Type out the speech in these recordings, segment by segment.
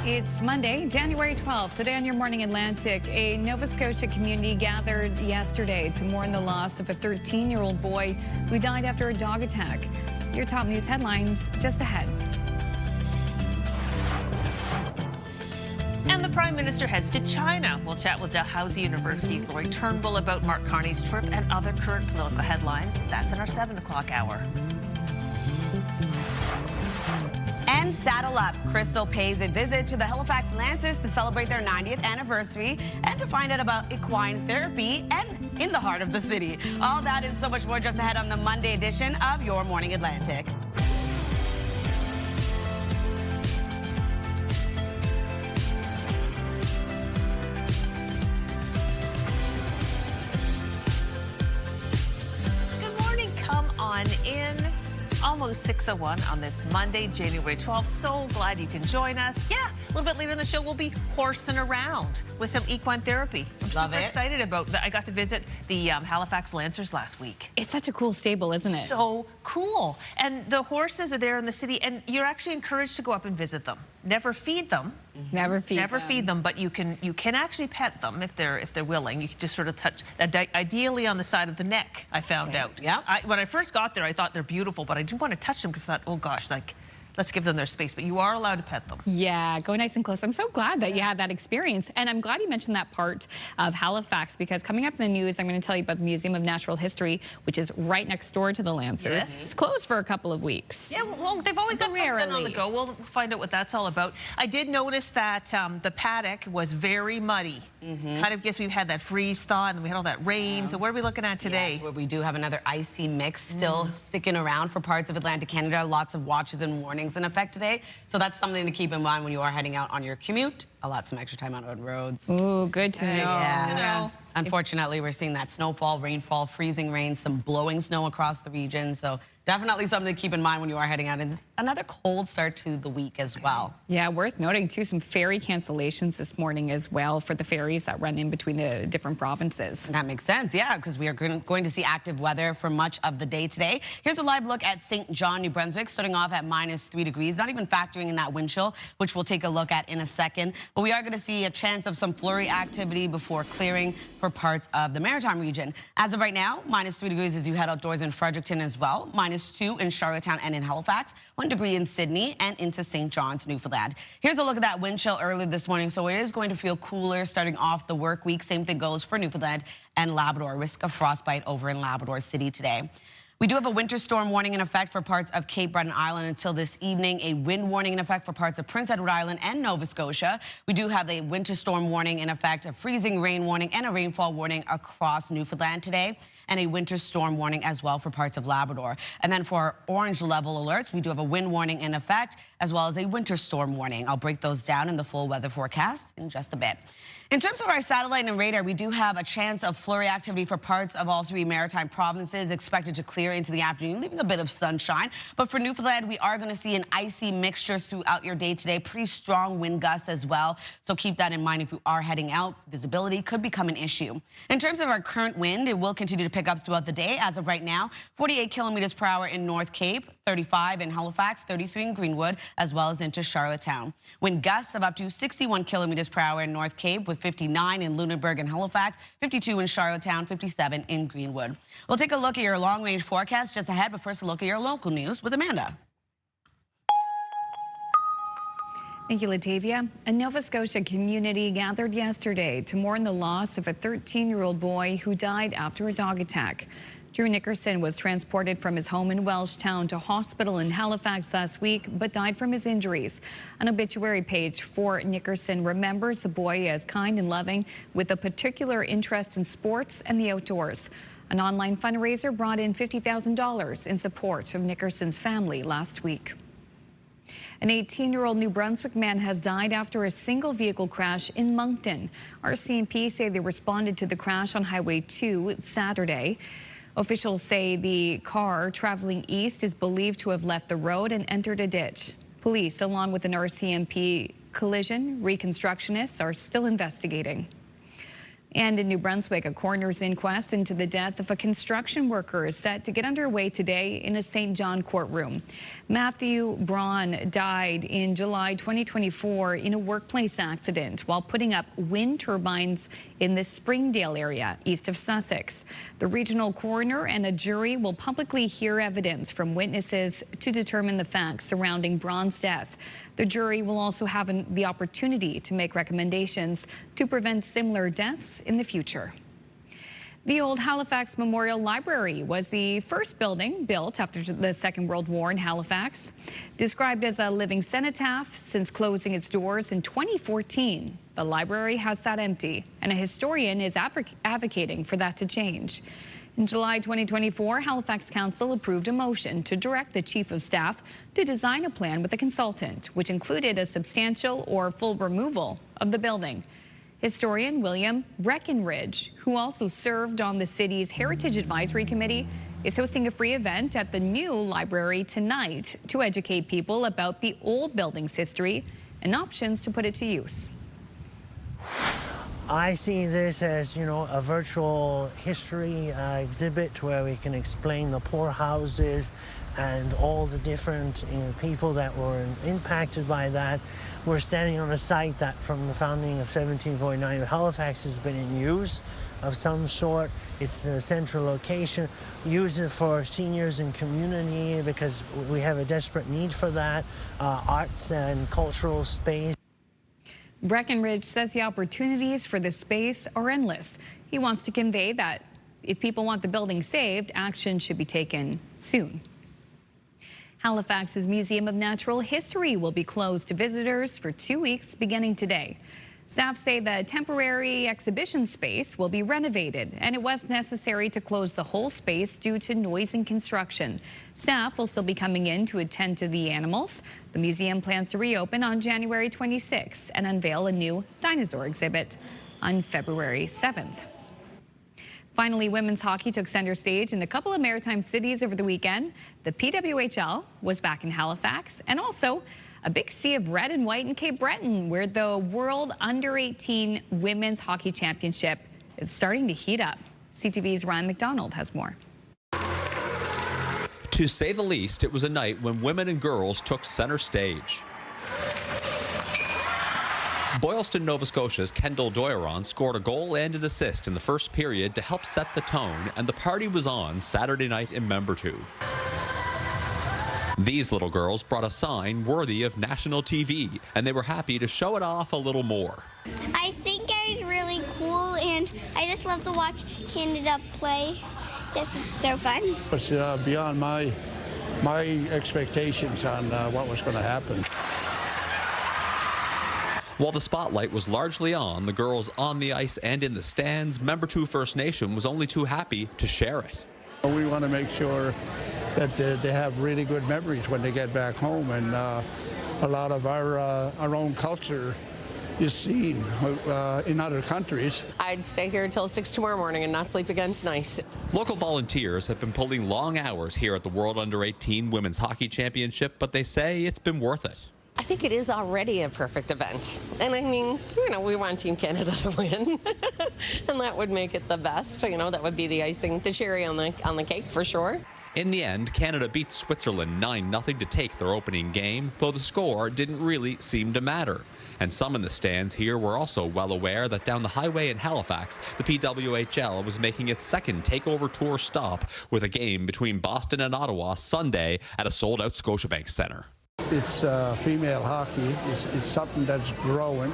It's Monday, January 12th. Today on Your Morning Atlantic, a Nova Scotia community gathered yesterday to mourn the loss of a 13-year-old boy who died after a dog attack. Your top news headlines just ahead. And the Prime Minister heads to China. We'll chat with Dalhousie University's Laurie Turnbull about Mark Carney's trip and other current political headlines. That's in our 7 o'clock hour. And saddle up. Crystal pays a visit to the Halifax Lancers to celebrate their 90th anniversary and to find out about equine therapy and in the heart of the city. All that and so much more just ahead on the Monday edition of Your Morning Atlantic. Good morning. Come on in. Almost 6:01 on this Monday, January 12th. So glad you can join us. Yeah, a little bit later in the show, we'll be horsing around with some equine therapy. I'm super excited about that. I got to visit the Halifax Lancers last week. It's such a cool stable, isn't it? So cool. And the horses are there in the city, and you're actually encouraged to go up and visit them. Never feed them. Never feed them, but you can actually pet them if they're willing. You can just sort of touch, ideally on the side of the neck. I found out. Yeah. When I first got there, I thought they're beautiful, but I didn't want to touch them because I thought, oh gosh, like, let's give them their space. But you are allowed to pet them. Yeah, go nice and close. I'm so glad that you had that experience. And I'm glad you mentioned that part of Halifax, because coming up in the news, I'm going to tell you about the Museum of Natural History, which is right next door to the Lancers. Yes. It's closed for a couple of weeks. Yeah, well, they've always got something on the go. We'll find out what that's all about. I did notice that the paddock was very muddy. Kind of guess we've had that freeze thaw, and then we had all that rain. So what are we looking at today? Yes, well, we do have another icy mix still sticking around for parts of Atlantic Canada. Lots of watches and warnings in effect today. So that's something to keep in mind when you are heading out on your commute. Some extra time out on roads. Ooh, good to know. Yeah. Good to know. Unfortunately, we're seeing that snowfall, rainfall, freezing rain, some blowing snow across the region. So definitely something to keep in mind when you are heading out. And another cold start to the week as well. Yeah, worth noting, too, some ferry cancellations this morning as well for the ferries that run in between the different provinces. That makes sense, yeah, because we are going to see active weather for much of the day today. Here's a live look at St. John, New Brunswick, starting off at -3 degrees, not even factoring in that wind chill, which we'll take a look at in a second. But we are going to see a chance of some flurry activity before clearing for parts of the Maritime region. As of right now, -3 degrees as you head outdoors in Fredericton as well, -2 in Charlottetown and in Halifax, 1 degree in Sydney and into St. John's, Newfoundland. Here's a look at that wind chill early this morning. So it is going to feel cooler starting off the work week. Same thing goes for Newfoundland and Labrador. Risk of frostbite over in Labrador City today. We do have a winter storm warning in effect for parts of Cape Breton Island until this evening, a wind warning in effect for parts of Prince Edward Island and Nova Scotia. We do have a winter storm warning in effect, a freezing rain warning and a rainfall warning across Newfoundland today, and a winter storm warning as well for parts of Labrador. And then for orange level alerts, we do have a wind warning in effect as well as a winter storm warning. I'll break those down in the full weather forecast in just a bit. In terms of our satellite and radar, we do have a chance of flurry activity for parts of all 3 maritime provinces expected to clear into the afternoon, leaving a bit of sunshine. But for Newfoundland, we are going to see an icy mixture throughout your day today. Pretty strong wind gusts as well. So keep that in mind if you are heading out. Visibility could become an issue. In terms of our current wind, it will continue to pick up throughout the day. As of right now, 48 kilometers per hour in North Cape, 35 in Halifax, 33 in Greenwood, as well as into Charlottetown. Wind gusts of up to 61 kilometers per hour in North Cape, with 59 in Lunenburg and Halifax, 52 in Charlottetown, 57 in Greenwood. We'll take a look at your long-range forecast just ahead, but first a look at your local news with Amanda. Thank you, Latavia. A Nova Scotia community gathered yesterday to mourn the loss of a 13-year-old boy who died after a dog attack. Drew Nickerson was transported from his home in Welshtown to hospital in Halifax last week, but died from his injuries. An obituary page for Nickerson remembers the boy as kind and loving, with a particular interest in sports and the outdoors. An online fundraiser brought in $50,000 in support of Nickerson's family last week. An 18-year-old New Brunswick man has died after a single vehicle crash in Moncton. RCMP say they responded to the crash on Highway 2 Saturday. Officials say the car traveling east is believed to have left the road and entered a ditch. Police, along with an RCMP collision reconstructionist, are still investigating. And in New Brunswick, a coroner's inquest into the death of a construction worker is set to get underway today in a St. John courtroom. Matthew Braun died in July 2024 in a workplace accident while putting up wind turbines in the Springdale area east of Sussex. The regional coroner and a jury will publicly hear evidence from witnesses to determine the facts surrounding Braun's death. The jury will also have the opportunity to make recommendations to prevent similar deaths in the future. The old Halifax Memorial Library was the first building built after the Second World War in Halifax. Described as a living cenotaph since closing its doors in 2014, the library has sat empty, and a historian is advocating for that to change. In July 2024, Halifax Council approved a motion to direct the Chief of Staff to design a plan with a consultant, which included a substantial or full removal of the building. Historian William Breckenridge, who also served on the city's Heritage Advisory Committee, is hosting a free event at the new library tonight to educate people about the old building's history and options to put it to use. I see this as, a virtual history exhibit where we can explain the poorhouses and all the different people that were impacted by that. We're standing on a site that from the founding of 1749, Halifax has been in use of some sort. It's a central location. Use it for seniors and community because we have a desperate need for that, arts and cultural space. Breckenridge says the opportunities for the space are endless. He wants to convey that if people want the building saved, action should be taken soon. Halifax's Museum of Natural History will be closed to visitors for 2 weeks beginning today. Staff say the temporary exhibition space will be renovated, and it was necessary to close the whole space due to noise and construction. Staff will still be coming in to attend to the animals. The museum plans to reopen on January 26th and unveil a new dinosaur exhibit on February 7th. Finally, women's hockey took center stage in a couple of maritime cities over the weekend. The PWHL was back in Halifax, and also a big sea of red and white in Cape Breton, where the World Under-18 Women's Hockey Championship is starting to heat up. CTV's Ryan McDonald has more. To say the least, it was a night when women and girls took center stage. Boylston, Nova Scotia's Kendall Doiron scored a goal and an assist in the first period to help set the tone, and the party was on Saturday night in Membertou. These little girls brought a sign worthy of national TV, and they were happy to show it off a little more. I think it's really cool, and I just love to watch Canada play. Just it's so fun. It's beyond my expectations on what was going to happen. While the spotlight was largely on the girls on the ice and in the stands, Membertou First Nation was only too happy to share it. We want to make sure that they have really good memories when they get back home, and a lot of our own culture is seen in other countries. I'd stay here until 6 tomorrow morning and not sleep again tonight. Local volunteers have been pulling long hours here at the World Under-18 Women's Hockey Championship, but they say it's been worth it. I think it is already a perfect event. And I mean, we want Team Canada to win. And that would make it the best. That would be the icing, the cherry on the cake for sure. In the end, Canada beat Switzerland 9-0 to take their opening game, though the score didn't really seem to matter. And some in the stands here were also well aware that down the highway in Halifax, the PWHL was making its second takeover tour stop with a game between Boston and Ottawa Sunday at a sold-out Scotiabank Centre. It's female hockey. It's something that's growing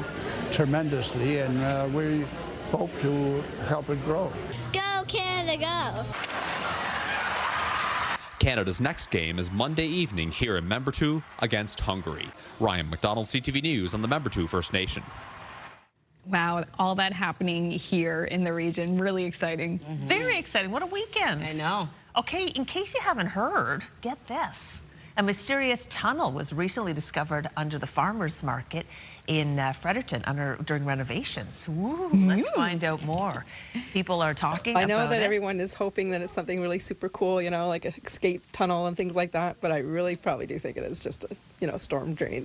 tremendously, and we hope to help it grow. Go, Canada, go! Canada's next game is Monday evening here in Membertou against Hungary. Ryan McDonald, CTV News on the Membertou First Nation. Wow, all that happening here in the region. Really exciting. Very exciting. What a weekend. I know. Okay, in case you haven't heard, get this. A mysterious tunnel was recently discovered under the farmers market in Fredericton during renovations. Ooh, let's find out more. People are talking about it. I know that everyone is hoping that it's something really super cool, like an escape tunnel and things like that, but I really probably do think it is just a, storm drain.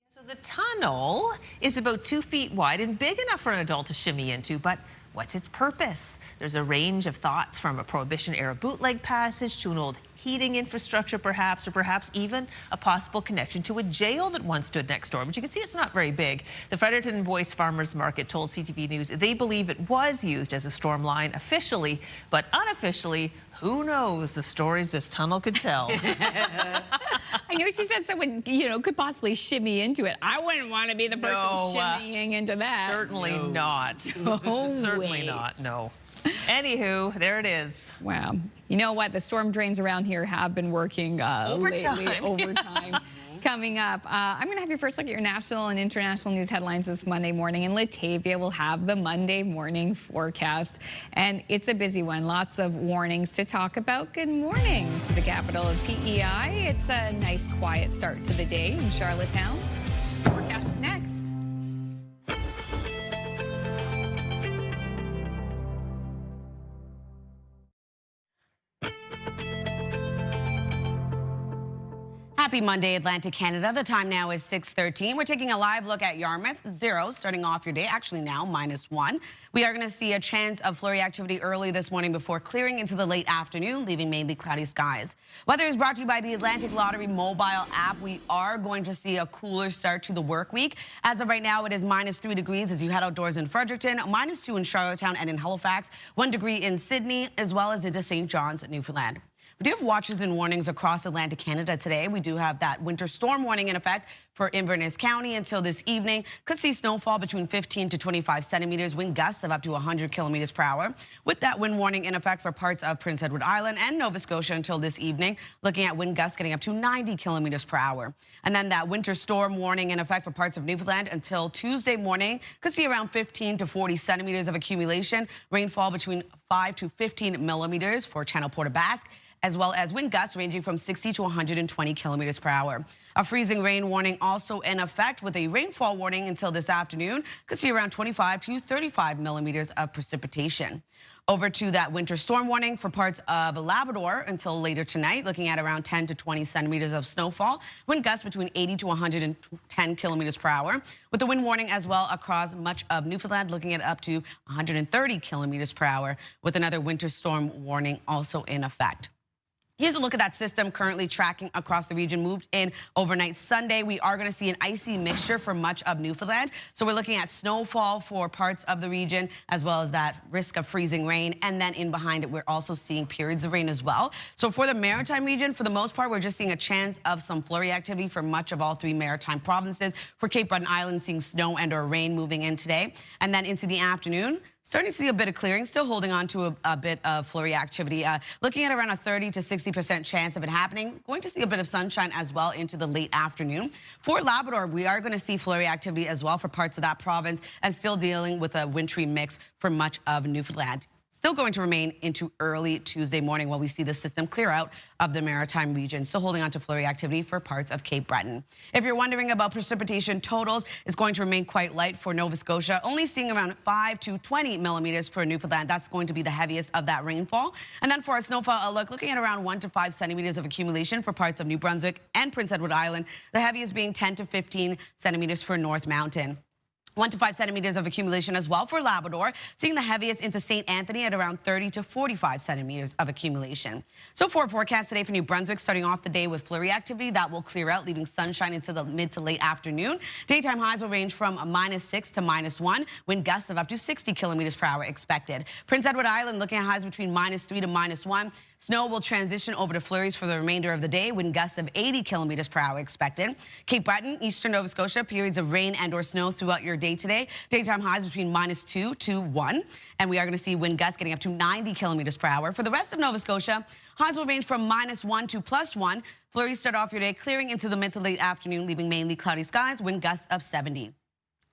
So the tunnel is about 2 feet wide and big enough for an adult to shimmy into, but what's its purpose? There's a range of thoughts, from a Prohibition-era bootleg passage to an old heating infrastructure perhaps, or perhaps even a possible connection to a jail that once stood next door. But you can see it's not very big. The Fredericton Boyce Farmers Market told CTV News they believe it was used as a storm line officially, but unofficially, who knows the stories this tunnel could tell. I know she said someone, could possibly shimmy into it. I wouldn't want to be the person shimmying into that. Certainly not. Certainly not, no. Anywho, there it is. Wow. You know what? The storm drains around here have been working lately, overtime. Coming up, I'm going to have your first look at your national and international news headlines this Monday morning, and Latavia will have the Monday morning forecast. And it's a busy one. Lots of warnings to talk about. Good morning to the capital of PEI. It's a nice, quiet start to the day in Charlottetown. Forecast is next. Happy Monday, Atlantic Canada. The time now is 6:13. We're taking a live look at Yarmouth. 0 starting off your day, actually now -1. We are going to see a chance of flurry activity early this morning before clearing into the late afternoon, leaving mainly cloudy skies. Weather is brought to you by the Atlantic Lottery mobile app. We are going to see a cooler start to the work week. As of right now, it is -3 degrees as you head outdoors in Fredericton, -2 in Charlottetown and in Halifax, 1 degree in Sydney, as well as into St. John's, Newfoundland. We do have watches and warnings across Atlantic Canada today. We do have that winter storm warning in effect for Inverness County until this evening. Could see snowfall between 15 to 25 centimeters, wind gusts of up to 100 kilometers per hour. With that wind warning in effect for parts of Prince Edward Island and Nova Scotia until this evening, looking at wind gusts getting up to 90 kilometers per hour. And then that winter storm warning in effect for parts of Newfoundland until Tuesday morning. Could see around 15 to 40 centimeters of accumulation, rainfall between 5 to 15 millimeters for Channel Port aux Basques, as well as wind gusts ranging from 60 to 120 kilometers per hour. A freezing rain warning also in effect with a rainfall warning until this afternoon. Could see around 25 to 35 millimeters of precipitation. Over to that winter storm warning for parts of Labrador until later tonight, looking at around 10 to 20 centimeters of snowfall. Wind gusts between 80 to 110 kilometers per hour. With the wind warning as well across much of Newfoundland, looking at up to 130 kilometers per hour, with another winter storm warning also in effect. Here's a look at that system currently tracking across the region. Moved in overnight Sunday. We are going to see an icy mixture for much of Newfoundland. So we're looking at snowfall for parts of the region, as well as that risk of freezing rain. And then in behind it, we're also seeing periods of rain as well. So for the maritime region, for the most part, we're just seeing a chance of some flurry activity for much of all 3 maritime provinces. For Cape Breton Island, seeing snow and or rain moving in today. And then into the afternoon, starting to see a bit of clearing, still holding on to a bit of flurry activity. Looking at around a 30 to 60% chance of it happening. Going to see a bit of sunshine as well into the late afternoon. For Labrador, we are going to see flurry activity as well for parts of that province, and still dealing with a wintry mix for much of Newfoundland. Still going to remain into early Tuesday morning while we see the system clear out of the maritime region. Still holding on to flurry activity for parts of Cape Breton. If you're wondering about precipitation totals, it's going to remain quite light for Nova Scotia, only seeing around 5 to 20 millimeters for Newfoundland. That's going to be the heaviest of that rainfall. And then for our snowfall outlook, looking at around 1 to 5 centimeters of accumulation for parts of New Brunswick and Prince Edward Island. The heaviest being 10 to 15 centimeters for North Mountain. 1 to 5 centimeters of accumulation as well for Labrador, seeing the heaviest into St. Anthony at around 30 to 45 centimeters of accumulation. So for a forecast today for New Brunswick, starting off the day with flurry activity, that will clear out, leaving sunshine into the mid to late afternoon. Daytime highs will range from -6 to -1, wind gusts of up to 60 kilometers per hour expected. Prince Edward Island looking at highs between -3 to -1. Snow will transition over to flurries for the remainder of the day, wind gusts of 80 kilometers per hour expected. Cape Breton, eastern Nova Scotia, periods of rain and or snow throughout your day today. Daytime highs between -2 to 1. And we are going to see wind gusts getting up to 90 kilometers per hour. For the rest of Nova Scotia, highs will range from -1 to +1. Flurries start off your day clearing into the mid to late afternoon, leaving mainly cloudy skies, wind gusts of 70.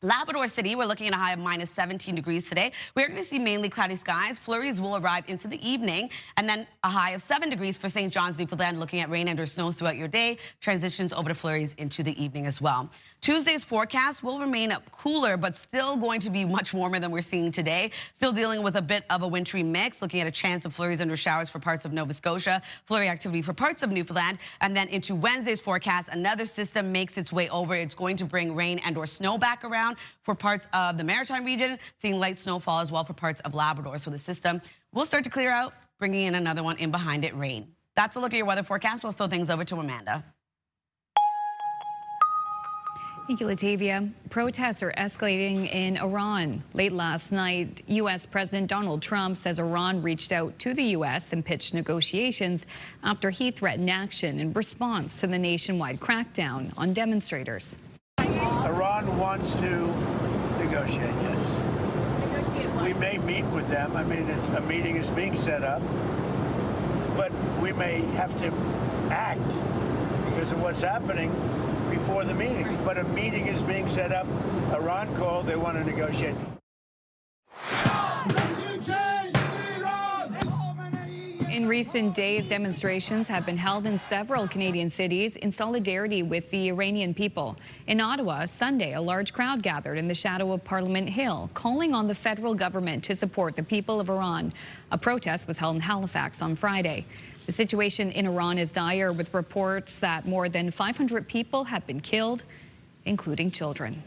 Labrador City, we're looking at a high of -17 degrees today. We're going to see mainly cloudy skies. Flurries will arrive into the evening, and then a high of 7 degrees for St. John's, Newfoundland, looking at rain and or snow throughout your day. Transitions over to flurries into the evening as well. Tuesday's forecast will remain cooler, but still going to be much warmer than we're seeing today. Still dealing with a bit of a wintry mix, looking at a chance of flurries and or showers for parts of Nova Scotia, flurry activity for parts of Newfoundland, and then into Wednesday's forecast, another system makes its way over. It's going to bring rain and or snow back around. Yukon, for parts of the Maritime region, seeing light snowfall as well for parts of Labrador. So the system will start to clear out, bringing in another one in behind it, rain. That's a look at your weather forecast. We'll throw things over to Amanda. Thank you, Latavia. Protests are escalating in Iran. Late last night, U.S. President Donald Trump says Iran reached out to the U.S. and pitched negotiations after he threatened action in response to the nationwide crackdown on demonstrators. Iran wants to negotiate, yes. We may meet with them. I mean, a meeting is being set up, but we may have to act because of what's happening before the meeting. But a meeting is being set up. Iran called, they want to negotiate. In recent days, demonstrations have been held in several Canadian cities in solidarity with the Iranian people. In Ottawa, Sunday, a large crowd gathered in the shadow of Parliament Hill, calling on the federal government to support the people of Iran. A protest was held in Halifax on Friday. The situation in Iran is dire, with reports that more than 500 people have been killed, including children.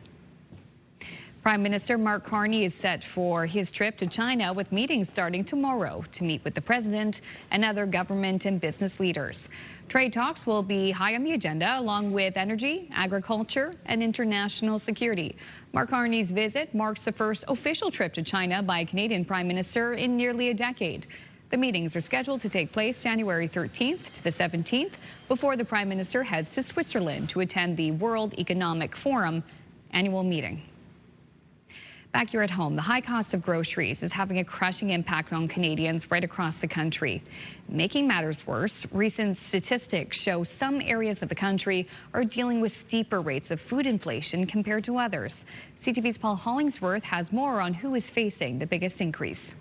Prime Minister Mark Carney is set for his trip to China, with meetings starting tomorrow to meet with the president and other government and business leaders. Trade talks will be high on the agenda, along with energy, agriculture, and international security. Mark Carney's visit marks the first official trip to China by a Canadian prime minister in nearly a decade. The meetings are scheduled to take place January 13th to the 17th before the Prime Minister heads to Switzerland to attend the World Economic Forum annual meeting. Back here at home, the high cost of groceries is having a crushing impact on Canadians right across the country. Making matters worse, recent statistics show some areas of the country are dealing with steeper rates of food inflation compared to others. CTV's Paul Hollingsworth has more on who is facing the biggest increase.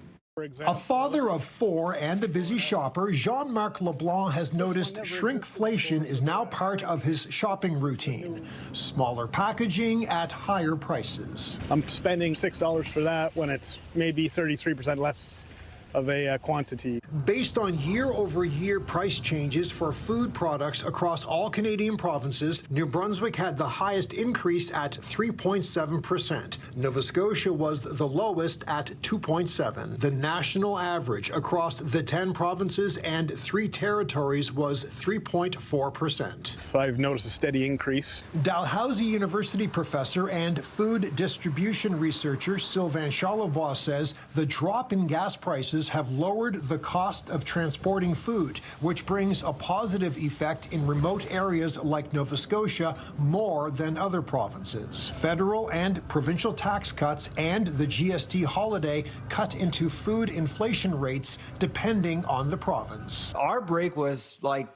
A father of four and a busy shopper, Jean-Marc Leblanc has noticed shrinkflation is now part of his shopping routine. Smaller packaging at higher prices. I'm spending $6 for that when it's maybe 33% less of a quantity. Based on year-over-year price changes for food products across all Canadian provinces, New Brunswick had the highest increase at 3.7%. Nova Scotia was the lowest at 2.7%. The national average across the 10 provinces and 3 territories was 3.4%. I've noticed a steady increase. Dalhousie University professor and food distribution researcher Sylvain Charlebois says the drop in gas prices have lowered the cost of transporting food, which brings a positive effect in remote areas like Nova Scotia more than other provinces. Federal and provincial tax cuts and the GST holiday cut into food inflation rates depending on the province. Our break was like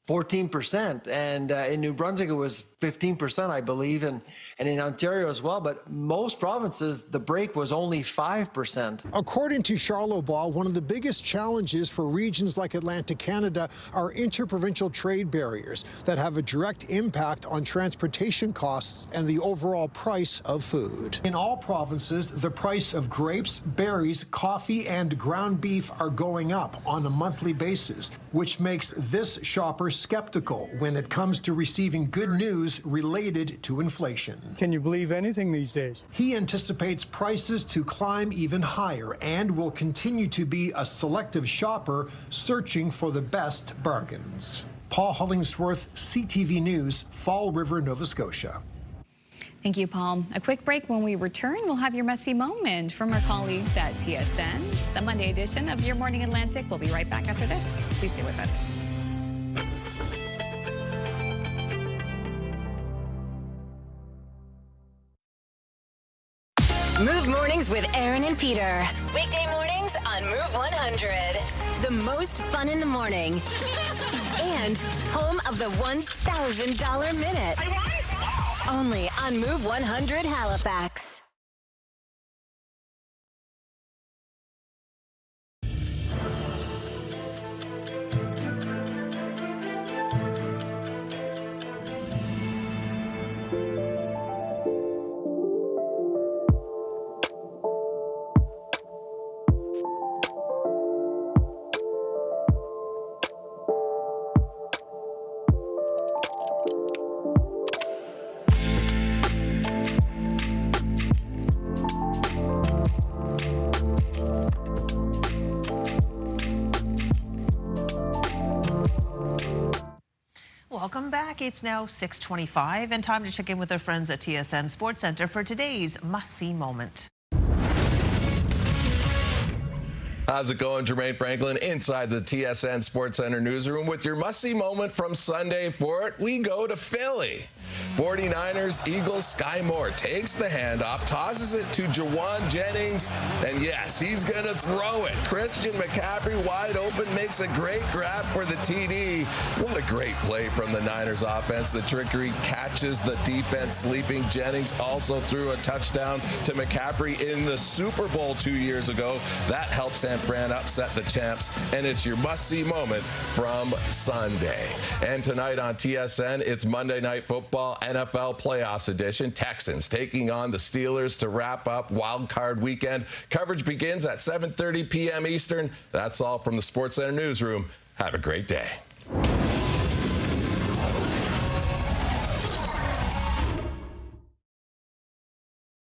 14%, and in New Brunswick it was 15%, I believe, and in Ontario as well. But most provinces, the break was only 5%. According to Charlebois, one of the biggest challenges for regions like Atlantic Canada are interprovincial trade barriers that have a direct impact on transportation costs and the overall price of food. In all provinces, the price of grapes, berries, coffee, and ground beef are going up on a monthly basis, which makes this shopper skeptical when it comes to receiving good news related to inflation. Can you believe anything these days? He anticipates prices to climb even higher and will continue to be a selective shopper searching for the best bargains. Paul Hollingsworth, CTV News, Fall River, Nova Scotia. Thank you, Paul. A quick break. When we return, we'll have your messy moment from our colleagues at TSN. The Monday edition of Your Morning Atlantic. We'll be right back after this. Please stay with us. Move Mornings with Aaron and Peter. Weekday mornings on Move 100. The most fun in the morning. And home of the $1,000 minute. Only on Move 100 Halifax. Welcome back. It's now 6:25 and time to check in with our friends at TSN Sports Center for today's must-see moment. How's it going? Jermaine Franklin inside the TSN Sports Center newsroom with your must-see moment from Sunday. For it, we go to Philly. 49ers Eagles Sky Moore takes the handoff, tosses it to Jawan Jennings, and yes, he's going to throw it. Christian McCaffrey wide open, makes a great grab for the TD. What a great play from the Niners offense. The trickery catches the defense sleeping. Jennings also threw a touchdown to McCaffrey in the Super Bowl 2 years ago. That helped San Fran upset the champs, and it's your must-see moment from Sunday. And tonight on TSN, it's Monday Night Football NFL Playoffs edition. Texans taking on the Steelers to wrap up Wild Card Weekend. Coverage begins at 7:30 p.m. Eastern. That's all from the Sports Center newsroom. Have a great day.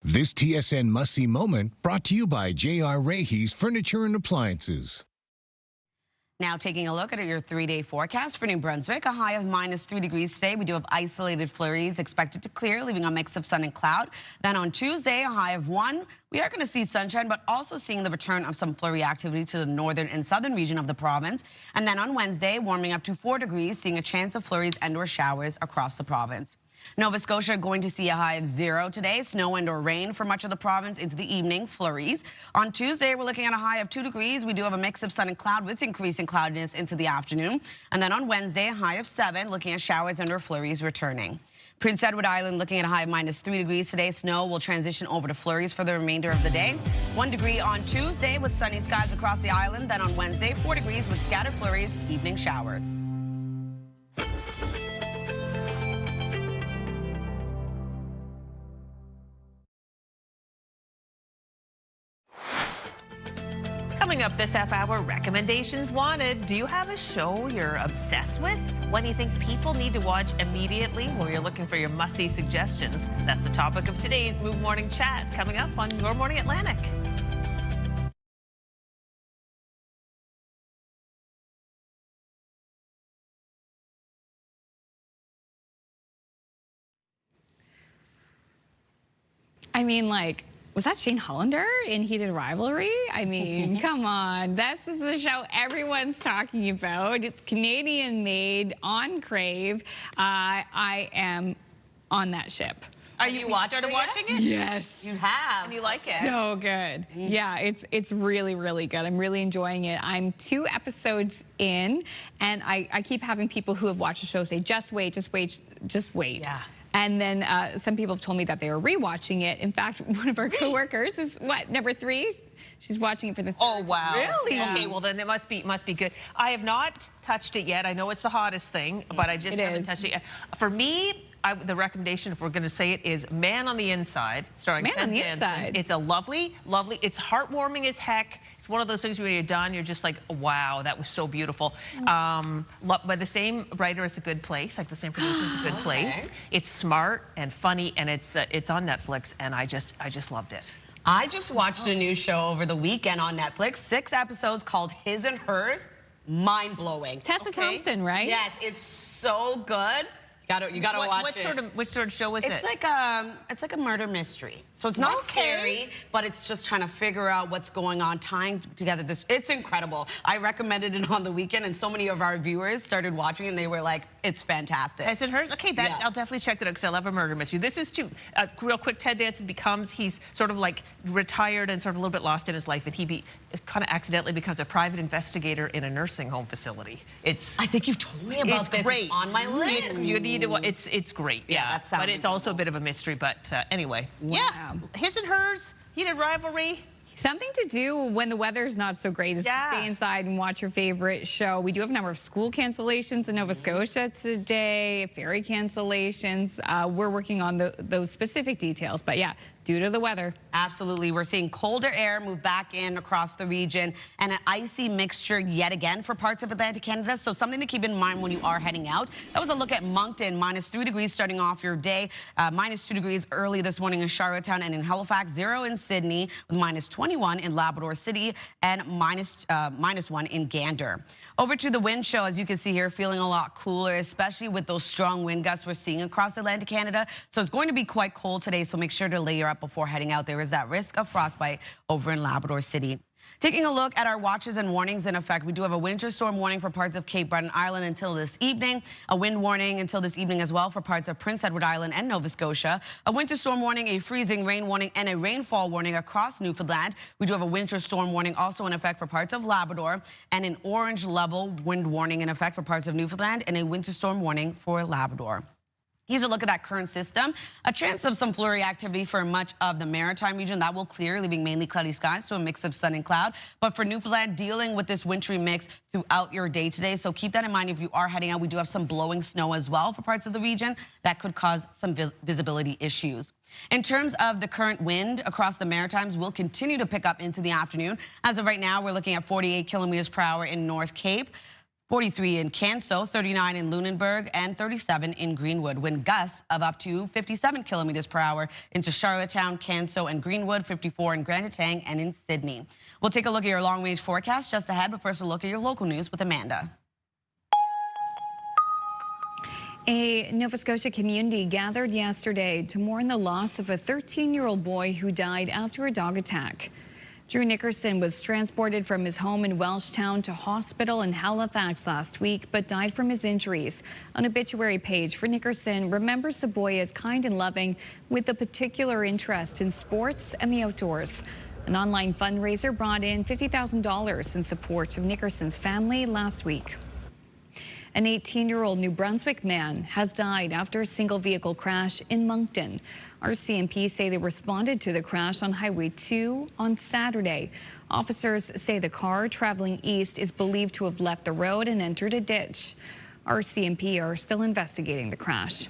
This TSN must-see moment brought to you by J.R. Rahe's Furniture and Appliances. Now taking a look at your 3-day forecast for New Brunswick, a high of -3 degrees today. We do have isolated flurries expected to clear, leaving a mix of sun and cloud. Then on Tuesday, a high of 1. We are going to see sunshine, but also seeing the return of some flurry activity to the northern and southern region of the province. And then on Wednesday, warming up to 4 degrees, seeing a chance of flurries and/or showers across the province. Nova Scotia going to see a high of 0 today. Snow and or rain for much of the province into the evening, flurries. On Tuesday, we're looking at a high of 2 degrees. We do have a mix of sun and cloud with increasing cloudiness into the afternoon. And then on Wednesday, a high of 7, looking at showers and or flurries returning. Prince Edward Island looking at a high of -3 degrees today. Snow will transition over to flurries for the remainder of the day. 1 degree on Tuesday with sunny skies across the island. Then on Wednesday, 4 degrees with scattered flurries, evening showers. Coming up this half hour, recommendations wanted. Do you have a show you're obsessed with? What do you think people need to watch immediately? Well, you're looking for your must-see suggestions. That's the topic of today's Move Morning Chat, coming up on Your Morning Atlantic. I mean, like, was that Shane Hollander in Heated Rivalry? I mean, come on. This is a show everyone's talking about. It's Canadian-made, on Crave. I am on that ship. Are you started watching it? Yes. You have. And you like it? So good. Yeah, it's really, really good. I'm really enjoying it. I'm 2 episodes in, and I keep having people who have watched the show say, just wait, just wait, just wait. Yeah. And then some people have told me that they were rewatching it. In fact, one of our coworkers is number 3? She's watching it for the 3rd Oh, wow. Really? Okay, well then it must be good. I have not touched it yet. I know it's the hottest thing, but I just haven't touched it yet. For me, the recommendation, if we're going to say it, is Man on the Inside, starring Ted Danson. It's a lovely, it's heartwarming as heck. It's one of those things where you're done, you're just like, wow, that was so beautiful. By the same writer as A Good Place, like the same producer as A Good Place. It's smart and funny, and it's on Netflix, and I just loved it. I just watched a new show over the weekend on Netflix, 6 episodes called His and Hers. Mind-blowing. Tessa Thompson, right? Yes, it's so good. You gotta watch it. Which sort of show is it? It's like a murder mystery. So it's not scary, but it's just trying to figure out what's going on, tying together this. It's incredible. I recommended it on the weekend, and so many of our viewers started watching, and they were like, "It's fantastic." Is it hers? Okay, I'll definitely check that out because I love a murder mystery. This is too real quick. Ted Danson he's sort of like retired and sort of a little bit lost in his life, and he kind of accidentally becomes a private investigator in a nursing home facility. I think you've told me about this. Great. It's on my list. You need to. It's great. Yeah, that sounds. But it's also a bit of a mystery. But anyway, wow. Yeah, His and Hers, Heated Rivalry. Something to do when the weather's not so great is to stay inside and watch your favorite show. We do have a number of school cancellations in Nova Scotia today, ferry cancellations. We're working on those specific details, but yeah, due to the weather. Absolutely. We're seeing colder air move back in across the region and an icy mixture yet again for parts of Atlantic Canada. So something to keep in mind when you are heading out. That was a look at Moncton, -3 degrees starting off your day. -2 degrees early this morning in Charlottetown and in Halifax, 0 in Sydney with -20. 21 in Labrador City and minus 1 in Gander. Over to the wind chill, as you can see here, feeling a lot cooler, especially with those strong wind gusts we're seeing across Atlantic Canada. So it's going to be quite cold today, so make sure to layer up before heading out. There is that risk of frostbite over in Labrador City. Taking a look at our watches and warnings in effect, we do have a winter storm warning for parts of Cape Breton Island until this evening, a wind warning until this evening as well for parts of Prince Edward Island and Nova Scotia, a winter storm warning, a freezing rain warning, and a rainfall warning across Newfoundland. We do have a winter storm warning also in effect for parts of Labrador, and an orange level wind warning in effect for parts of Newfoundland, and a winter storm warning for Labrador. Here's a look at that current system. A chance of some flurry activity for much of the maritime region. That will clear, leaving mainly cloudy skies, so a mix of sun and cloud. But for Newfoundland, dealing with this wintry mix throughout your day today. So keep that in mind if you are heading out. We do have some blowing snow as well for parts of the region that could cause some visibility issues. In terms of the current wind across the Maritimes, will continue to pick up into the afternoon. As of right now, we're looking at 48 kilometers per hour in North Cape, 43 in Canso, 39 in Lunenburg, and 37 in Greenwood. Wind gusts of up to 57 kilometers per hour into Charlottetown, Canso, and Greenwood, 54 in Grand Etang and in Sydney. We'll take a look at your long-range forecast just ahead, but first a look at your local news with Amanda. A Nova Scotia community gathered yesterday to mourn the loss of a 13-year-old boy who died after a dog attack. Drew Nickerson was transported from his home in Welshtown to hospital in Halifax last week, but died from his injuries. An obituary page for Nickerson remembers the boy as kind and loving, with a particular interest in sports and the outdoors. An online fundraiser brought in $50,000 in support of Nickerson's family last week. An 18-year-old New Brunswick man has died after a single vehicle crash in Moncton. RCMP say they responded to the crash on Highway 2 on Saturday. Officers say the car traveling east is believed to have left the road and entered a ditch. RCMP are still investigating the crash.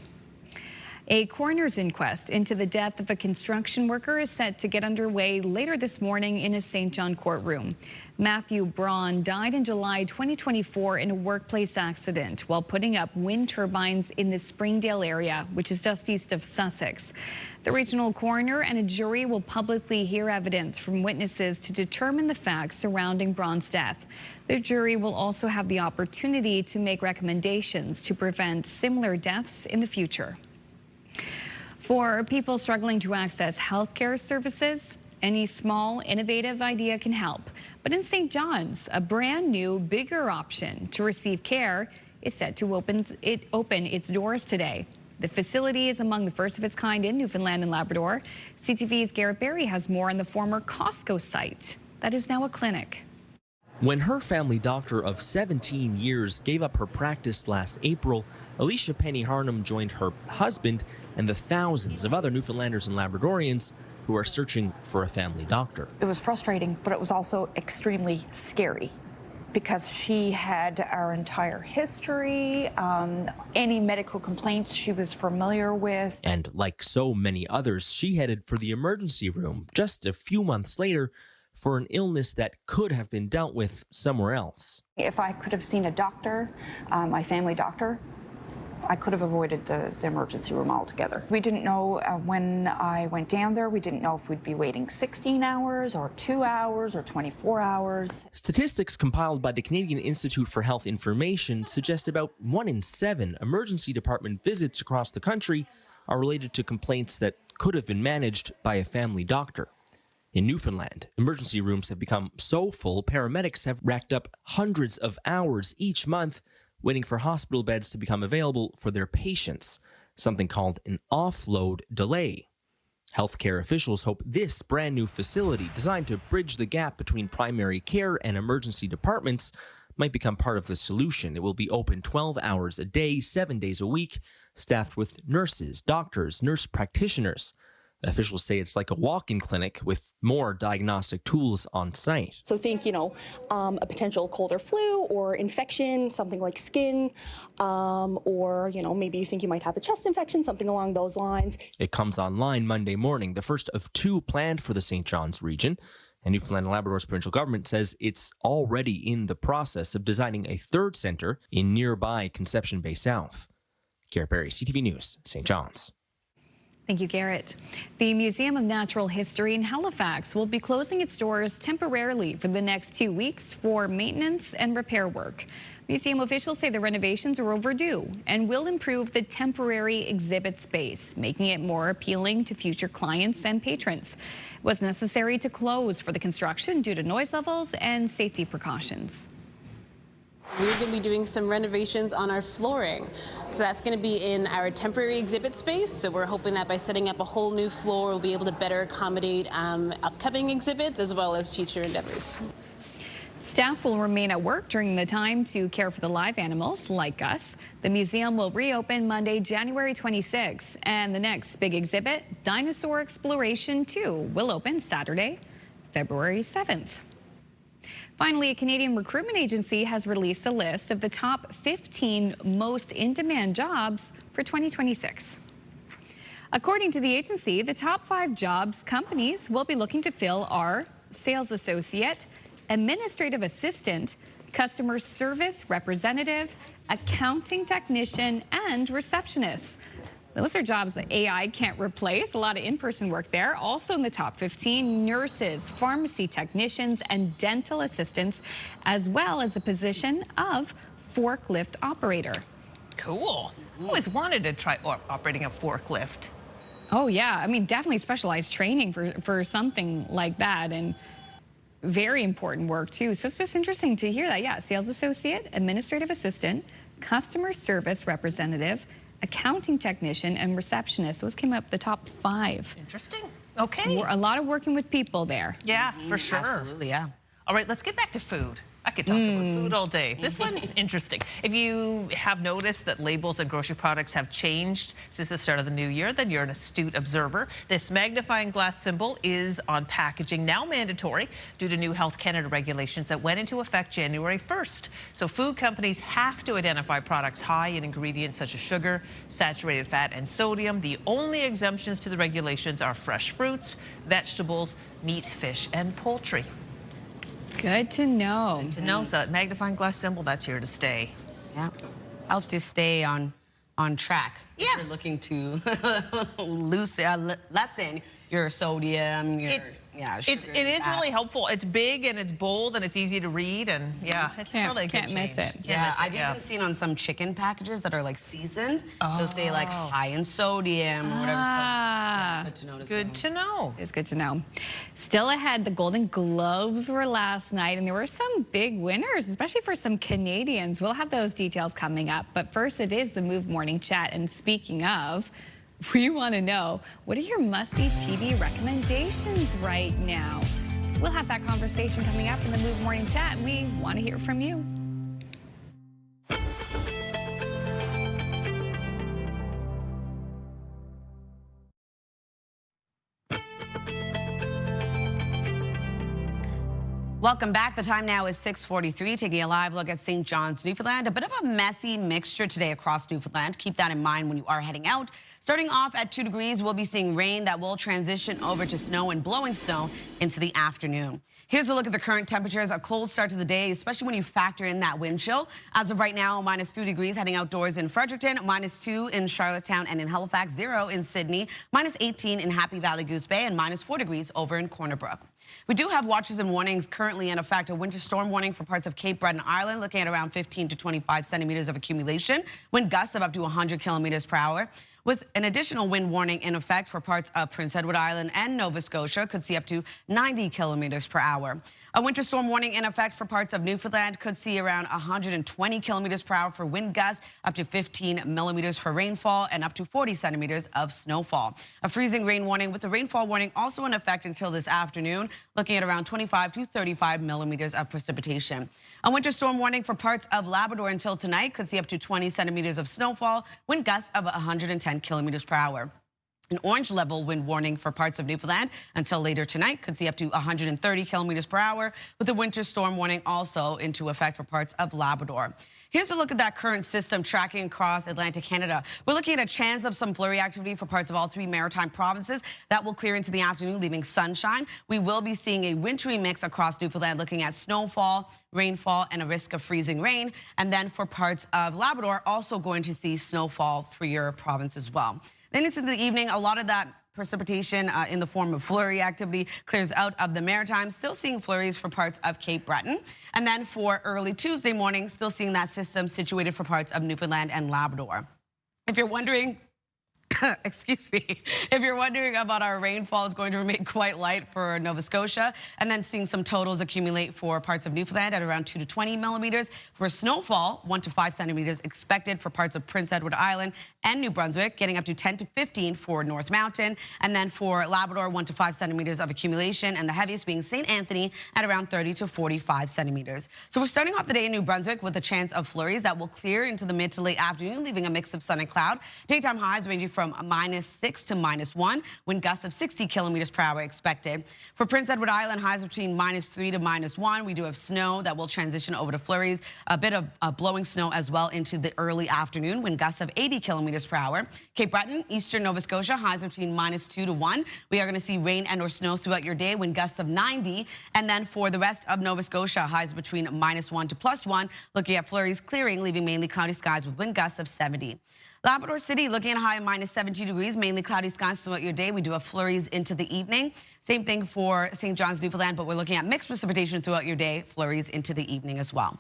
A coroner's inquest into the death of a construction worker is set to get underway later this morning in a St. John courtroom. Matthew Braun died in July 2024 in a workplace accident while putting up wind turbines in the Springdale area, which is just east of Sussex. The regional coroner and a jury will publicly hear evidence from witnesses to determine the facts surrounding Braun's death. The jury will also have the opportunity to make recommendations to prevent similar deaths in the future. For people struggling to access healthcare services, any small, innovative idea can help. But in St. John's, a brand new, bigger option to receive care is set to open its doors today. The facility is among the first of its kind in Newfoundland and Labrador. CTV's Garrett Berry has more on the former Costco site that is now a clinic. When her family doctor of 17 years gave up her practice last April, Alicia Penny Harnham joined her husband and the thousands of other Newfoundlanders and Labradorians who are searching for a family doctor. It was frustrating, but it was also extremely scary because she had our entire history, any medical complaints she was familiar with. And like so many others, she headed for the emergency room just a few months later for an illness that could have been dealt with somewhere else. If I could have seen a doctor, my family doctor, I could have avoided the emergency room altogether. We didn't know when I went down there, we didn't know if we'd be waiting 16 hours or 2 hours or 24 hours. Statistics compiled by the Canadian Institute for Health Information suggest about 1 in 7 emergency department visits across the country are related to complaints that could have been managed by a family doctor. In Newfoundland, emergency rooms have become so full, paramedics have racked up hundreds of hours each month waiting for hospital beds to become available for their patients, something called an offload delay. Healthcare officials hope this brand new facility, designed to bridge the gap between primary care and emergency departments, might become part of the solution. It will be open 12 hours a day, 7 days a week, staffed with nurses, doctors, nurse practitioners. Officials say it's like a walk-in clinic with more diagnostic tools on site. So think, a potential cold or flu or infection, something like skin, or, maybe you think you might have a chest infection, something along those lines. It comes online Monday morning, the first of 2 planned for the St. John's region. And Newfoundland and Labrador's provincial government says it's already in the process of designing a 3rd centre in nearby Conception Bay South. Garrett Berry, CTV News, St. John's. Thank you, Garrett. The Museum of Natural History in Halifax will be closing its doors temporarily for the next 2 weeks for maintenance and repair work. Museum officials say the renovations are overdue and will improve the temporary exhibit space, making it more appealing to future clients and patrons. It was necessary to close for the construction due to noise levels and safety precautions. We're going to be doing some renovations on our flooring. So that's going to be in our temporary exhibit space. So we're hoping that by setting up a whole new floor, we'll be able to better accommodate upcoming exhibits as well as future endeavors. Staff will remain at work during the time to care for the live animals like Gus. The museum will reopen Monday, January 26, and the next big exhibit, Dinosaur Exploration 2, will open Saturday, February 7th. Finally, a Canadian recruitment agency has released a list of the top 15 most in-demand jobs for 2026. According to the agency, the top 5 jobs companies will be looking to fill are sales associate, administrative assistant, customer service representative, accounting technician, and receptionist. Those are jobs that AI can't replace. A lot of in-person work there. Also in the top 15, nurses, pharmacy technicians, and dental assistants, as well as the position of forklift operator. Cool. Always wanted to try operating a forklift. Oh, yeah. I mean, definitely specialized training for something like that. And very important work, too. So it's just interesting to hear that. Yeah, sales associate, administrative assistant, customer service representative, accounting technician, and receptionist. Those came up the top 5. Interesting. Okay. A lot of working with people there. Yeah, for sure. Absolutely, yeah. All right, let's get back to food. I could talk about food all day. This one, interesting. If you have noticed that labels and grocery products have changed since the start of the new year, then you're an astute observer. This magnifying glass symbol is on packaging, now mandatory due to new Health Canada regulations that went into effect January 1st. So food companies have to identify products high in ingredients such as sugar, saturated fat, and sodium. The only exemptions to the regulations are fresh fruits, vegetables, meat, fish, and poultry. Good to know. Good to know. So that magnifying glass symbol, that's here to stay. Yeah. Helps you stay on track. Yeah. If you're looking to lessen your sodium, your it is really helpful. It's big and it's bold and it's easy to read, and yeah, it's really a good can't miss it. Yeah, I've even seen on some chicken packages that are like seasoned. They'll say like high in sodium or whatever. So, yeah, good to know. Good to know. It's good to know. Still ahead, the Golden Globes were last night, and there were some big winners, especially for some Canadians. We'll have those details coming up. But first, it is the Move Morning Chat. And speaking of, we want to know, what are your must-see TV recommendations right now? We'll have that conversation coming up in the Move Morning Chat, and we want to hear from you. Welcome back. The time now is 6:43, taking a live look at St. John's, Newfoundland. A bit of a messy mixture today across Newfoundland. Keep that in mind when you are heading out. Starting off at 2 degrees, we'll be seeing rain that will transition over to snow and blowing snow into the afternoon. Here's a look at the current temperatures. A cold start to the day, especially when you factor in that wind chill. As of right now, -3 degrees heading outdoors in Fredericton, -2 in Charlottetown and in Halifax, 0 in Sydney, -18 in Happy Valley Goose Bay, and -4 degrees over in Corner Brook. We do have watches and warnings currently in effect. A winter storm warning for parts of Cape Breton Island, looking at around 15 to 25 centimeters of accumulation. Wind gusts of up to 100 kilometers per hour. With an additional wind warning in effect for parts of Prince Edward Island and Nova Scotia, could see up to 90 kilometers per hour. A winter storm warning in effect for parts of Newfoundland, could see around 120 kilometers per hour for wind gusts, up to 15 millimeters for rainfall, and up to 40 centimeters of snowfall. A freezing rain warning with the rainfall warning also in effect until this afternoon, looking at around 25 to 35 millimeters of precipitation. A winter storm warning for parts of Labrador until tonight, could see up to 20 centimeters of snowfall, wind gusts of 110 kilometers per hour. An orange level wind warning for parts of Newfoundland until later tonight, could see up to 130 kilometers per hour, with a winter storm warning also into effect for parts of Labrador. Here's a look at that current system tracking across Atlantic Canada. We're looking at a chance of some flurry activity for parts of all 3 maritime provinces. That will clear into the afternoon, leaving sunshine. We will be seeing a wintry mix across Newfoundland, looking at snowfall, rainfall, and a risk of freezing rain. And then for parts of Labrador, also going to see snowfall for your province as well. Then into the evening, a lot of that precipitation in the form of flurry activity clears out of the Maritimes. Still seeing flurries for parts of Cape Breton. And then for early Tuesday morning, still seeing that system situated for parts of Newfoundland and Labrador. If you're wondering, excuse me, if you're wondering about our rainfall, is going to remain quite light for Nova Scotia, and then seeing some totals accumulate for parts of Newfoundland at around 2 to 20 millimeters. For snowfall, 1 to 5 centimeters expected for parts of Prince Edward Island and New Brunswick, getting up to 10 to 15 for North Mountain, and then for Labrador, 1 to 5 centimeters of accumulation, and the heaviest being St. Anthony at around 30 to 45 centimeters. So we're starting off the day in New Brunswick with a chance of flurries that will clear into the mid to late afternoon, leaving a mix of sun and cloud. Daytime highs ranging from -6 to -1, wind gusts of 60 kilometers per hour expected. For Prince Edward Island, highs between -3 to -1. We do have snow that will transition over to flurries, a bit of blowing snow as well into the early afternoon, wind gusts of 80 kilometers per hour. Cape Breton, eastern Nova Scotia, highs between -2 to 1. We are going to see rain and or snow throughout your day, wind gusts of 90. And then for the rest of Nova Scotia, highs between -1 to +1, looking at flurries clearing, leaving mainly cloudy skies with wind gusts of 70. Labrador City looking at a high of -17 degrees, mainly cloudy skies throughout your day. We do have flurries into the evening. Same thing for St. John's, Newfoundland, but we're looking at mixed precipitation throughout your day, flurries into the evening as well.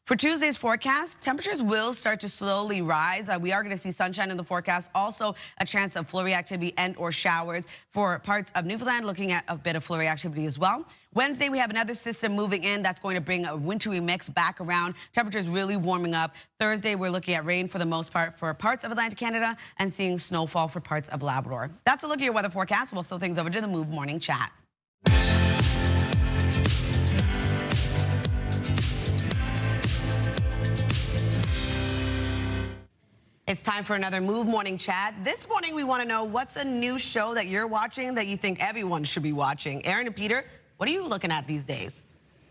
For Tuesday's forecast, temperatures will start to slowly rise. We are going to see sunshine in the forecast. Also, a chance of flurry activity and or showers for parts of Newfoundland, looking at a bit of flurry activity as well. Wednesday, we have another system moving in that's going to bring a wintry mix back around. Temperatures really warming up. Thursday, we're looking at rain for the most part for parts of Atlantic Canada and seeing snowfall for parts of Labrador. That's a look at your weather forecast. We'll throw things over to the Move Morning Chat. It's time for another Move Morning Chat. This morning, we want to know what's a new show that you're watching that you think everyone should be watching. Aaron and Peter, what are you looking at these days?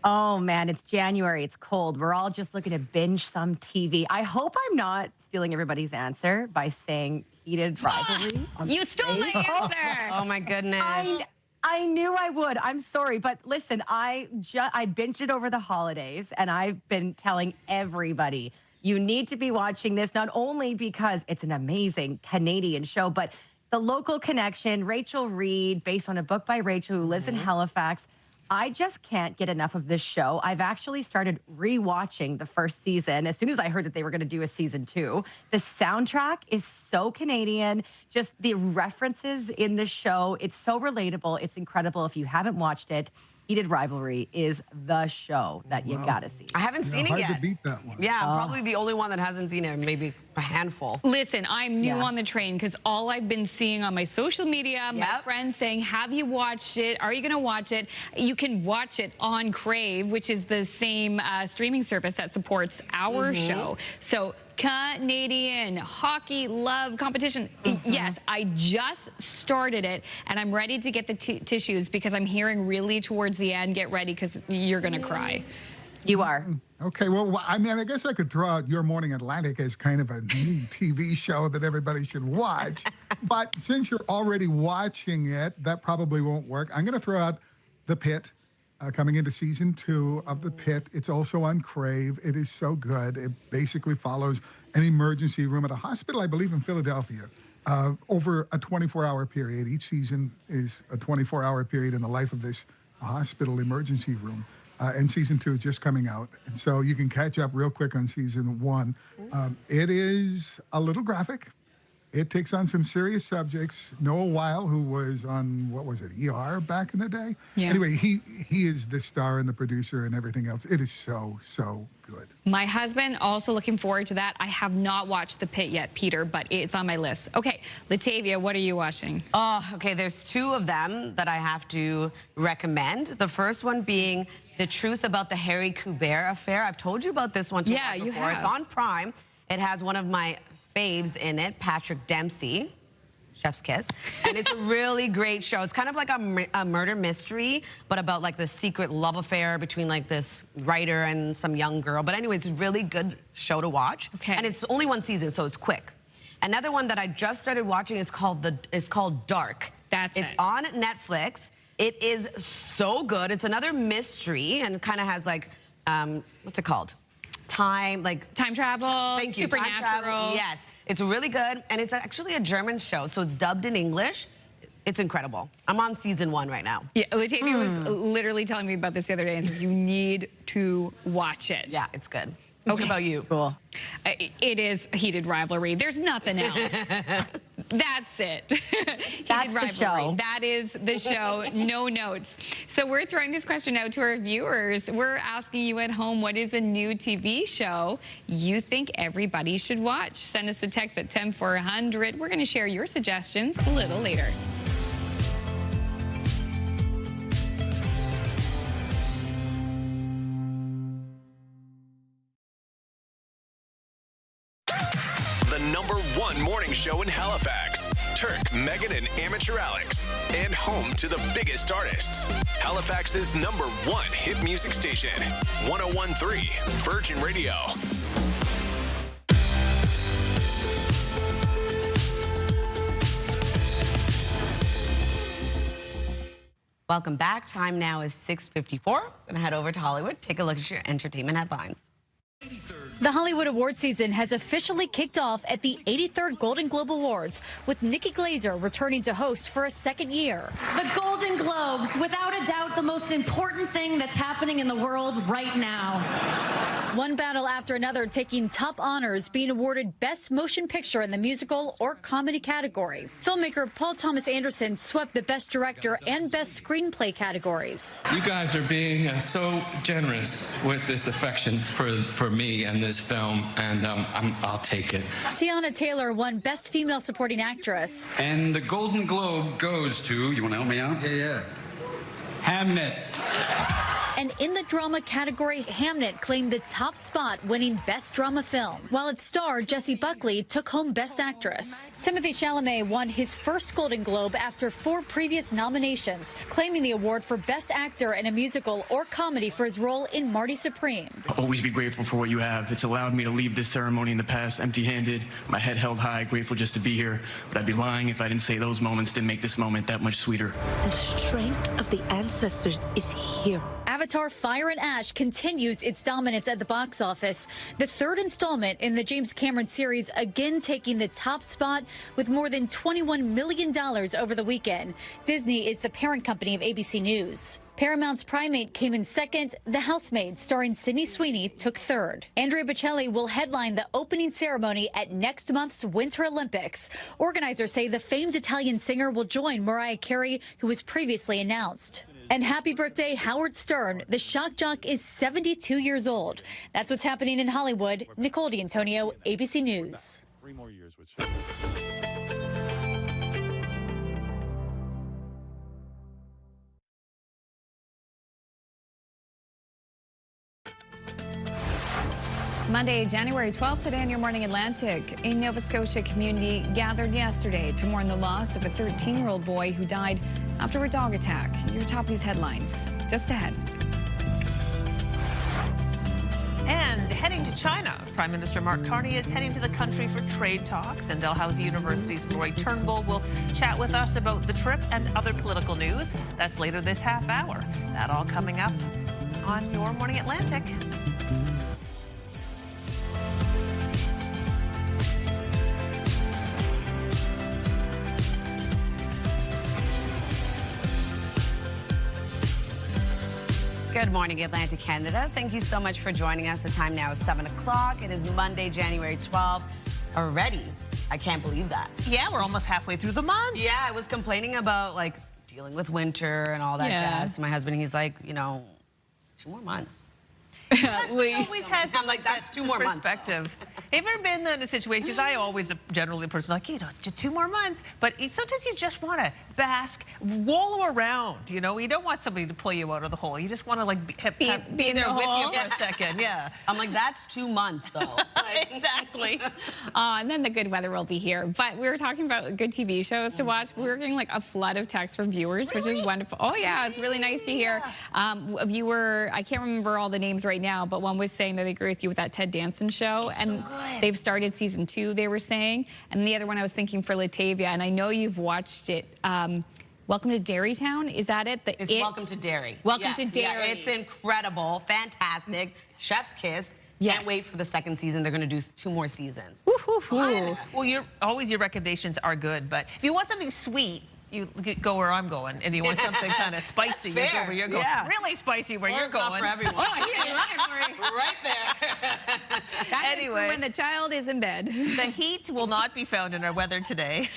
Oh, man, it's January. It's cold. We're all just looking to binge some TV. I hope I'm not stealing everybody's answer by saying heated rivalry. You stole my answer. Oh, my goodness. I knew I would. I'm sorry. But listen, I binged it over the holidays, and I've been telling everybody, you need to be watching this, not only because it's an amazing Canadian show, but the local connection, Rachel Reed, based on a book by Rachel who lives in Halifax. I just can't get enough of this show. I've actually started rewatching the first season as soon as I heard that they were going to do a season 2. The soundtrack is so Canadian. Just the references in the show, it's so relatable. It's incredible. If you haven't watched it, Heated Rivalry is the show that you gotta see. I haven't seen it yet. Hard to beat that one. Yeah, I'm probably the only one that hasn't seen it, maybe a handful. Listen, I'm new on the train because all I've been seeing on my social media, my friends saying, have you watched it? Are you going to watch it? You can watch it on Crave, which is the same streaming service that supports our show. So Canadian hockey love competition. Yes, I just started it, and I'm ready to get the tissues because I'm hearing really towards the end, get ready because you're going to cry. You are. Okay, well, I mean, I guess I could throw out Your Morning Atlantic as kind of a new TV show that everybody should watch. But since you're already watching it, that probably won't work. I'm going to throw out The Pit. Coming into season 2 of The Pit. It's also on Crave. It is so good. It basically follows an emergency room at a hospital, I believe, in Philadelphia, over a 24-hour period. Each season is a 24-hour period in the life of this hospital emergency room. And season 2 is just coming out. And so you can catch up real quick on season 1. It is a little graphic. It takes on some serious subjects. Noah Weil, who was on, what was it, ER back in the day? Yeah. Anyway, he is the star and the producer and everything else. It is so, so good. My husband also looking forward to that. I have not watched The Pit yet, Peter, but it's on my list. Okay, Latavia, what are you watching? Oh, okay, there's 2 of them that I have to recommend. The first one being The Truth About the Harry Coubert Affair. I've told you about this one before. You have. It's on Prime. It has one of my faves in it, Patrick Dempsey, chef's kiss, and it's a really great show. It's kind of like a murder mystery, but about like the secret love affair between like this writer and some young girl. But anyway, it's a really good show to watch. Okay. And it's only 1 season, so it's quick. Another one that I just started watching is called Dark. It's on Netflix. It is so good. It's another mystery and kind of has like what's it called? Time travel. Thank you. Supernatural. Time travel. Yes. It's really good, and it's actually a German show, so it's dubbed in English. It's incredible. I'm on season 1 right now. Yeah, Latavia was literally telling me about this the other day and says you need to watch it. Yeah, it's good. What about you? Cool. It is a heated rivalry. There's nothing else. That's it. That's the show. That is the show. No notes. So we're throwing this question out to our viewers. We're asking you at home, what is a new TV show you think everybody should watch? Send us a text at 10400. We're going to share your suggestions a little later. The #1 morning show in Halifax. Turk, Megan, and Amateur Alex. And home to the biggest artists. Halifax's #1 hit music station. 101.3 Virgin Radio. Welcome back. Time now is 6:54. I'm going to head over to Hollywood, take a look at your entertainment headlines. The Hollywood award season has officially kicked off at the 83rd Golden Globe Awards, with Nikki Glaser returning to host for a second year. The Golden Globes, without a doubt, the most important thing that's happening in the world right now. One battle after another taking top honors, being awarded Best Motion Picture in the musical or comedy category. Filmmaker Paul Thomas Anderson swept the Best Director and Best Screenplay categories. You guys are being so generous with this affection for me and this film, and I'll take it. Tiana Taylor won Best Female Supporting Actress. And the Golden Globe goes to, you want to help me out? Yeah. Hamnet. And in the drama category, Hamnet claimed the top spot, winning Best Drama Film, while its star, Jessie Buckley, took home Best Actress. Timothée Chalamet won his first Golden Globe after 4 previous nominations, claiming the award for Best Actor in a musical or comedy for his role in Marty Supreme. I'll always be grateful for what you have. It's allowed me to leave this ceremony in the past empty-handed, my head held high, grateful just to be here. But I'd be lying if I didn't say those moments didn't make this moment that much sweeter. The strength of the ancestors is here. Avatar Fire and Ash continues its dominance at the box office. The 3rd installment in the James Cameron series again taking the top spot with more than $21 million over the weekend. Disney is the parent company of ABC News. Paramount's Primate came in second. The Housemaid, starring Sydney Sweeney, took third. Andrea Bocelli will headline the opening ceremony at next month's Winter Olympics. Organizers say the famed Italian singer will join Mariah Carey, who was previously announced. And happy birthday, Howard Stern. The shock jock is 72 years old. That's what's happening in Hollywood. Nicole D'Antonio, ABC News. 3 more years with Monday, January 12th, today on Your Morning Atlantic. A Nova Scotia community gathered yesterday to mourn the loss of a 13-year-old boy who died after a dog attack. Your top news headlines just ahead. And heading to China, Prime Minister Mark Carney is heading to the country for trade talks, and Dalhousie University's Lori Turnbull will chat with us about the trip and other political news. That's later this half hour. That all coming up on Your Morning Atlantic. Good morning, Atlantic Canada. Thank you so much for joining us. The time now is 7 o'clock. It is Monday, January 12th. Already, I can't believe that. Yeah, we're almost halfway through the month. Yeah, I was complaining about, like, dealing with winter and all that jazz to my husband. He's like, you know, 2 more months. At least. Always has I'm like, that's 2 more perspective. months. Have you ever been in a situation, because I always generally a person like, you know, it's just 2 more months, but sometimes you just want to bask, wallow around, you know? You don't want somebody to pull you out of the hole. You just want to, like, be there with you for a second, yeah. I'm like, that's 2 months, though. Exactly. And then the good weather will be here. But we were talking about good TV shows to watch. We were getting, like, a flood of texts from viewers, which is wonderful. Oh, yeah, it's really nice to hear. A viewer, I can't remember all the names right now, but one was saying that they agree with you with that Ted Danson show. It's and so they've started season 2, they were saying. And the other one I was thinking for Latavia, and I know you've watched it, Welcome to Dairytown, is that it? It's Welcome to Dairy. Welcome to Dairy. Yeah, it's incredible, fantastic, chef's kiss. Can't wait for the second season. They're going to do 2 more seasons. Well, your recommendations are good, but if you want something sweet, you go where I'm going, and you want something kind of spicy, you go where you're going. Yeah. Really spicy where you're Not going. for everyone. Oh, I hear you right there. That is Anyway. for when the child is in bed. The heat will not be found in our weather today.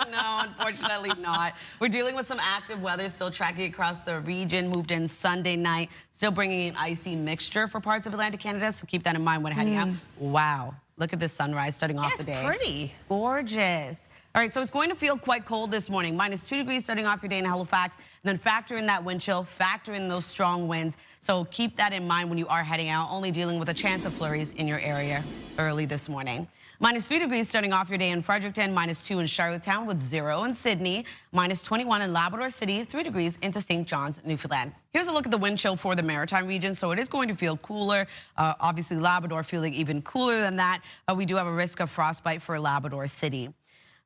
No, unfortunately not. We're dealing with some active weather still tracking across the region. Moved in Sunday night, still bringing an icy mixture for parts of Atlantic Canada, so keep that in mind when heading out. Wow. Look at this sunrise starting off the day. It's pretty. Gorgeous. All right, so it's going to feel quite cold this morning. -2 degrees starting off your day in Halifax. And then factor in that wind chill, factor in those strong winds. So keep that in mind when you are heading out, only dealing with a chance of flurries in your area early this morning. -3 degrees starting off your day in Fredericton, -2 in Charlottetown with 0 in Sydney, -21 in Labrador City, 3 degrees into St. John's, Newfoundland. Here's a look at the wind chill for the maritime region. So it is going to feel cooler. Obviously, Labrador feeling even cooler than that. We do have a risk of frostbite for Labrador City.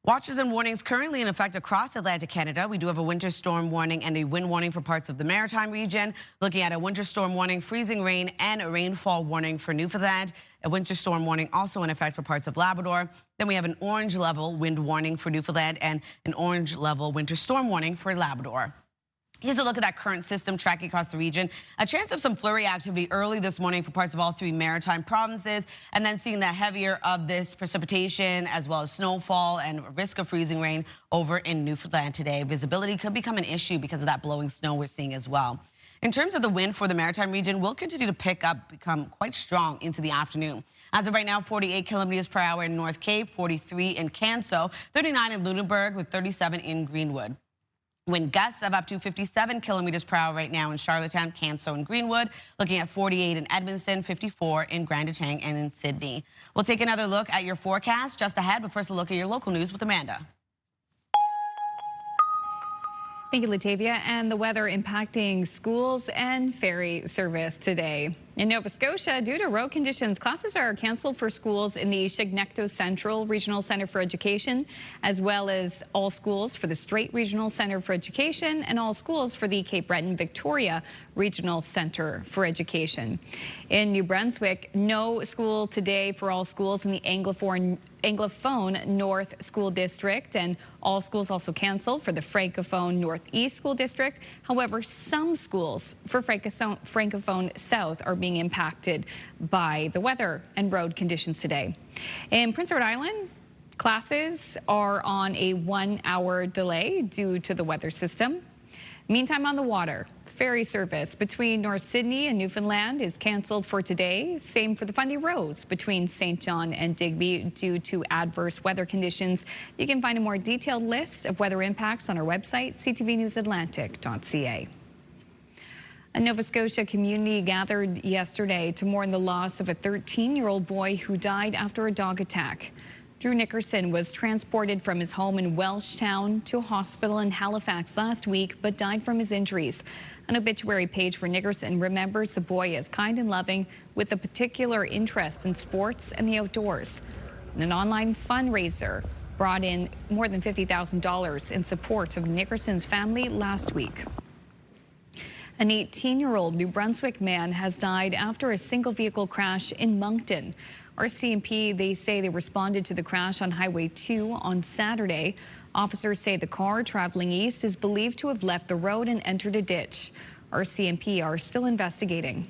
Watches and warnings currently in effect across Atlantic Canada. We do have a winter storm warning and a wind warning for parts of the maritime region. Looking at a winter storm warning, freezing rain, and a rainfall warning for Newfoundland. A winter storm warning also in effect for parts of Labrador. Then we have an orange level wind warning for Newfoundland and an orange level winter storm warning for Labrador. Here's a look at that current system tracking across the region. A chance of some flurry activity early this morning for parts of all 3 maritime provinces, and then seeing that heavier of this precipitation as well as snowfall and risk of freezing rain over in Newfoundland today. Visibility could become an issue because of that blowing snow we're seeing as well. In terms of the wind for the maritime region, will continue to pick up, become quite strong into the afternoon. As of right now, 48 kilometers per hour in North Cape, 43 in Canso, 39 in Lunenburg with 37 in Greenwood. Wind gusts of up to 57 kilometers per hour right now in Charlottetown, Canso, and Greenwood. Looking at 48 in Edmonton, 54 in Grand Etang and in Sydney. We'll take another look at your forecast just ahead, but first a look at your local news with Amanda. Thank you, Latavia. And the weather impacting schools and ferry service today. In Nova Scotia, due to road conditions, classes are canceled for schools in the Chignecto Central Regional Centre for Education, as well as all schools for the Strait Regional Centre for Education and all schools for the Cape Breton Victoria Regional Centre for Education. In New Brunswick, no school today for all schools in the Anglophone North School District, and all schools also canceled for the Francophone Northeast School District. However, some schools for Francophone South are being impacted by the weather and road conditions today. In Prince Edward Island, classes are on a 1-hour delay due to the weather system. Meantime, on the water, ferry service between North Sydney and Newfoundland is canceled for today. Same for the Fundy Roads between St. John and Digby due to adverse weather conditions. You can find a more detailed list of weather impacts on our website, ctvnewsatlantic.ca. A Nova Scotia community gathered yesterday to mourn the loss of a 13-year-old boy who died after a dog attack. Drew Nickerson was transported from his home in Welshtown to a hospital in Halifax last week, but died from his injuries. An obituary page for Nickerson remembers the boy as kind and loving, with a particular interest in sports and the outdoors. And an online fundraiser brought in more than $50,000 in support of Nickerson's family last week. An 18-year-old New Brunswick man has died after a single vehicle crash in Moncton. RCMP, they say they responded to the crash on Highway 2 on Saturday. Officers say the car traveling east is believed to have left the road and entered a ditch. RCMP are still investigating.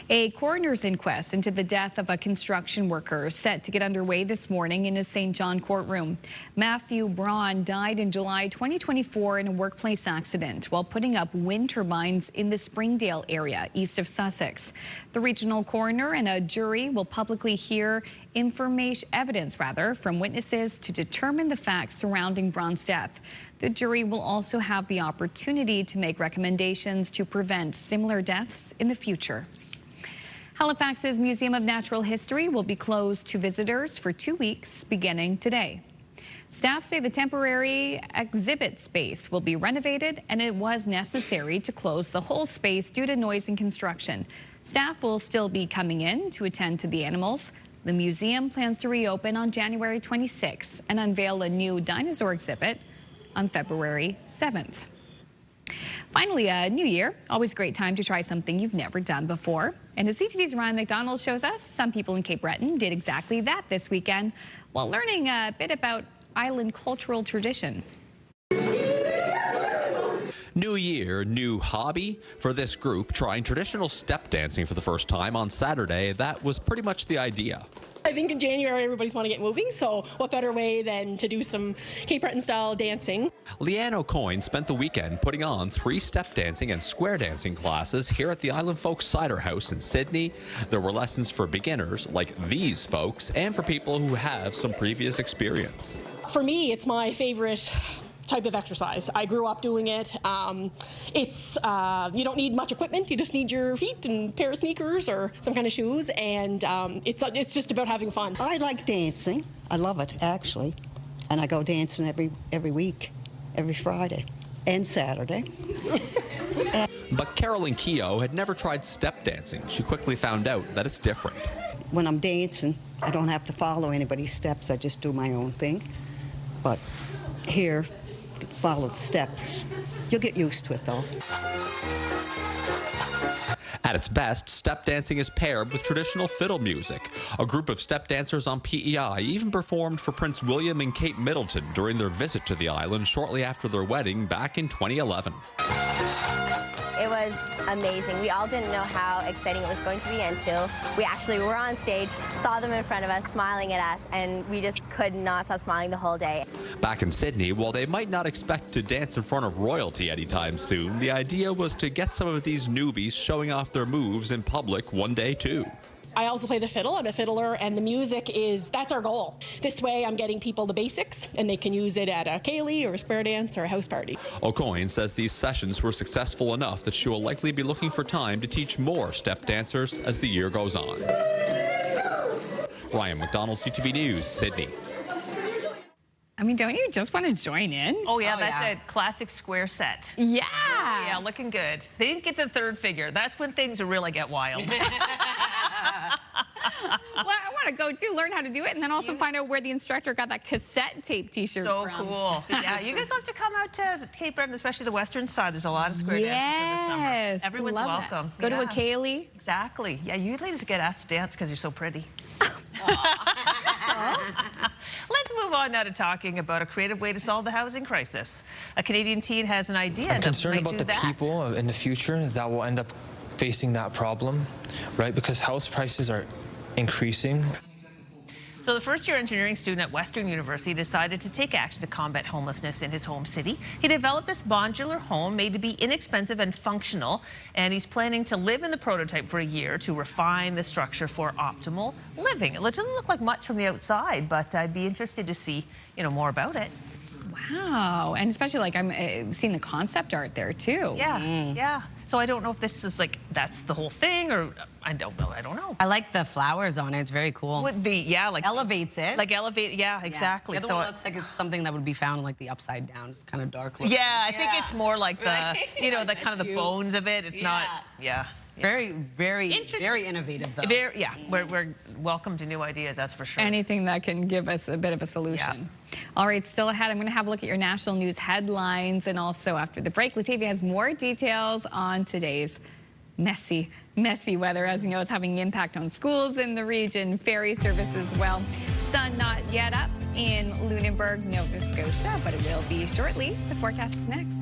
A coroner's inquest into the death of a construction worker set to get underway this morning in a St. John courtroom. Matthew Braun died in July 2024 in a workplace accident while putting up wind turbines in the Springdale area east of Sussex. The regional coroner and a jury will publicly hear evidence from witnesses to determine the facts surrounding Braun's death. The jury will also have the opportunity to make recommendations to prevent similar deaths in the future. Halifax's Museum of Natural History will be closed to visitors for 2 weeks beginning today. Staff say the temporary exhibit space will be renovated, and it was necessary to close the whole space due to noise and construction. Staff will still be coming in to attend to the animals. The museum plans to reopen on January 26th and unveil a new dinosaur exhibit on February 7th. Finally, a new year. Always a great time to try something you've never done before. And as CTV's Ryan McDonald shows us, some people in Cape Breton did exactly that this weekend while learning a bit about island cultural tradition. New year, new hobby. For this group, trying traditional step dancing for the first time on Saturday, that was pretty much the idea. I think in January everybody's want to get moving, so what better way than to do some Cape Breton style dancing. Leanne Equine spent the weekend putting on 3 step dancing and square dancing classes here at the Island Folks Cider House in Sydney. There were lessons for beginners like these folks and for people who have some previous experience. For me, it's my favorite type of exercise. I grew up doing it. You don't need much equipment. You just need your feet and a pair of sneakers or some kind of shoes, and it's just about having fun. I like dancing. I love it, actually. And I go dancing every week, every Friday and Saturday. But Carolyn Keogh had never tried step dancing. She quickly found out that it's different. When I'm dancing, I don't have to follow anybody's steps. I just do my own thing. But here, follow the steps. You'll get used to it, though. At its best, step dancing is paired with traditional fiddle music. A group of step dancers on PEI even performed for Prince William and Kate Middleton during their visit to the island shortly after their wedding back in 2011. It was amazing. We all didn't know how exciting it was going to be until we actually were on stage, saw them in front of us, smiling at us, and we just could not stop smiling the whole day. Back in Sydney, while they might not expect to dance in front of royalty anytime soon, the idea was to get some of these newbies showing off their moves in public one day too. I also play the fiddle. I'm a fiddler, and the music that's our goal. This way I'm getting people the basics, and they can use it at a ceilidh or a square dance or a house party. Equine says these sessions were successful enough that she will likely be looking for time to teach more step dancers as the year goes on. Ryan McDonald, CTV News, Sydney. I mean, don't you just want to join in? Oh, yeah, that's a classic square set. Yeah. Oh, yeah, looking good. They didn't get the third figure. That's when things really get wild. Well, I want to go too, learn how to do it, and then also find out where the instructor got that cassette tape T-shirt from. So cool. Yeah, you guys have to come out to Cape Breton, especially the western side. There's a lot of square dances in the summer. Everyone's welcome. Go to a ceilidh. Exactly. Yeah, you ladies get asked to dance because you're so pretty. Let's move on now to talking about a creative way to solve the housing crisis. A Canadian teen has an idea. I'm concerned about the people in the future that will end up facing that problem, right? Because house prices are increasing. So the first-year engineering student at Western University decided to take action to combat homelessness in his home city. He developed this modular home made to be inexpensive and functional, and he's planning to live in the prototype for a year to refine the structure for optimal living. It doesn't look like much from the outside, but I'd be interested to see, more about it. Wow, and especially like I'm seeing the concept art there too. Yeah, yeah. So I don't know if this is that's the whole thing, or I don't know. I like the flowers on it. It's very cool. With the elevates it. Yeah, exactly. The other one looks like it's something that would be found in the upside down. It's kind of dark looking. Yeah, I think it's more like the the kind of the bones of it. It's not. Yeah. Very, very innovative, though. We're welcome to new ideas, that's for sure. Anything that can give us a bit of a solution. Yeah. All right, still ahead, I'm going to have a look at your national news headlines, and also after the break, Latavia has more details on today's messy weather. As you know, is having an impact on schools in the region, ferry service as well. Sun not yet up in Lunenburg, Nova Scotia, but it will be shortly. The forecast is next.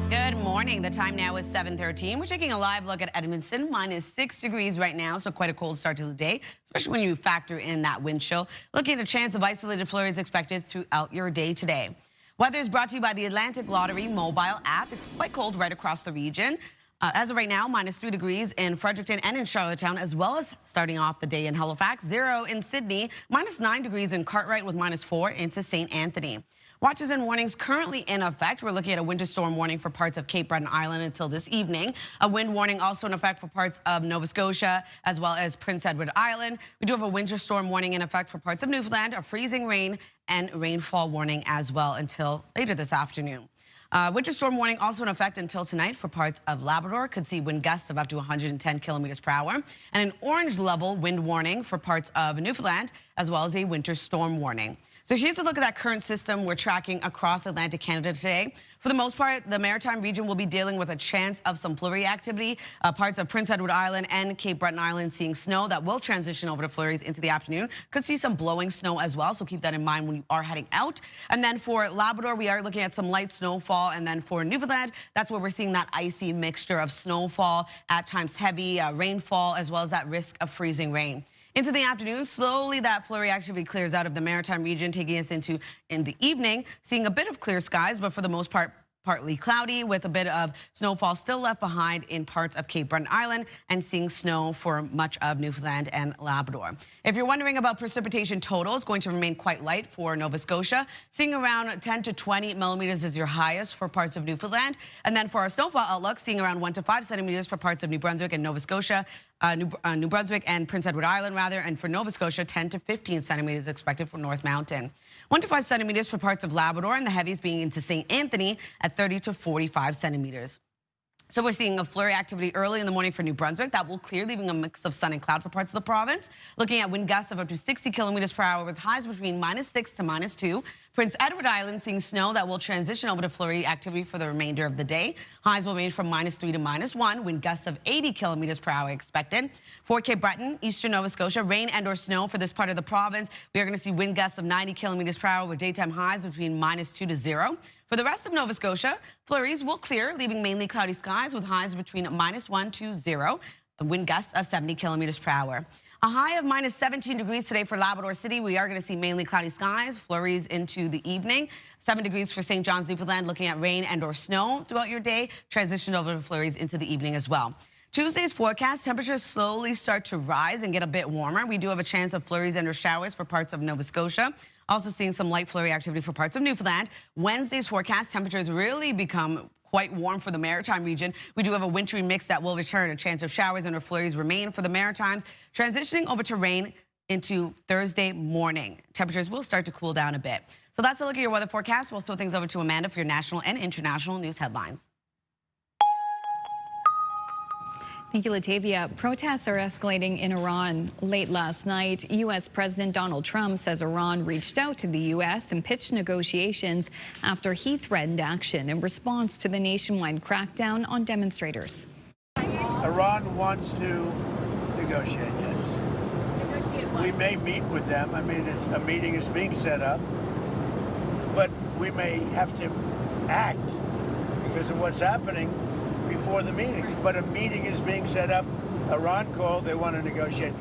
Good morning. The time now is 7:13. We're taking a live look at Edmonton. -6 degrees right now, so quite a cold start to the day, especially when you factor in that wind chill. Looking at a chance of isolated flurries expected throughout your day today. Weather is brought to you by the Atlantic Lottery mobile app. It's quite cold right across the region. As of right now, -3 degrees in Fredericton and in Charlottetown, as well as starting off the day in Halifax, 0 in Sydney, -9 degrees in Cartwright with -4 into St. Anthony. Watches and warnings currently in effect. We're looking at a winter storm warning for parts of Cape Breton Island until this evening. A wind warning also in effect for parts of Nova Scotia, as well as Prince Edward Island. We do have a winter storm warning in effect for parts of Newfoundland, a freezing rain and rainfall warning as well until later this afternoon. Winter storm warning also in effect until tonight for parts of Labrador. Could see wind gusts of up to 110 kilometers per hour. And an orange level wind warning for parts of Newfoundland, as well as a winter storm warning. So here's a look at that current system we're tracking across Atlantic Canada today. For the most part, the Maritime region will be dealing with a chance of some flurry activity. Parts of Prince Edward Island and Cape Breton Island seeing snow that will transition over to flurries into the afternoon. Could see some blowing snow as well, so keep that in mind when you are heading out. And then for Labrador, we are looking at some light snowfall. And then for Newfoundland, that's where we're seeing that icy mixture of snowfall, at times heavy rainfall, as well as that risk of freezing rain. Into the afternoon, slowly that flurry activity clears out of the Maritime region, taking us into in the evening, seeing a bit of clear skies, but for the most part, partly cloudy with a bit of snowfall still left behind in parts of Cape Breton Island, and seeing snow for much of Newfoundland and Labrador. If you're wondering about precipitation totals, going to remain quite light for Nova Scotia, seeing around 10 to 20 millimeters is your highest for parts of Newfoundland. And then for our snowfall outlook, seeing around 1 to 5 centimeters for parts of New Brunswick and Nova Scotia, New Brunswick and Prince Edward Island, rather, and for Nova Scotia, 10 to 15 centimeters expected for North Mountain. 1 to 5 centimeters for parts of Labrador, and the heaviest being into St. Anthony at 30 to 45 centimeters. So we're seeing a flurry activity early in the morning for New Brunswick. That will clear, leaving a mix of sun and cloud for parts of the province. Looking at wind gusts of up to 60 kilometers per hour with highs between -6 to -2. Prince Edward Island seeing snow that will transition over to flurry activity for the remainder of the day. Highs will range from -3 to -1. Wind gusts of 80 kilometers per hour expected. For Cape Breton, eastern Nova Scotia, rain and or snow for this part of the province. We are going to see wind gusts of 90 kilometers per hour with daytime highs between -2 to 0. For the rest of Nova Scotia, flurries will clear, leaving mainly cloudy skies with highs between -1 to 0, and wind gusts of 70 kilometers per hour. A high of -17 degrees today for Labrador City. We are going to see mainly cloudy skies, flurries into the evening. 7 degrees for St. John's, Newfoundland, looking at rain and or snow throughout your day. Transition over to flurries into the evening as well. Tuesday's forecast, temperatures slowly start to rise and get a bit warmer. We do have a chance of flurries and or showers for parts of Nova Scotia. Also seeing some light flurry activity for parts of Newfoundland. Wednesday's forecast, temperatures really become quite warm for the Maritime region. We do have a wintry mix that will return. A chance of showers and or flurries remain for the Maritimes, transitioning over to rain into Thursday morning. Temperatures will start to cool down a bit. So that's a look at your weather forecast. We'll throw things over to Amanda for your national and international news headlines. Thank you, Latavia. Protests are escalating in Iran. Late last night, U.S. President Donald Trump says Iran reached out to the U.S. and pitched negotiations after he threatened action in response to the nationwide crackdown on demonstrators. Iran wants to negotiate, yes. We may meet with them. I mean, a meeting is being set up, but we may have to act because of what's happening before the meeting. But a meeting is being set up. Iran called, they want to negotiate.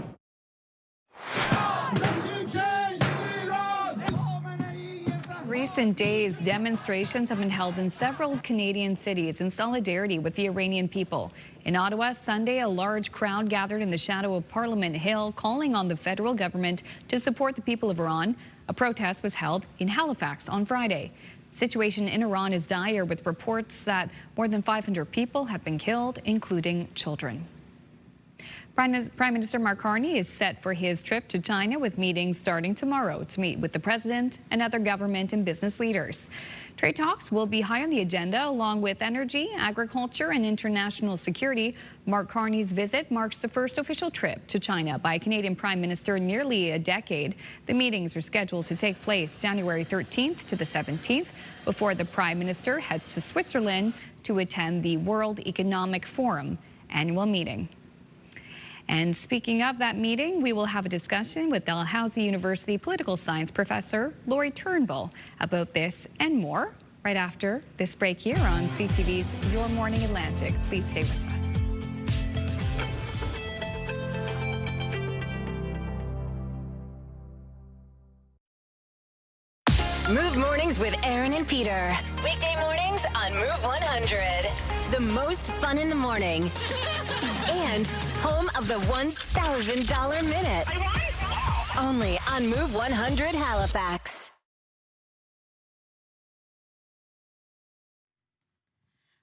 Recent days, demonstrations have been held in several Canadian cities in solidarity with the Iranian people. In Ottawa, Sunday, a large crowd gathered in the shadow of Parliament Hill, calling on the federal government to support the people of Iran. A protest was held in Halifax on Friday. Situation in Iran is dire, with reports that more than 500 people have been killed, including children. Prime Minister Mark Carney is set for his trip to China, with meetings starting tomorrow to meet with the president and other government and business leaders. Trade talks will be high on the agenda, along with energy, agriculture, and international security. Mark Carney's visit marks the first official trip to China by a Canadian Prime Minister in nearly a decade. The meetings are scheduled to take place January 13th to the 17th, before the Prime Minister heads to Switzerland to attend the World Economic Forum annual meeting. And speaking of that meeting, we will have a discussion with Dalhousie University political science professor Laurie Turnbull about this and more right after this break here on CTV's Your Morning Atlantic. Please stay with us. Move Mornings with Aaron and Peter. Weekday mornings on Move 100. The most fun in the morning. And home of the $1,000 minute. Only on Move 100 Halifax.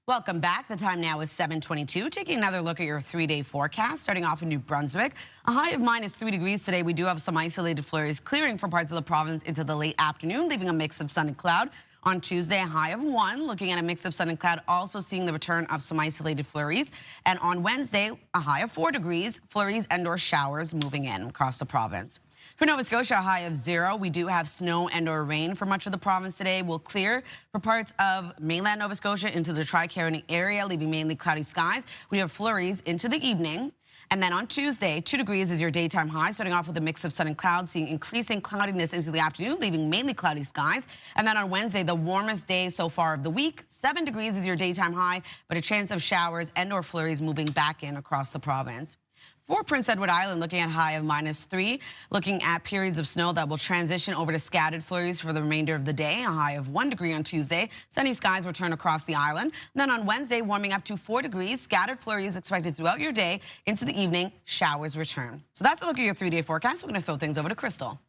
Welcome back. The time now is 7:22. Taking another look at your 3-day forecast, starting off in New Brunswick. A high of -3 degrees today. We do have some isolated flurries clearing for parts of the province into the late afternoon, leaving a mix of sun and cloud. On Tuesday, a high of 1, looking at a mix of sun and cloud, also seeing the return of some isolated flurries. And on Wednesday, a high of 4 degrees, flurries and/or showers moving in across the province. For Nova Scotia, a high of 0. We do have snow and/or rain for much of the province today. We'll clear for parts of mainland Nova Scotia into the Tri-Carignan area, leaving mainly cloudy skies. We have flurries into the evening. And then on Tuesday, 2 degrees is your daytime high, starting off with a mix of sun and clouds, seeing increasing cloudiness into the afternoon, leaving mainly cloudy skies. And then on Wednesday, the warmest day so far of the week, 7 degrees is your daytime high, but a chance of showers and/or flurries moving back in across the province. For Prince Edward Island, looking at a high of -3, looking at periods of snow that will transition over to scattered flurries for the remainder of the day, a high of 1 degree on Tuesday. Sunny skies return across the island. Then on Wednesday, warming up to 4 degrees, scattered flurries expected throughout your day. Into the evening, showers return. So that's a look at your 3-day forecast. We're going to throw things over to Crystal.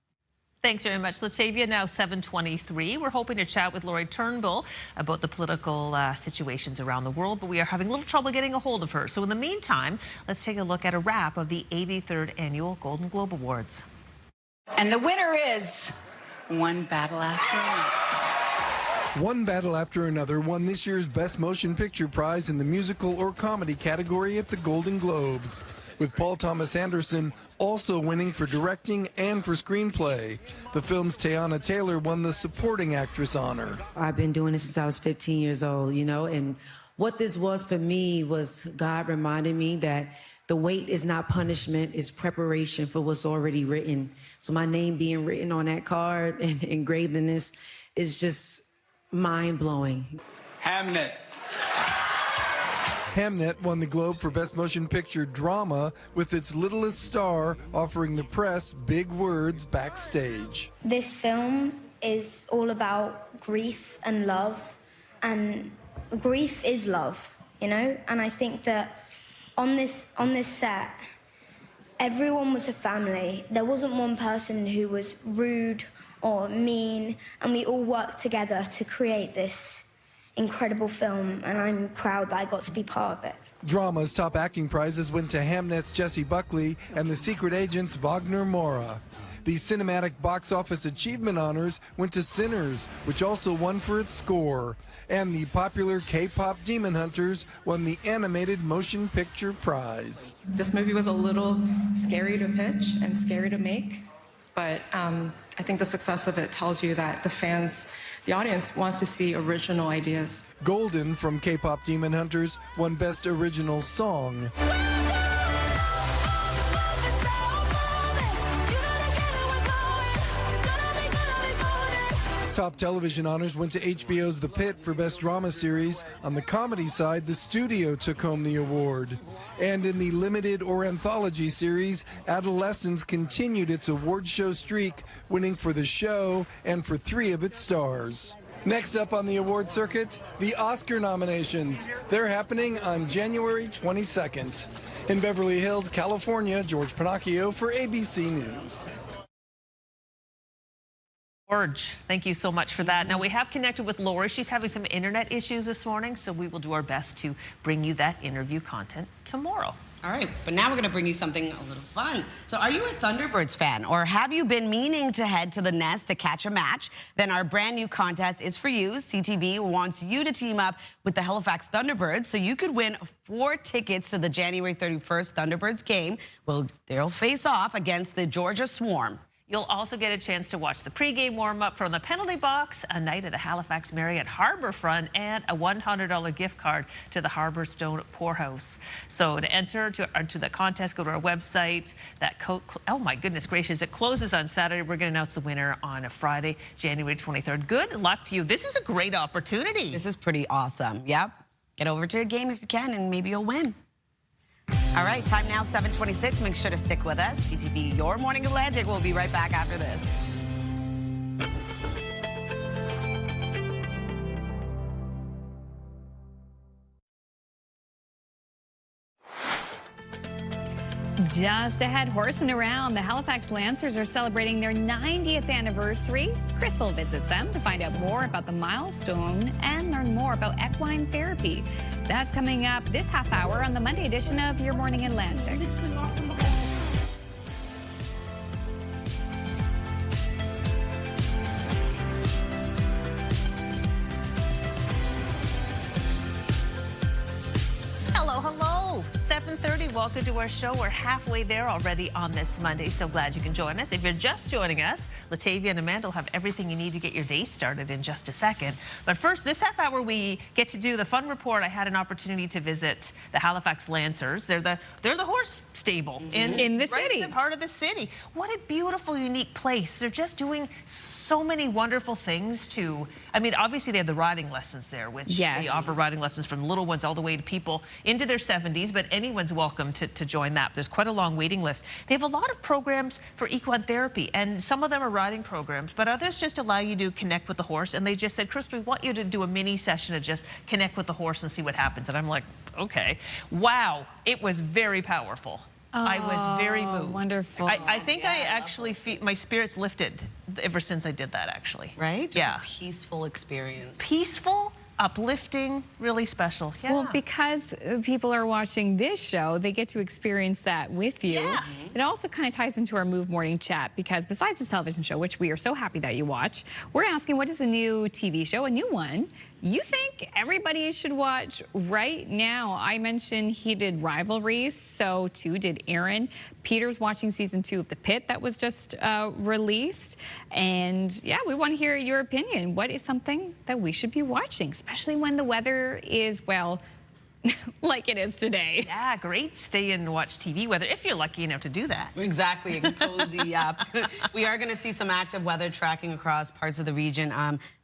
Thanks very much, Latavia. Now 7:23. We're hoping to chat with Lori Turnbull about the political situations around the world, but we are having a little trouble getting a hold of her. So in the meantime, let's take a look at a wrap of the 83rd Annual Golden Globe Awards. And the winner is One Battle After Another. One Battle After Another won this year's Best Motion Picture Prize in the musical or comedy category at the Golden Globes, with Paul Thomas Anderson also winning for directing and for screenplay. The film's Teyana Taylor won the supporting actress honor. I've been doing this since I was 15 years old, you know, and what this was for me was God reminding me that the wait is not punishment, it's preparation for what's already written. So my name being written on that card and engraved in this is just mind-blowing. Hamnet. Hamnet won the Globe for Best Motion Picture Drama, with its littlest star offering the press big words backstage. This film is all about grief and love, and grief is love, you know? And I think that on this set, everyone was a family. There wasn't one person who was rude or mean, and we all worked together to create this incredible film, and I'm proud that I got to be part of it. Drama's top acting prizes went to Hamnet's Jessie Buckley and The Secret Agent's Wagner Moura. The cinematic box office achievement honors went to Sinners, which also won for its score. And the popular K-pop Demon Hunters won the animated motion picture prize. This movie was a little scary to pitch and scary to make, but I think the success of it tells you that the audience wants to see original ideas. Golden from K-pop Demon Hunters won Best Original Song. Top television honors went to HBO's The Pit for Best Drama Series. On the comedy side, The Studio took home the award. And in the limited or anthology series, Adolescence continued its award show streak, winning for The Show and for 3 of its stars. Next up on the award circuit, the Oscar nominations. They're happening on January 22nd. In Beverly Hills, California, George Pinocchio for ABC News. George, thank you so much for that. Now, we have connected with Lori. She's having some internet issues this morning, so we will do our best to bring you that interview content tomorrow. All right, but now we're going to bring you something a little fun. So are you a Thunderbirds fan, or have you been meaning to head to the Nest to catch a match? Then our brand new contest is for you. CTV wants you to team up with the Halifax Thunderbirds so you could win 4 tickets to the January 31st Thunderbirds game. Well, they'll face off against the Georgia Swarm. You'll also get a chance to watch the pregame warm-up from the penalty box, a night at the Halifax Marriott Harbourfront, and a $100 gift card to the Harbourstone Poorhouse. So to enter to the contest, go to our website. That code, oh my goodness gracious, it closes on Saturday. We're going to announce the winner on a Friday, January 23rd. Good luck to you. This is a great opportunity. This is pretty awesome. Yep. Get over to a game if you can, and maybe you'll win. All right, time now 7:26. Make sure to stick with us. CTV Your Morning Atlantic. We'll be right back after this. Just ahead, horsing around, the Halifax Lancers are celebrating their 90th anniversary. Crystal visits them to find out more about the milestone and learn more about equine therapy. That's coming up this half hour on the Monday edition of Your Morning Atlantic. 7:30. Welcome to our show. We're halfway there already on this Monday. So glad you can join us. If you're just joining us, Latavia and Amanda will have everything you need to get your day started in just a second. But first, this half hour, we get to do the fun report. I had an opportunity to visit the Halifax Lancers. They're the horse stable in the city, in the heart of the city. What a beautiful, unique place. They're just doing so many wonderful things to, I mean, obviously they have the riding lessons there, which they offer riding lessons from little ones all the way to people into their 70s, but anyone's welcome to join that. There's quite a long waiting list. They have a lot of programs for equine therapy, and some of them are riding programs, but others just allow you to connect with the horse. And they just said, Chris, we want you to do a mini session to just connect with the horse and see what happens. And I'm like, okay. Wow, it was very powerful. I was very moved. Wonderful. I think I actually feel my spirits lifted ever since I did that, actually. Right? Just yeah. a peaceful experience. Peaceful, uplifting, really special. Yeah. Well, because people are watching this show, they get to experience that with you. Yeah. It also kind of ties into our Move Morning Chat, because besides this television show, which we are so happy that you watch, we're asking, what is a new TV show, a new one, you think everybody should watch right now? I mentioned heated rivalries, so too did Aaron. Peter's watching season 2 of The Pit that was just released. And yeah, we want to hear your opinion. What is something that we should be watching, especially when the weather is, well, like it is today? Yeah, great stay in and watch TV weather if you're lucky enough to do that. Exactly, cozy up. We are going to see some active weather tracking across parts of the region.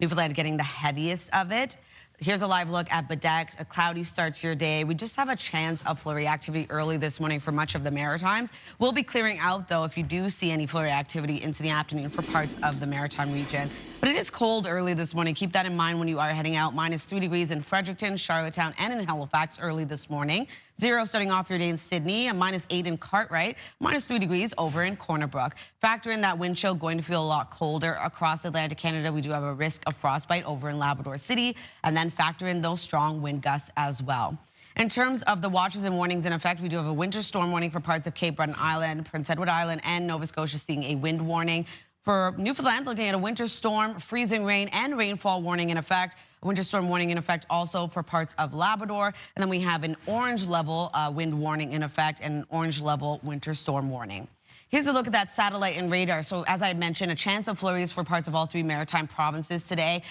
Newfoundland getting the heaviest of it. Here's a live look at Bedeck. A cloudy start to your day. We just have a chance of flurry activity early this morning for much of the Maritimes. We'll be clearing out, though, if you do see any flurry activity into the afternoon for parts of the Maritime region. But it is cold early this morning. Keep that in mind when you are heading out. -3 degrees in Fredericton, Charlottetown, and in Halifax early this morning. 0 starting off your day in Sydney, a -8 in Cartwright, -3 degrees over in Corner Brook. Factor in that wind chill, going to feel a lot colder across Atlantic Canada. We do have a risk of frostbite over in Labrador City, and then factor in those strong wind gusts as well. In terms of the watches and warnings in effect, we do have a winter storm warning for parts of Cape Breton Island, Prince Edward Island, and Nova Scotia, seeing a wind warning. For Newfoundland, looking at a winter storm, freezing rain, and rainfall warning in effect. A winter storm warning in effect also for parts of Labrador. And then we have an orange level wind warning in effect and an orange level winter storm warning. Here's a look at that satellite and radar. So as I mentioned, a chance of flurries for parts of all 3 maritime provinces today.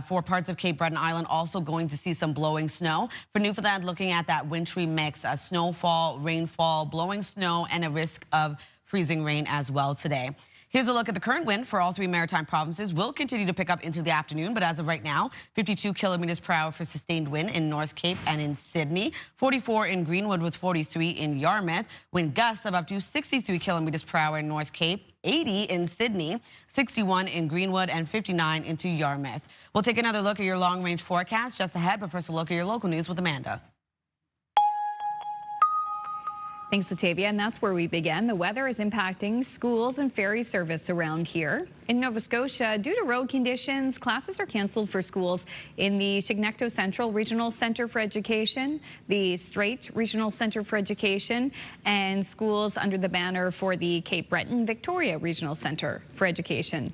For parts of Cape Breton Island, also going to see some blowing snow. For Newfoundland, looking at that wintry mix, snowfall, rainfall, blowing snow, and a risk of freezing rain as well today. Here's a look at the current wind for all 3 maritime provinces. Will continue to pick up into the afternoon, but as of right now, 52 kilometers per hour for sustained wind in North Cape and in Sydney, 44 in Greenwood with 43 in Yarmouth, wind gusts of up to 63 kilometers per hour in North Cape, 80 in Sydney, 61 in Greenwood, and 59 into Yarmouth. We'll take another look at your long-range forecast just ahead, but first a look at your local news with Amanda. Thanks, Latavia, and that's where we begin. The weather is impacting schools and ferry service around here. In Nova Scotia, due to road conditions, classes are canceled for schools in the Chignecto Central Regional Centre for Education, the Strait Regional Centre for Education, and schools under the banner for the Cape Breton Victoria Regional Centre for Education.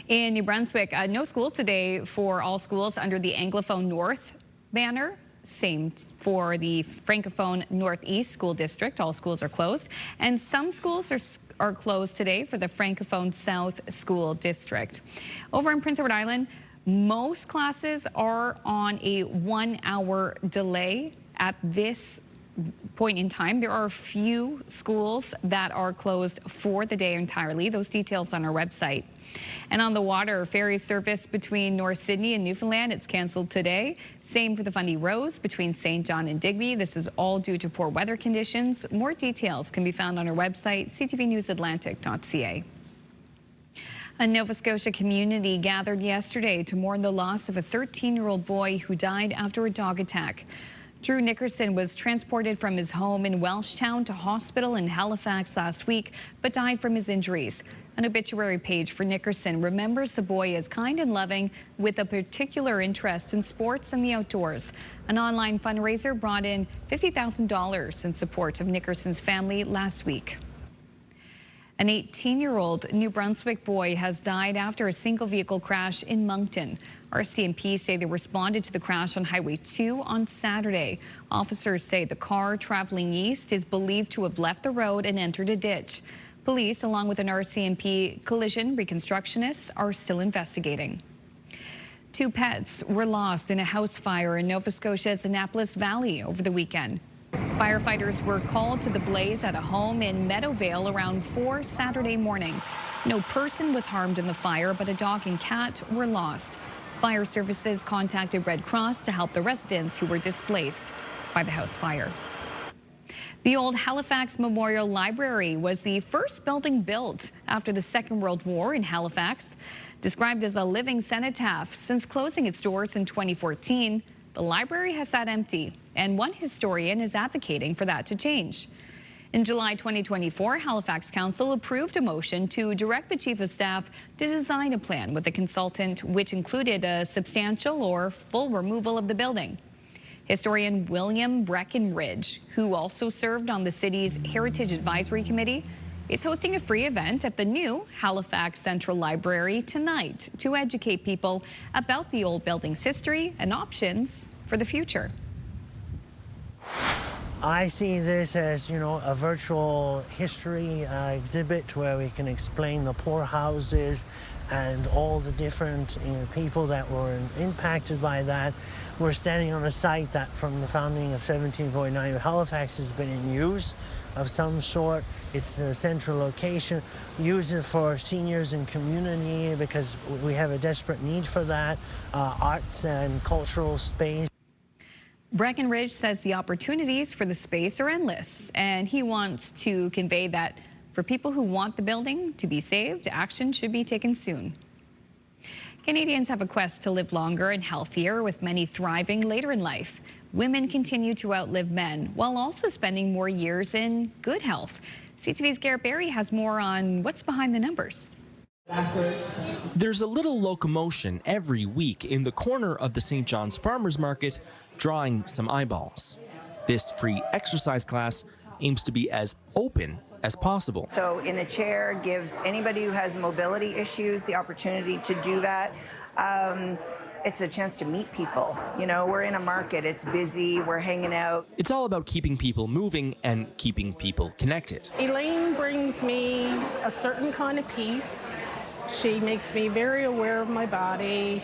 In New Brunswick, no school today for all schools under the Anglophone North banner. Same for the Francophone Northeast School District. All schools are closed. And some schools are closed today for the Francophone South School District. Over in Prince Edward Island, most classes are on a 1-hour delay at this point in time. There are a few schools that are closed for the day entirely. Those details on our website. And on the water, ferry service between North Sydney and Newfoundland, it's canceled today. Same for the Fundy Rose between St. John and Digby. This is all due to poor weather conditions. More details can be found on our website, ctvnewsatlantic.ca. A Nova Scotia community gathered yesterday to mourn the loss of a 13-year-old boy who died after a dog attack. Drew Nickerson was transported from his home in Welshtown to hospital in Halifax last week, but died from his injuries. An obituary page for Nickerson remembers the boy as kind and loving, with a particular interest in sports and the outdoors. An online fundraiser brought in $50,000 in support of Nickerson's family last week. An 18-year-old New Brunswick boy has died after a single vehicle crash in Moncton. RCMP say they responded to the crash on Highway 2 on Saturday. Officers say the car traveling east is believed to have left the road and entered a ditch. Police, along with an RCMP collision reconstructionist, are still investigating. 2 pets were lost in a house fire in Nova Scotia's Annapolis Valley over the weekend. Firefighters were called to the blaze at a home in Meadowvale around 4 Saturday morning. No person was harmed in the fire, but a dog and cat were lost. Fire services contacted Red Cross to help the residents who were displaced by the house fire. The old Halifax Memorial Library was the first building built after the Second World War in Halifax. Described as a living cenotaph since closing its doors in 2014, the library has sat empty, and one historian is advocating for that to change. In July 2024, Halifax Council approved a motion to direct the Chief of Staff to design a plan with a consultant, which included a substantial or full removal of the building. Historian William Breckenridge, who also served on the city's Heritage Advisory Committee, is hosting a free event at the new Halifax Central Library tonight to educate people about the old building's history and options for the future. I see this as, a virtual history exhibit where we can explain the poorhouses and all the different people that were impacted by that. We're standing on a site that from the founding of 1749, Halifax has been in use of some sort. It's a central location. Use it for seniors and community because we have a desperate need for that, arts and cultural space. Breckenridge says the opportunities for the space are endless, and he wants to convey that for people who want the building to be saved, action should be taken soon. Canadians have a quest to live longer and healthier, with many thriving later in life. Women continue to outlive men while also spending more years in good health. CTV's Garrett Berry has more on what's behind the numbers. There's a little locomotion every week in the corner of the St. John's Farmers Market, drawing some eyeballs. This free exercise class aims to be as open as possible. So in a chair gives anybody who has mobility issues the opportunity to do that. It's a chance to meet people. We're in a market, it's busy, we're hanging out. It's all about keeping people moving and keeping people connected. Elaine brings me a certain kind of peace. She makes me very aware of my body,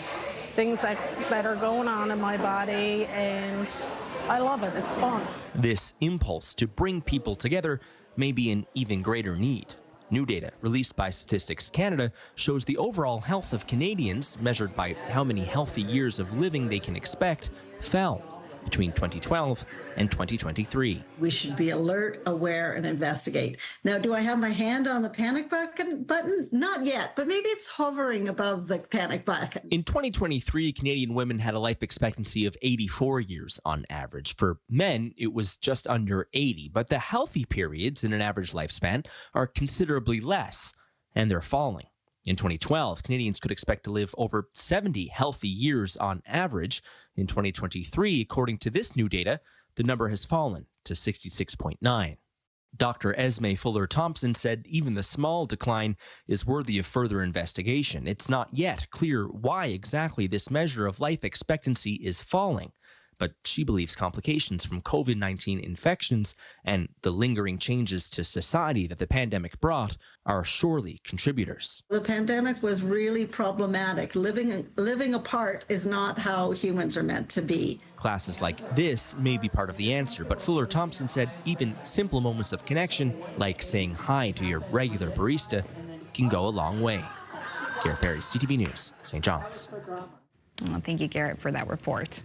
things that are going on in my body, and I love it. It's fun. This impulse to bring people together may be in even greater need. New data released by Statistics Canada shows the overall health of Canadians, measured by how many healthy years of living they can expect, fell between 2012 and 2023. We should be alert, aware, and investigate. Now, do I have my hand on the panic button? Not yet, but maybe it's hovering above the panic button. In 2023, Canadian women had a life expectancy of 84 years on average. For men, it was just under 80, but the healthy periods in an average lifespan are considerably less, and they're falling. In 2012, Canadians could expect to live over 70 healthy years on average. In 2023, according to this new data, the number has fallen to 66.9. Dr. Esme Fuller-Thompson said even the small decline is worthy of further investigation. It's not yet clear why exactly this measure of life expectancy is falling, but she believes complications from COVID-19 infections and the lingering changes to society that the pandemic brought are surely contributors. The pandemic was really problematic. Living apart is not how humans are meant to be. Classes like this may be part of the answer, but Fuller-Thompson said even simple moments of connection, like saying hi to your regular barista, can go a long way. Garrett Berry, CTV News, St. John's. Well, thank you, Garrett, for that report.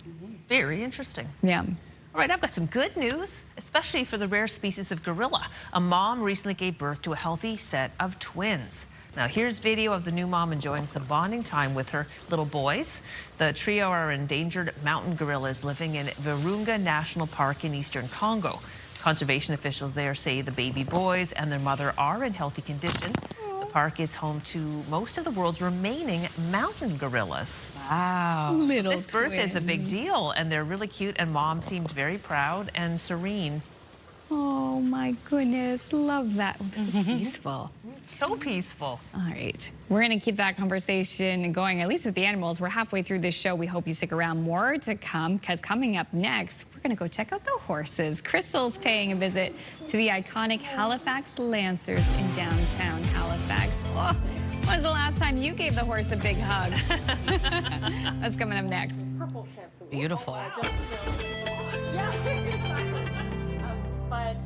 Very interesting. Yeah. All right, I've got some good news, especially for the rare species of gorilla. A mom recently gave birth to a healthy set of twins. Now, here's video of the new mom enjoying some bonding time with her little boys. The trio are endangered mountain gorillas living in Virunga National Park in eastern Congo. Conservation officials there say the baby boys and their mother are in healthy condition. The park is home to most of the world's remaining mountain gorillas. Wow. Little This birth twins. is a big deal, and they're really cute, and mom seemed very proud and serene. Oh, my goodness. Love that. So peaceful. So peaceful. All right. We're going to keep that conversation going, at least with the animals. We're halfway through this show. We hope you stick around. More to come, because coming up next, we're going to go check out the horses. Crystal's paying a visit to the iconic Halifax Lancers in downtown Halifax. Oh, when was the last time you gave the horse a big hug? That's coming up next. Beautiful. But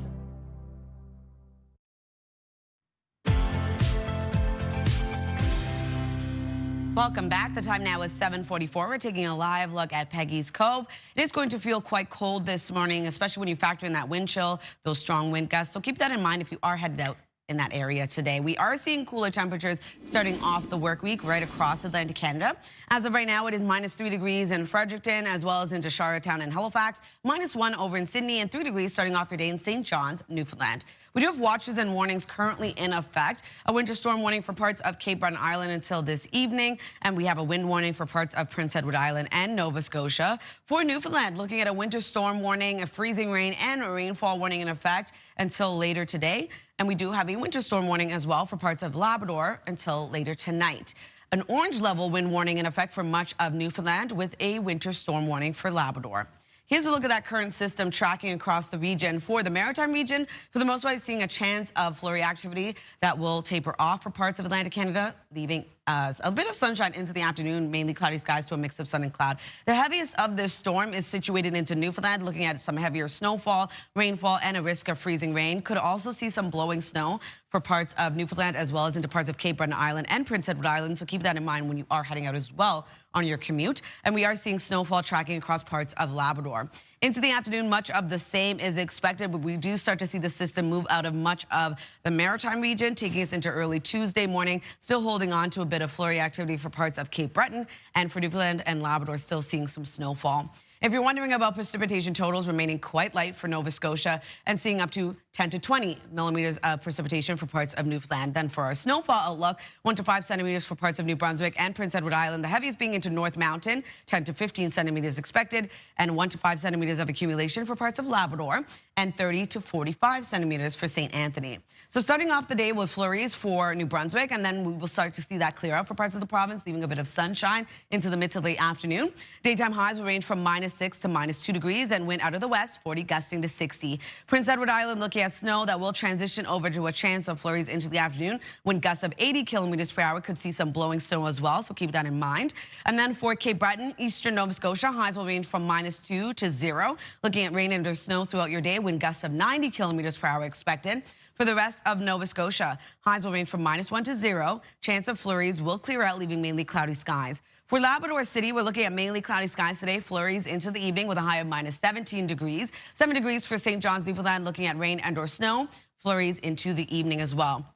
welcome back. The time now is 7:44. We're taking a live look at Peggy's Cove. It is going to feel quite cold this morning, especially when you factor in that wind chill, those strong wind gusts. So keep that in mind if you are headed out in that area today. We are seeing cooler temperatures starting off the work week right across Atlantic Canada. As of right now, it is -3 degrees in Fredericton, as well as into Charlottetown and Halifax, -1 over in Sydney, and 3 degrees starting off your day in St. John's, Newfoundland. We do have watches and warnings currently in effect. A winter storm warning for parts of Cape Breton Island until this evening, and we have a wind warning for parts of Prince Edward Island and Nova Scotia. For Newfoundland, looking at a winter storm warning, a freezing rain, and a rainfall warning in effect until later today. And we do have a winter storm warning as well for parts of Labrador until later tonight. An orange level wind warning in effect for much of Newfoundland, with a winter storm warning for Labrador. Here's a look at that current system tracking across the region. For the Maritime region, for the most part, seeing a chance of flurry activity that will taper off for parts of Atlantic Canada, leaving a bit of sunshine into the afternoon, mainly cloudy skies to a mix of sun and cloud. The heaviest of this storm is situated into Newfoundland, looking at some heavier snowfall, rainfall, and a risk of freezing rain. Could also see some blowing snow for parts of Newfoundland, as well as into parts of Cape Breton Island and Prince Edward Island. So keep that in mind when you are heading out as well on your commute. And we are seeing snowfall tracking across parts of Labrador. Into the afternoon, much of the same is expected, but we do start to see the system move out of much of the Maritime region, taking us into early Tuesday morning, still holding on to a bit of flurry activity for parts of Cape Breton, and for Newfoundland and Labrador, still seeing some snowfall. If you're wondering about precipitation totals, remaining quite light for Nova Scotia and seeing up to 10 to 20 millimeters of precipitation for parts of Newfoundland. Then for our snowfall outlook, 1 to 5 centimeters for parts of New Brunswick and Prince Edward Island. The heaviest being into North Mountain, 10 to 15 centimeters expected, and 1 to 5 centimeters of accumulation for parts of Labrador, and 30 to 45 centimeters for St. Anthony. So starting off the day with flurries for New Brunswick, and then we will start to see that clear out for parts of the province, leaving a bit of sunshine into the mid to late afternoon. Daytime highs will range from -6 to -2 degrees, and wind out of the west, 40 gusting to 60. Prince Edward Island looking at snow that will transition over to a chance of flurries into the afternoon. Wind gusts of 80 kilometers per hour, could see some blowing snow as well, so keep that in mind. And then for Cape Breton, eastern Nova Scotia, highs will range from -2 to 0. Looking at rain and or snow throughout your day, wind gusts of 90 kilometers per hour expected. For the rest of Nova Scotia, highs will range from -1 to 0. Chance of flurries will clear out, leaving mainly cloudy skies. For Labrador City, we're looking at mainly cloudy skies today. Flurries into the evening with a high of -17 degrees. 7 degrees for St. John's, Newfoundland, looking at rain and or snow. Flurries into the evening as well.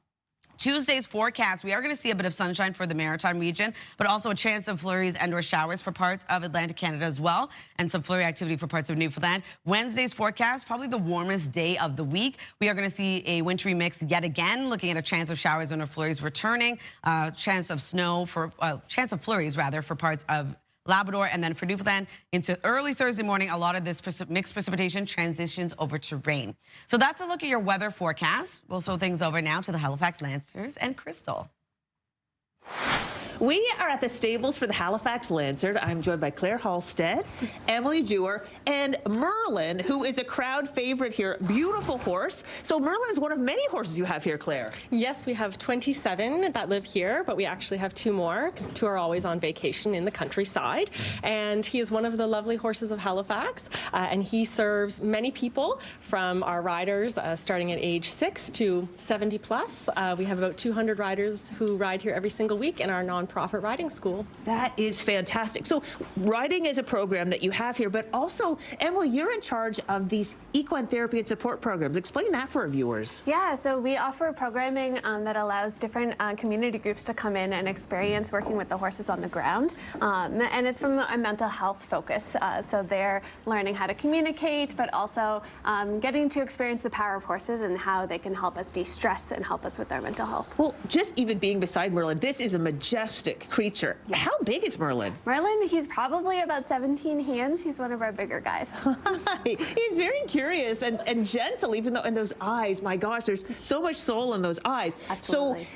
Tuesday's forecast, we are going to see a bit of sunshine for the Maritime region, but also a chance of flurries and or showers for parts of Atlantic Canada as well, and some flurry activity for parts of Newfoundland. Wednesday's forecast, probably the warmest day of the week. We are going to see a wintry mix yet again, looking at a chance of showers and or flurries returning, chance of flurries rather for parts of Labrador, and then for Newfoundland into early Thursday morning, a lot of this mixed precipitation transitions over to rain. So that's a look at your weather forecast. We'll throw things over now to the Halifax Lancers and Crystal. We are at the stables for the Halifax Lancers. I'm joined by Claire Halstead, Emily Dewar, and Merlin, who is a crowd favorite here. Beautiful horse. So Merlin is one of many horses you have here, Claire. Yes, we have 27 that live here, but we actually have 2 more because 2 are always on vacation in the countryside. And he is one of the lovely horses of Halifax, and he serves many people from our riders starting at age 6 to 70 plus. We have about 200 riders who ride here every single week in our non-profit riding school. That is fantastic. So riding is a program that you have here, but also, Emily, you're in charge of these equine therapy and support programs. Explain that for our viewers. Yeah, so we offer programming that allows different community groups to come in and experience working with the horses on the ground. And it's from a mental health focus. So they're learning how to communicate, but also getting to experience the power of horses and how they can help us de-stress and help us with our mental health. Well, just even being beside Merlin, this is a majestic majestic creature. Yes. How big is Merlin? Merlin, he's probably about 17 hands. He's one of our bigger guys. He's very curious and gentle, even though in those eyes, my gosh, there's so much soul in those eyes. Absolutely. So,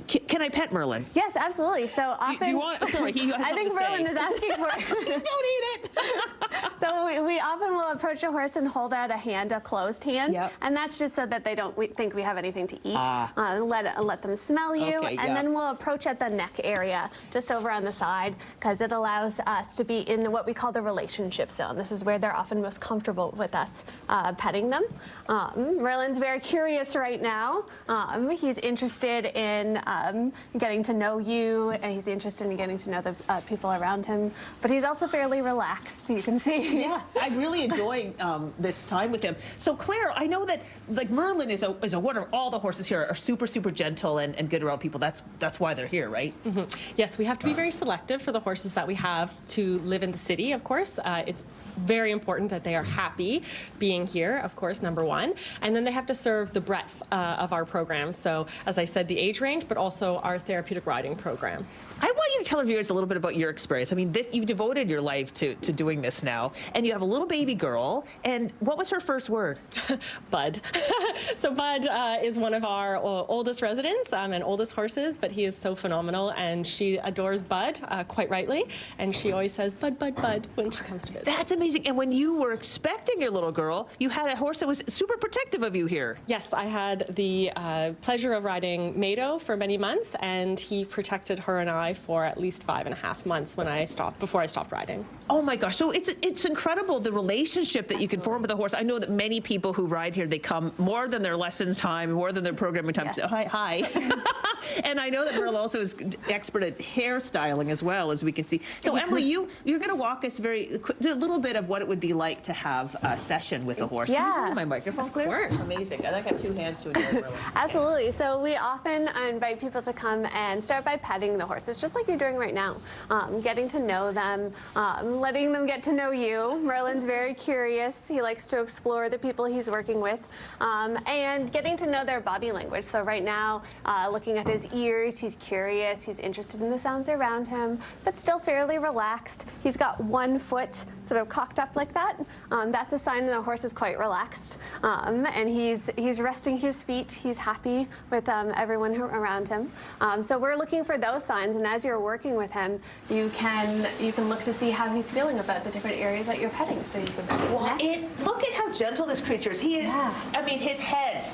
can I pet Merlin? Yes, absolutely. So often, do you want? Sorry, he has I think something to Merlin say. is asking for it. Don't eat it. So we often will approach a horse and hold out a hand, a closed hand, and that's just so that they don't think we have anything to eat. Let them smell you, Okay, and then we'll approach at the neck area, just over on the side, because it allows us to be in what we call the relationship zone. This is where they're often most comfortable with us petting them. Merlin's very curious right now. He's interested in getting to know you, and he's interested in getting to know the people around him. But he's also fairly relaxed, you can see. Yeah, I really enjoy this time with him. So Claire, I know that like Merlin is a wonder. All the horses here are super gentle and good around people. That's why they're here, right? Mm-hmm. Yes, we have to be very selective for the horses that we have to live in the city, of course. It's very important that they are happy being here, of course, number one. And then they have to serve the breadth of our program. So, as I said, the age range, but also our therapeutic riding program. I want you to tell our viewers a little bit about your experience. I mean, you've devoted your life to doing this now, and you have a little baby girl. And what was her first word? Bud. So Bud is one of our oldest residents and oldest horses, but he is so phenomenal, and she adores Bud, quite rightly, and she always says, Bud, Bud, Bud, when she comes to visit. That's amazing. And when you were expecting your little girl, you had a horse that was super protective of you here. Yes, I had the pleasure of riding Mado for many months, and he protected her and I for at least 5.5 months before I stopped riding. Oh my gosh, so it's incredible the relationship that you can form with a horse. I know that many people who ride here, they come more than their lessons time, more than their programming time. Yes. So, hi. And I know that Merle also is expert at hairstyling as well, as we can see. So Emily, you're going to walk us a little bit of what it would be like to have a session with a horse. Yeah. Can you hold my microphone, Claire? Of course. Amazing. I have 2 hands to enjoy Merle. Absolutely. So we often invite people to come and start by petting the horses, just like you're doing right now. Getting to know them, letting them get to know you. Merlin's very curious. He likes to explore the people he's working with, and getting to know their body language. So right now, looking at his ears, he's curious. He's interested in the sounds around him, but still fairly relaxed. He's got one foot sort of cocked up like that. That's a sign that the horse is quite relaxed, and he's resting his feet. He's happy with everyone around him. So we're looking for those signs, and as you're working with him, you can look to see how he's feeling about the different areas that you're petting. So you can pet his neck. Look at how gentle this creature is. He is. Yeah. I mean, his head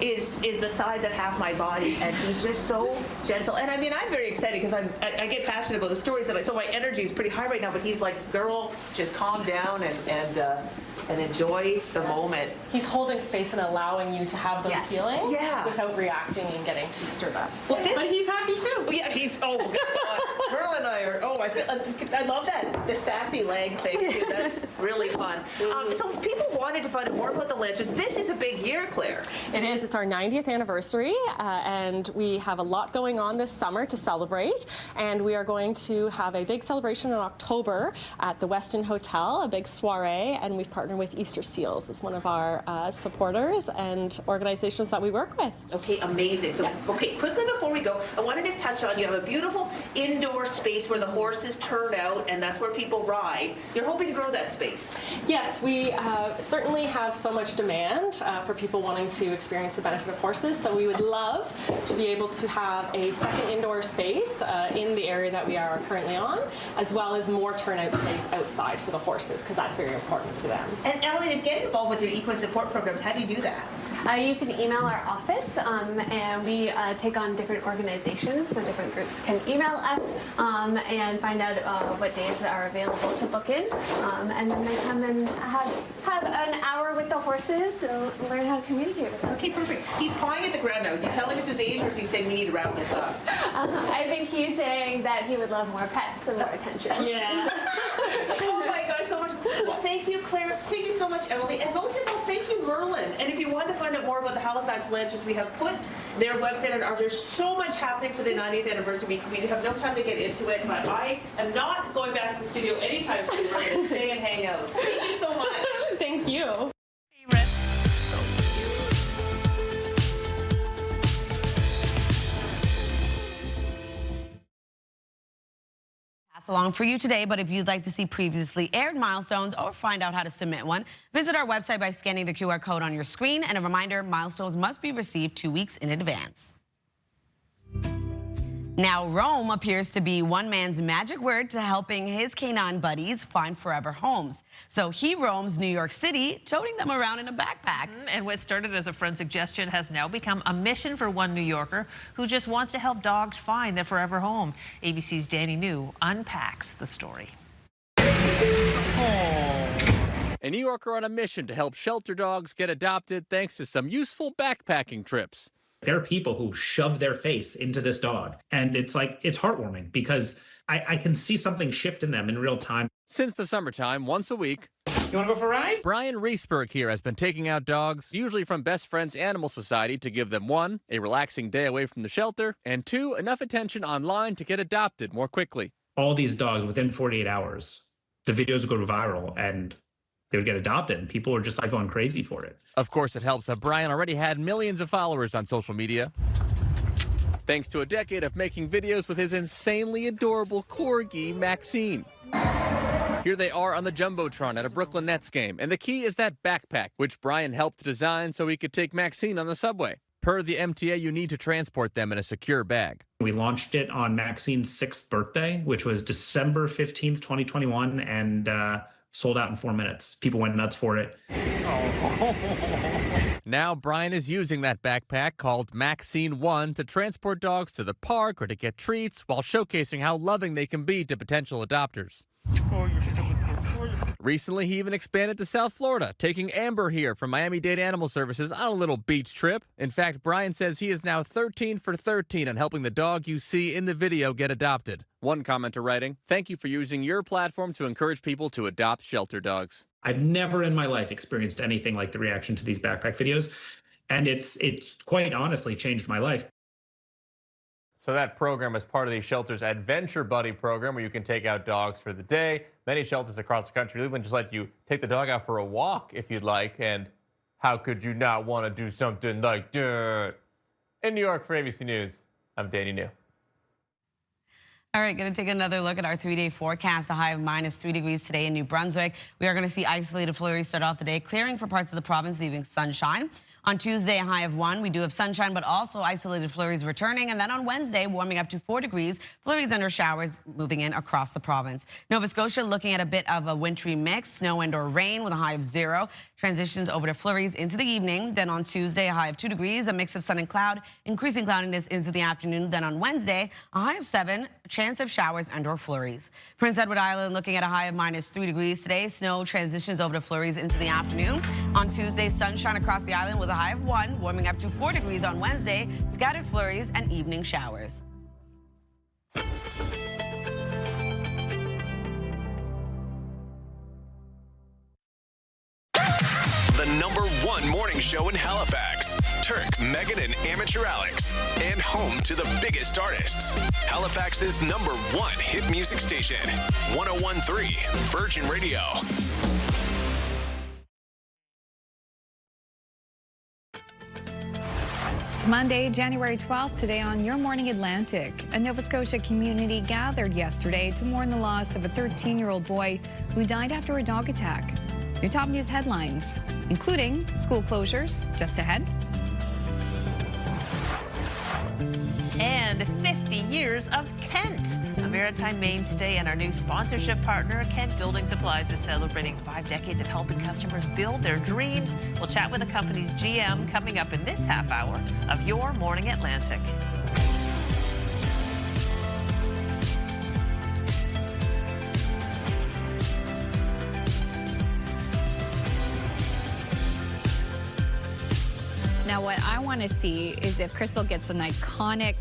is the size of half my body, and he's just so gentle. And I mean, I'm very excited because I get passionate about the stories, so my energy is pretty high right now. But he's like, girl, just calm down and enjoy the moment. He's holding space and allowing you to have those feelings without reacting and getting too stirred up. Well, but he's happy too. Yeah, oh gosh. Merle and I are, I love that, the sassy leg thing too. That's really fun. So if people wanted to find out more about the Lancers, this is a big year, Claire. It is. It's our 90th anniversary, and we have a lot going on this summer to celebrate. And we are going to have a big celebration in October at the Westin Hotel, a big soiree, and we've partnered with Easter Seals as one of our supporters and organizations that we work with. Okay, amazing. So, okay, quickly before we go, I wanted to touch on, you have a beautiful indoor space where the horses turn out, and that's where people ride. You're hoping to grow that space. Yes, we certainly have so much demand for people wanting to experience the benefit of horses, so we would love to be able to have a second indoor space in the area that we are currently on, as well as more turnout space outside for the horses, because that's very important for them. And Emily, to get involved with your equine support programs, how do you do that? You can email our office, and we take on different organizations, so different groups can email us and find out what days are available to book in, and then they come and have an hour with the horses and learn how to communicate with them. Okay, perfect. He's pawing at the ground now. Is he telling us his age, or is he saying we need to wrap this up? I think he's saying that he would love more pets and more attention. Yeah. Oh my gosh, so much. Well, thank you, Claire. Thank you so much, Emily. And most of all, thank you, Merlin. And if you want to find out more about the Halifax Lancers, we have put their website on ours. There's so much happening for the 90th anniversary. We have no time to get into it, but I am not going back to the studio anytime soon. We're going to stay and hang out. Thank you so much. Thank you. Along for you today, but if you'd like to see previously aired milestones or find out how to submit one, visit our website by scanning the QR code on your screen. And a reminder, milestones must be received 2 weeks in advance. Now, Rome appears to be one man's magic word to helping his canine buddies find forever homes. So he roams New York City, toting them around in a backpack. And what started as a friend suggestion has now become a mission for one New Yorker who just wants to help dogs find their forever home. ABC's Danny New unpacks the story. A New Yorker on a mission to help shelter dogs get adopted thanks to some useful backpacking trips. There are people who shove their face into this dog, and it's heartwarming because I can see something shift in them in real time. Since the summertime, once a week. You want to go for a ride? Brian Reesberg here has been taking out dogs, usually from Best Friends Animal Society, to give them 1, a relaxing day away from the shelter, and 2, enough attention online to get adopted more quickly. All these dogs, within 48 hours, the videos would go viral, and they would get adopted, and people were just going crazy for it. Of course, it helps that Brian already had millions of followers on social media, thanks to a decade of making videos with his insanely adorable corgi, Maxine. Here they are on the Jumbotron at a Brooklyn Nets game, and the key is that backpack, which Brian helped design so he could take Maxine on the subway. Per the MTA, you need to transport them in a secure bag. We launched it on Maxine's 6th birthday, which was December 15th, 2021, and sold out in 4 minutes. People went nuts for it. Now Brian is using that backpack called Maxine 1 to transport dogs to the park or to get treats while showcasing how loving they can be to potential adopters. Recently, he even expanded to South Florida, taking Amber here from Miami-Dade Animal Services on a little beach trip. In fact, Brian says he is now 13 for 13 on helping the dog you see in the video get adopted. One commenter writing, "Thank you for using your platform to encourage people to adopt shelter dogs." I've never in my life experienced anything like the reaction to these backpack videos, and it's quite honestly changed my life. So that program is part of the shelter's Adventure Buddy program, where you can take out dogs for the day. Many shelters across the country even just let you take the dog out for a walk if you'd like. And how could you not want to do something like that? In New York for ABC News, I'm Danny New. All right, going to take another look at our 3-day forecast. A high of -3 degrees today in New Brunswick. We are going to see isolated flurries start off the day, clearing for parts of the province, leaving sunshine. On Tuesday, a high of 1. We do have sunshine, but also isolated flurries returning. And then on Wednesday, warming up to 4 degrees. Flurries under showers moving in across the province. Nova Scotia looking at a bit of a wintry mix, snow and or rain with a high of 0. Transitions over to flurries into the evening. Then on Tuesday, a high of 2 degrees, a mix of sun and cloud, increasing cloudiness into the afternoon. Then on Wednesday, a high of 7, a chance of showers and or flurries. Prince Edward Island looking at a high of -3 degrees today. Snow transitions over to flurries into the afternoon. On Tuesday, sunshine across the island with a high of 1, warming up to 4 degrees on Wednesday, scattered flurries and evening showers. The #1 morning show in Halifax. Turk, Megan, and Amateur Alex. And home to the biggest artists. Halifax's #1 hit music station. 101.3 Virgin Radio. It's Monday, January 12th, today on Your Morning Atlantic. A Nova Scotia community gathered yesterday to mourn the loss of a 13-year-old boy who died after a dog attack. Your top news headlines, including school closures, just ahead. And 50 years of Kent, a maritime mainstay and our new sponsorship partner. Kent Building Supplies is celebrating 5 decades of helping customers build their dreams. We'll chat with the company's GM coming up in this half hour of Your Morning Atlantic. Now, what I want to see is if Crystal gets an iconic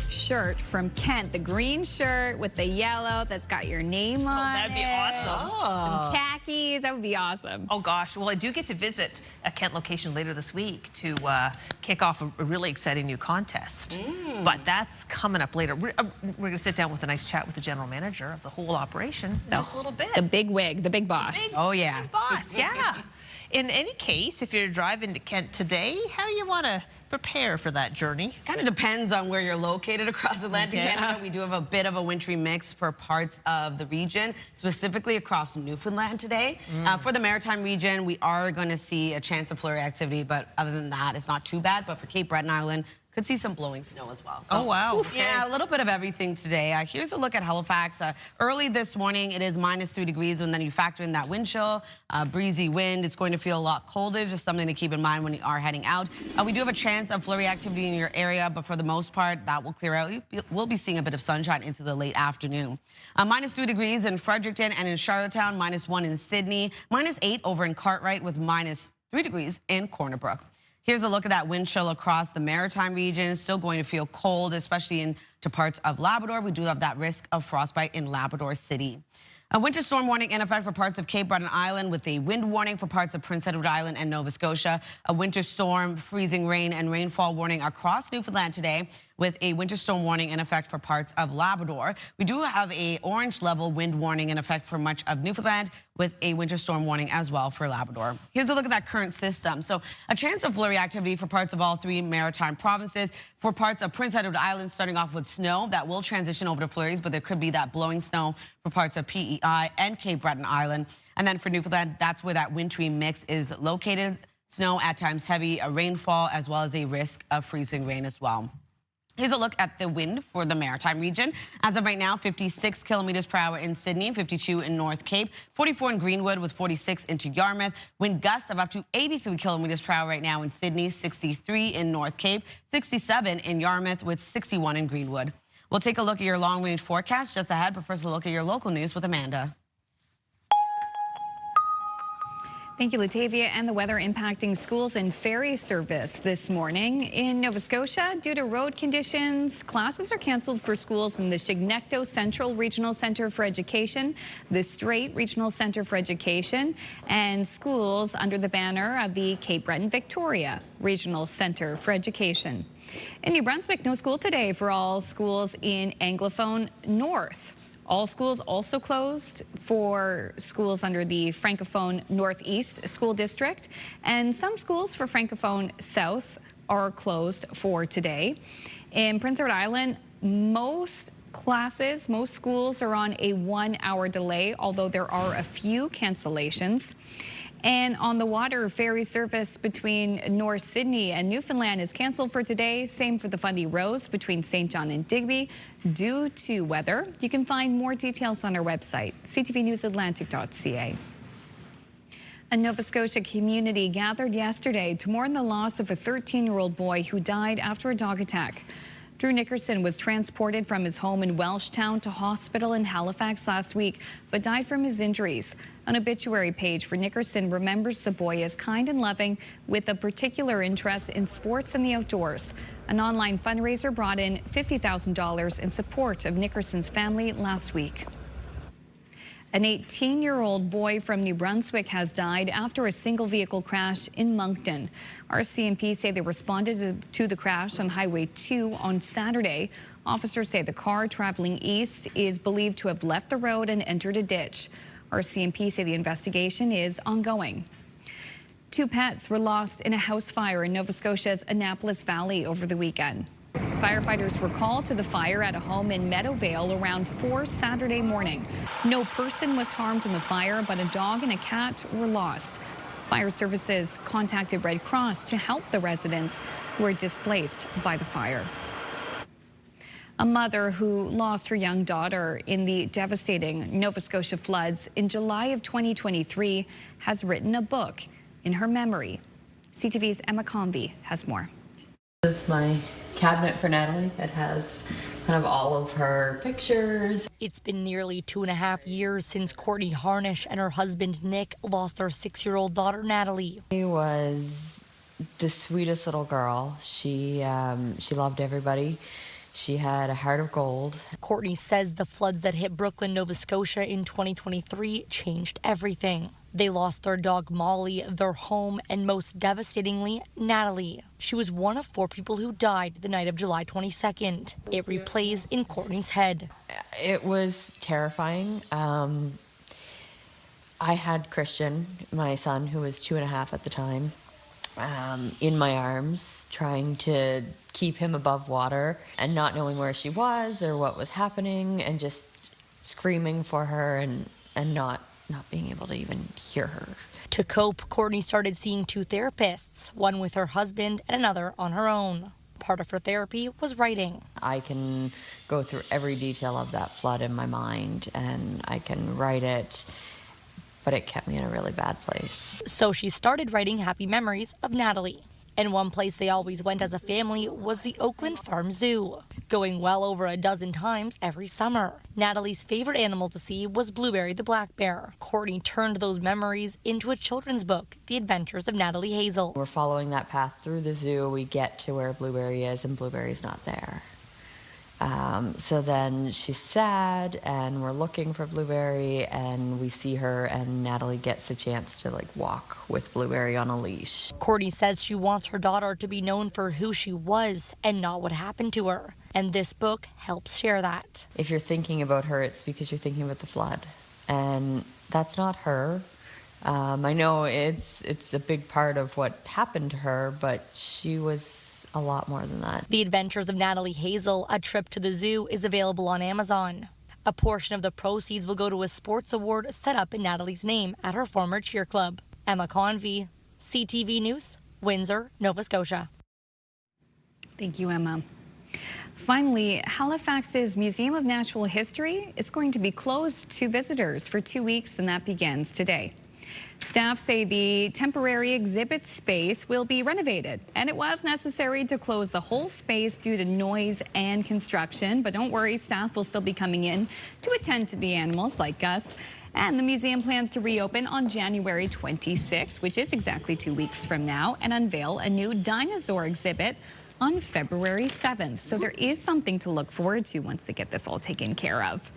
shirt from Kent, the green shirt with the yellow that's got your name on it. That'd be awesome. Some khakis, that would be awesome. Oh gosh, well I do get to visit a Kent location later this week to kick off a really exciting new contest. But that's coming up later. We're going to sit down with a nice chat with the general manager of the whole operation in just a little bit. The big wig, the big boss. Oh yeah. Big boss, yeah. In any case, if you're driving to Kent today, how you want to prepare for that journey? Kind of depends on where you're located across Atlantic Canada. We do have a bit of a wintry mix for parts of the region, specifically across Newfoundland today. For the Maritime region, we are going to see a chance of flurry activity, but other than that, it's not too bad. But for Cape Breton Island, could see some blowing snow as well. So, oh, wow. Okay. Yeah, a little bit of everything today. Here's a look at Halifax. Early this morning, it is -3 degrees, and then you factor in that wind chill, breezy wind. It's going to feel a lot colder, just something to keep in mind when you are heading out. We do have a chance of flurry activity in your area, but for the most part, that will clear out. We'll be seeing a bit of sunshine into the late afternoon. -3 degrees in Fredericton and in Charlottetown, -1 in Sydney, -8 over in Cartwright with -3 degrees in Corner Brook. Here's a look at that wind chill across the Maritime region. Still going to feel cold, especially into parts of Labrador. We do have that risk of frostbite in Labrador City. A winter storm warning in effect for parts of Cape Breton Island with a wind warning for parts of Prince Edward Island and Nova Scotia. A winter storm, freezing rain and rainfall warning across Newfoundland today with a winter storm warning in effect for parts of Labrador. We do have a orange level wind warning in effect for much of Newfoundland with a winter storm warning as well for Labrador. Here's a look at that current system. So a chance of flurry activity for parts of all 3 maritime provinces. For parts of Prince Edward Island, starting off with snow, that will transition over to flurries, but there could be that blowing snow for parts of PEI and Cape Breton Island. And then for Newfoundland, that's where that wintry mix is located. Snow, at times heavy rainfall, as well as a risk of freezing rain as well. Here's a look at the wind for the Maritime region. As of right now, 56 kilometers per hour in Sydney, 52 in North Cape, 44 in Greenwood with 46 into Yarmouth. Wind gusts of up to 83 kilometers per hour right now in Sydney, 63 in North Cape, 67 in Yarmouth with 61 in Greenwood. We'll take a look at your long-range forecast just ahead, but first a look at your local news with Amanda. Thank you, Latavia. And the weather impacting schools and ferry service this morning. In Nova Scotia, due to road conditions, classes are canceled for schools in the Chignecto Central Regional Centre for Education, the Strait Regional Centre for Education, and schools under the banner of the Cape Breton Victoria Regional Centre for Education. In New Brunswick, no school today for all schools in Anglophone North. All schools also closed for schools under the Francophone Northeast School District, and some schools for Francophone South are closed for today. In Prince Edward Island, most schools are on a 1-hour delay, although there are a few cancellations. And on the water, ferry service between North Sydney and Newfoundland is canceled for today. Same for the Fundy Rose between St. John and Digby due to weather. You can find more details on our website, ctvnewsatlantic.ca. A Nova Scotia community gathered yesterday to mourn the loss of a 13-year-old boy who died after a dog attack. Drew Nickerson was transported from his home in Welshtown to hospital in Halifax last week, but died from his injuries. An obituary page for Nickerson remembers the boy as kind and loving, with a particular interest in sports and the outdoors. An online fundraiser brought in $50,000 in support of Nickerson's family last week. An 18-year-old boy from New Brunswick has died after a single vehicle crash in Moncton. RCMP say they responded to the crash on Highway 2 on Saturday. Officers say the car traveling east is believed to have left the road and entered a ditch. RCMP say the investigation is ongoing. 2 pets were lost in a house fire in Nova Scotia's Annapolis Valley over the weekend. Firefighters were called to the fire at a home in Meadowvale around 4 Saturday morning. No person was harmed in the fire, but a dog and a cat were lost. Fire services contacted Red Cross to help the residents who were displaced by the fire. A mother who lost her young daughter in the devastating Nova Scotia floods in July of 2023 has written a book in her memory. CTV's Emma Convey has more. This is my cabinet for Natalie. It has kind of all of her pictures. It's been nearly 2.5 years since Courtney Harnish and her husband Nick lost their 6-year-old daughter Natalie. She was the sweetest little girl. She loved everybody. She had a heart of gold. Courtney says the floods that hit Brooklyn, Nova Scotia in 2023 changed everything. They lost their dog Molly, their home, and most devastatingly, Natalie. She was one of 4 people who died the night of July 22nd. It replays in Courtney's head. It was terrifying. I had Christian, my son, who was 2.5 at the time. in my arms, trying to keep him above water and not knowing where she was or what was happening, and just screaming for her and not being able to even hear her. To cope, Courtney started seeing 2 therapists, one with her husband and another on her own. Part of her therapy was writing. I can go through every detail of that flood in my mind, and I can write it, but it kept me in a really bad place. So she started writing happy memories of Natalie. And one place they always went as a family was the Oakland Farm Zoo, going well over a dozen times every summer. Natalie's favorite animal to see was Blueberry the black bear. Courtney turned those memories into a children's book, The Adventures of Natalie Hazel. We're following that path through the zoo. We get to where Blueberry is, and Blueberry's not there. So then she's sad, and we're looking for Blueberry, and we see her, and Natalie gets a chance to walk with Blueberry on a leash. Courtney says she wants her daughter to be known for who she was and not what happened to her. And this book helps share that. If you're thinking about her, it's because you're thinking about the flood. And that's not her. I know it's a big part of what happened to her, but she was a lot more than that. The Adventures of Natalie Hazel, A Trip to the Zoo, is available on Amazon. A portion of the proceeds will go to a sports award set up in Natalie's name at her former cheer club. Emma Convey, CTV News, Windsor, Nova Scotia. Thank you, Emma. Finally, Halifax's Museum of Natural History is going to be closed to visitors for 2 weeks, and that begins today. Staff say the temporary exhibit space will be renovated, and it was necessary to close the whole space due to noise and construction. But don't worry, staff will still be coming in to attend to the animals like Gus. And the museum plans to reopen on January 26, which is exactly 2 weeks from now, and unveil a new dinosaur exhibit on February 7th. So there is something to look forward to once they get this all taken care of.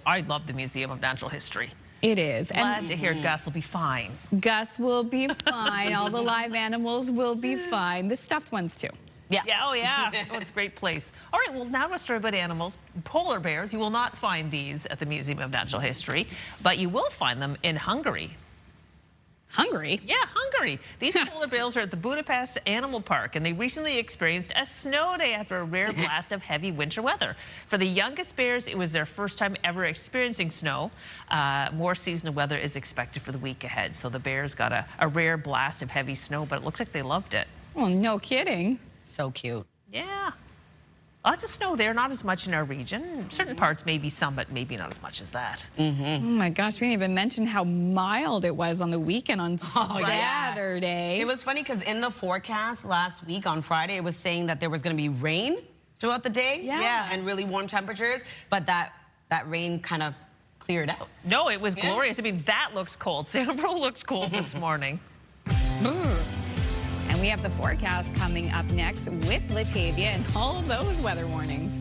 I love the Museum of Natural History. It is. Glad to hear Gus will be fine. Gus will be fine. All the live animals will be fine. The stuffed ones, too. Yeah. Oh, yeah. Oh, it's a great place. All right, well, now to a story about animals. Polar bears, you will not find these at the Museum of Natural History, but you will find them in Hungary. Hungary? Yeah, Hungary. These polar bears are at the Budapest Animal Park, and they recently experienced a snow day after a rare blast of heavy winter weather. For the youngest bears, it was their first time ever experiencing snow. More seasonal weather is expected for the week ahead. So the bears got a rare blast of heavy snow, but it looks like they loved it. Well, no kidding. So cute. Yeah. Lots of snow there, not as much in our region. Certain parts, maybe some, but maybe not as much as that. Oh my gosh, we didn't even mention how mild it was on the weekend on Saturday. It was funny because in the forecast last week on Friday, it was saying that there was going to be rain throughout the day. Yeah. And really warm temperatures, but that rain kind of cleared out. No, it was glorious. I mean, that looks cold. Sambro looks cold this morning. And we have the forecast coming up next with Latavia and all of those weather warnings.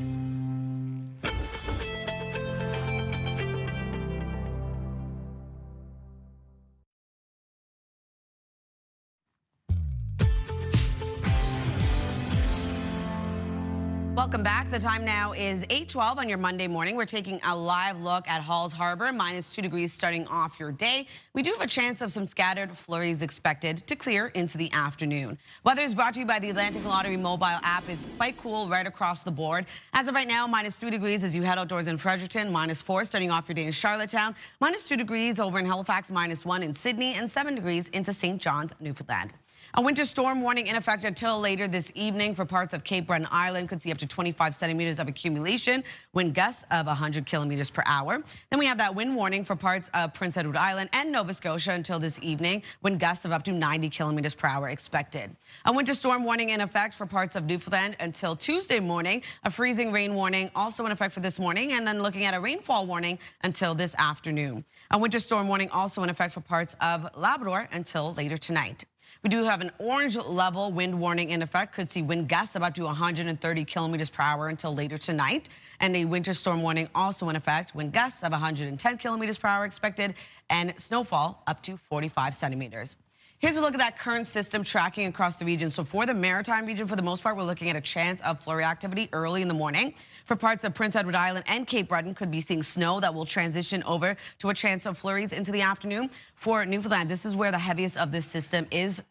Welcome back. The time now is 8:12 on your Monday morning. We're taking a live look at Halls Harbor, -2 degrees starting off your day. We do have a chance of some scattered flurries expected to clear into the afternoon. Weather is brought to you by the Atlantic Lottery mobile app. It's quite cool right across the board. As of right now, -3 degrees as you head outdoors in Fredericton, -4 starting off your day in Charlottetown, -2 degrees over in Halifax, -1 in Sydney, and 7 degrees into St. John's, Newfoundland. A winter storm warning in effect until later this evening for parts of Cape Breton Island. Could see up to 25 centimeters of accumulation. Wind gusts of 100 kilometers per hour. Then we have that wind warning for parts of Prince Edward Island and Nova Scotia until this evening. Wind gusts of up to 90 kilometers per hour expected. A winter storm warning in effect for parts of Newfoundland until Tuesday morning. A freezing rain warning also in effect for this morning. And then looking at a rainfall warning until this afternoon. A winter storm warning also in effect for parts of Labrador until later tonight. We do have an orange level wind warning in effect. Could see wind gusts up to 130 kilometers per hour until later tonight. And a winter storm warning also in effect. Wind gusts of 110 kilometers per hour expected. And snowfall up to 45 centimeters. Here's a look at that current system tracking across the region. So for the Maritime region, for the most part, we're looking at a chance of flurry activity early in the morning. For parts of Prince Edward Island and Cape Breton, could be seeing snow that will transition over to a chance of flurries into the afternoon. for Newfoundland, this is where the heaviest of this system is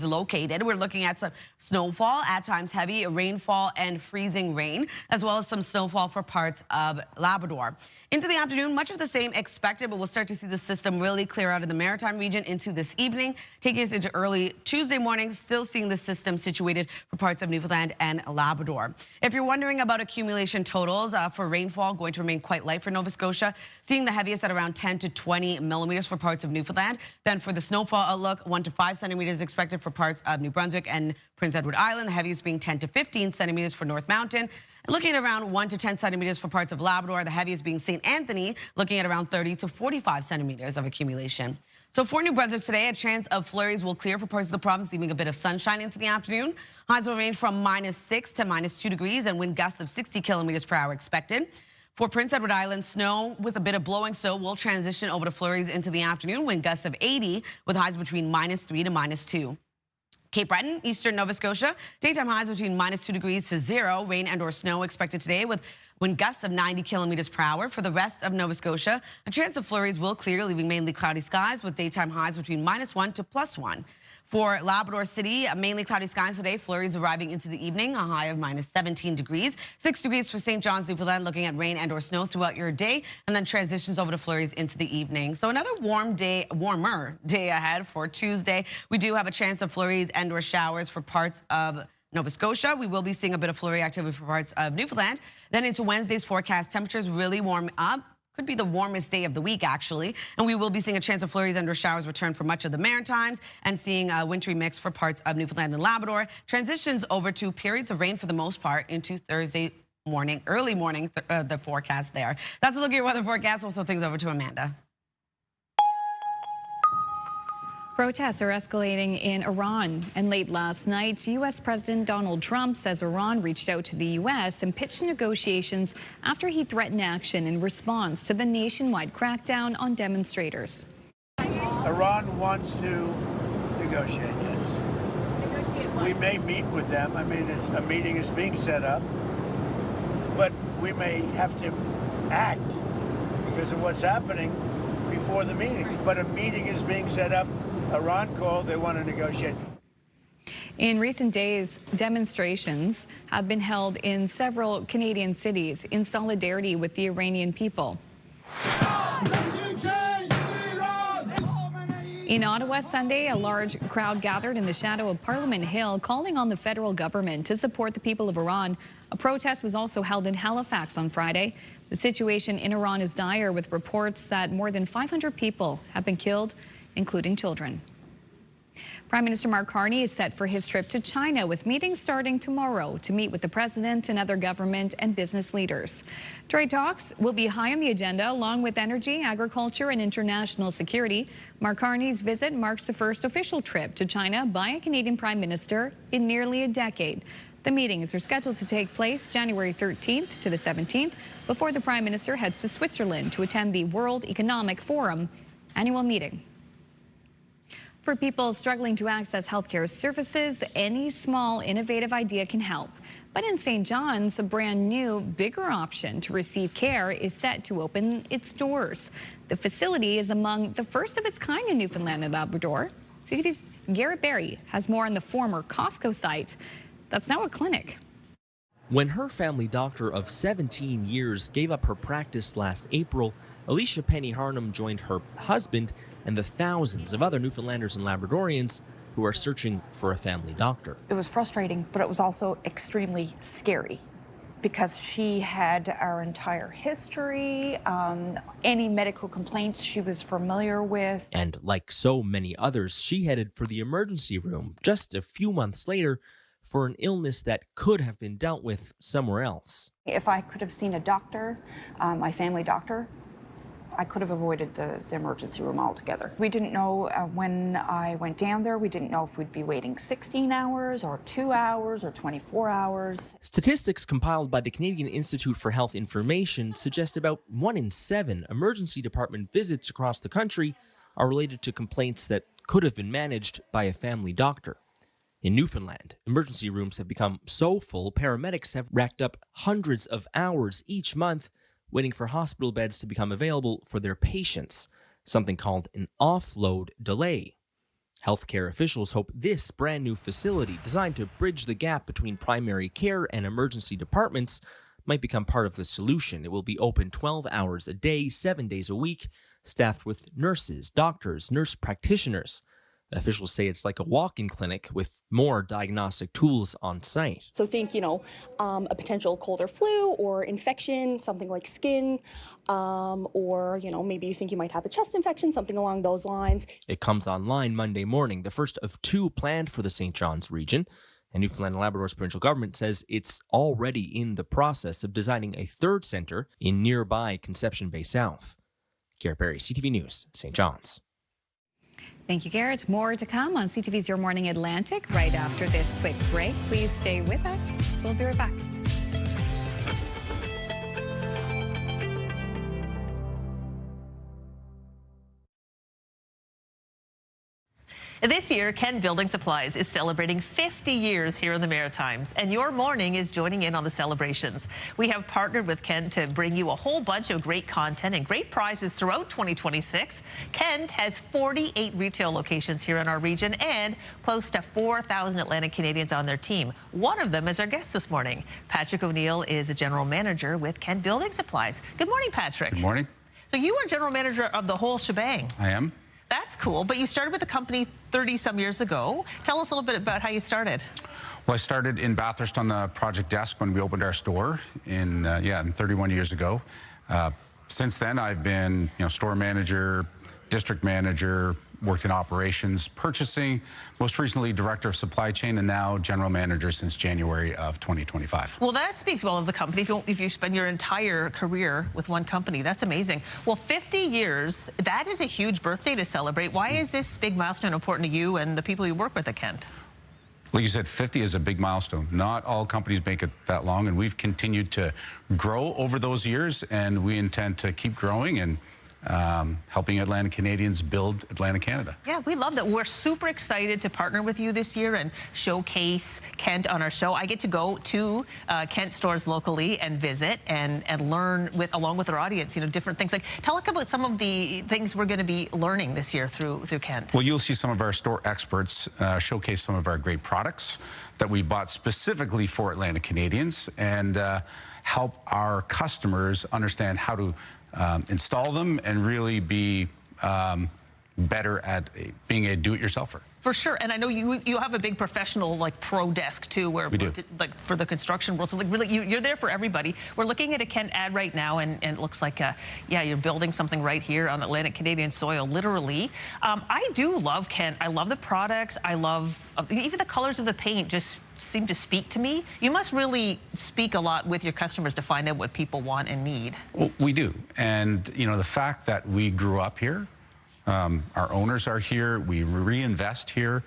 located. We're looking at some snowfall, at times heavy rainfall and freezing rain, as well as some snowfall for parts of Labrador. Into the afternoon, much of the same expected, but we'll start to see the system really clear out of the Maritime region into this evening, taking us into early Tuesday morning, still seeing the system situated for parts of Newfoundland and Labrador. If you're wondering about accumulation totals for rainfall, going to remain quite light for Nova Scotia, seeing the heaviest at around 10 to 20 millimeters for parts of Newfoundland. Then for the snowfall outlook, 1 to 5 centimeters expected for parts of New Brunswick and Prince Edward Island, the heaviest being 10 to 15 centimeters for North Mountain. And looking at around 1 to 10 centimeters for parts of Labrador, the heaviest being St. Anthony, looking at around 30 to 45 centimeters of accumulation. So for New Brunswick today, a chance of flurries will clear for parts of the province, leaving a bit of sunshine into the afternoon. Highs will range from -6 to -2 degrees and wind gusts of 60 kilometers per hour expected. For Prince Edward Island, snow with a bit of blowing snow will transition over to flurries into the afternoon, wind gusts of 80 with highs between -3 to -2. Cape Breton, eastern Nova Scotia, daytime highs between -2 degrees to 0. Rain and or snow expected today with wind gusts of 90 kilometers per hour. For the rest of Nova Scotia, a chance of flurries will clear, leaving mainly cloudy skies with daytime highs between -1 to +1. For Labrador City, mainly cloudy skies today, flurries arriving into the evening, a high of -17 degrees. 6 degrees for St. John's, Newfoundland, looking at rain and or snow throughout your day, and then transitions over to flurries into the evening. So another warmer day ahead for Tuesday. We do have a chance of flurries and or showers for parts of Nova Scotia. We will be seeing a bit of flurry activity for parts of Newfoundland. Then into Wednesday's forecast, temperatures really warm up. Could be the warmest day of the week, actually. And we will be seeing a chance of flurries and or showers return for much of the Maritimes and seeing a wintry mix for parts of Newfoundland and Labrador. Transitions over to periods of rain for the most part into Thursday morning, early morning, the forecast there. That's a look at your weather forecast. We'll throw things over to Amanda. Protests are escalating in Iran, and late last night, U.S. President Donald Trump says Iran reached out to the U.S. and pitched negotiations after he threatened action in response to the nationwide crackdown on demonstrators. Iran wants to negotiate, yes. We may meet with them. I mean, a meeting is being set up, but we may have to act because of what's happening before the meeting. But a meeting is being set up. Iran called, they want to negotiate. In recent days, demonstrations have been held in several Canadian cities in solidarity with the Iranian people. In Ottawa Sunday, a large crowd gathered in the shadow of Parliament Hill, calling on the federal government to support the people of Iran. A protest was also held in Halifax on Friday. The situation in Iran is dire, with reports that more than 500 people have been killed, including children. Prime Minister Mark Carney is set for his trip to China, with meetings starting tomorrow to meet with the president and other government and business leaders. Trade talks will be high on the agenda, along with energy, agriculture, and international security. Mark Carney's visit marks the first official trip to China by a Canadian Prime Minister in nearly a decade. The meetings are scheduled to take place January 13th to the 17th, before the Prime Minister heads to Switzerland to attend the World Economic Forum annual meeting. For people struggling to access healthcare services, any small, innovative idea can help. But in St. John's, a brand new, bigger option to receive care is set to open its doors. The facility is among the first of its kind in Newfoundland and Labrador. CTV's Garrett Berry has more on the former Costco site that's now a clinic. When her family doctor of 17 years gave up her practice last April, Alicia Penny Harnham joined her husband and the thousands of other Newfoundlanders and Labradorians who are searching for a family doctor. It was frustrating, but it was also extremely scary because she had our entire history, any medical complaints she was familiar with. And like so many others, she headed for the emergency room just a few months later for an illness that could have been dealt with somewhere else. If I could have seen a doctor, my family doctor, I could have avoided the emergency room altogether. We didn't know when I went down there, we didn't know if we'd be waiting 16 hours or 2 hours or 24 hours. Statistics compiled by the Canadian Institute for Health Information suggest about 1 in 7 emergency department visits across the country are related to complaints that could have been managed by a family doctor. In Newfoundland, emergency rooms have become so full, paramedics have racked up hundreds of hours each month waiting for hospital beds to become available for their patients. something called an offload delay. Healthcare officials hope this brand new facility, designed to bridge the gap between primary care and emergency departments, might become part of the solution. It will be open 12 hours a day, 7 days a week, staffed with nurses, doctors, nurse practitioners. Officials say it's like a walk-in clinic with more diagnostic tools on site. So think, a potential cold or flu or infection, something like skin, or, maybe you think you might have a chest infection, something along those lines. It comes online Monday morning, the first of 2 planned for the St. John's region. And Newfoundland and Labrador's provincial government says it's already in the process of designing a 3rd centre in nearby Conception Bay South. Garrett Berry, CTV News, St. John's. Thank you, Garrett. More to come on CTV's Your Morning Atlantic right after this quick break. Please stay with us. We'll be right back. This year, Kent Building Supplies is celebrating 50 years here in the Maritimes, and Your Morning is joining in on the celebrations. We have partnered with Kent to bring you a whole bunch of great content and great prizes throughout 2026. Kent has 48 retail locations here in our region and close to 4,000 Atlantic Canadians on their team. One of them is our guest this morning. Patrick O'Neill is a general manager with Kent Building Supplies. Good morning, Patrick. Good morning. So you are general manager of the whole shebang. I am. That's cool, but you started with the company 30-some years ago. Tell us a little bit about how you started. Well, I started in Bathurst on the project desk when we opened our store in 31 years ago. Since then, I've been, store manager, district manager, worked in operations, purchasing, most recently director of supply chain, and now general manager since January of 2025. Well, that speaks well of the company. If you spend your entire career with one company, that's amazing. Well, 50 years, that is a huge birthday to celebrate. Why is this big milestone important to you and the people you work with at Kent? Like you said, 50 is a big milestone. Not all companies make it that long, and we've continued to grow over those years, and we intend to keep growing and helping Atlantic Canadians build Atlantic Canada. Yeah, we love that. We're super excited to partner with you this year and showcase Kent on our show. I get to go to Kent stores locally and visit and learn along with our audience, different things. Like, tell us about some of the things we're going to be learning this year through Kent. Well, you'll see some of our store experts showcase some of our great products that we bought specifically for Atlantic Canadians and help our customers understand how to install them and really be better at being a do-it-yourselfer. For sure, and I know you have a big professional pro desk too, where we do. For the construction world. So really, you're there for everybody. We're looking at a Kent ad right now, and it looks like you're building something right here on Atlantic Canadian soil, literally. I do love Kent. I love the products. I love even the colors of the paint. Just seem to speak to me. You must really speak a lot with your customers to find out what people want and need. Well, we do, and the fact that we grew up here. Our owners are here. We reinvest here.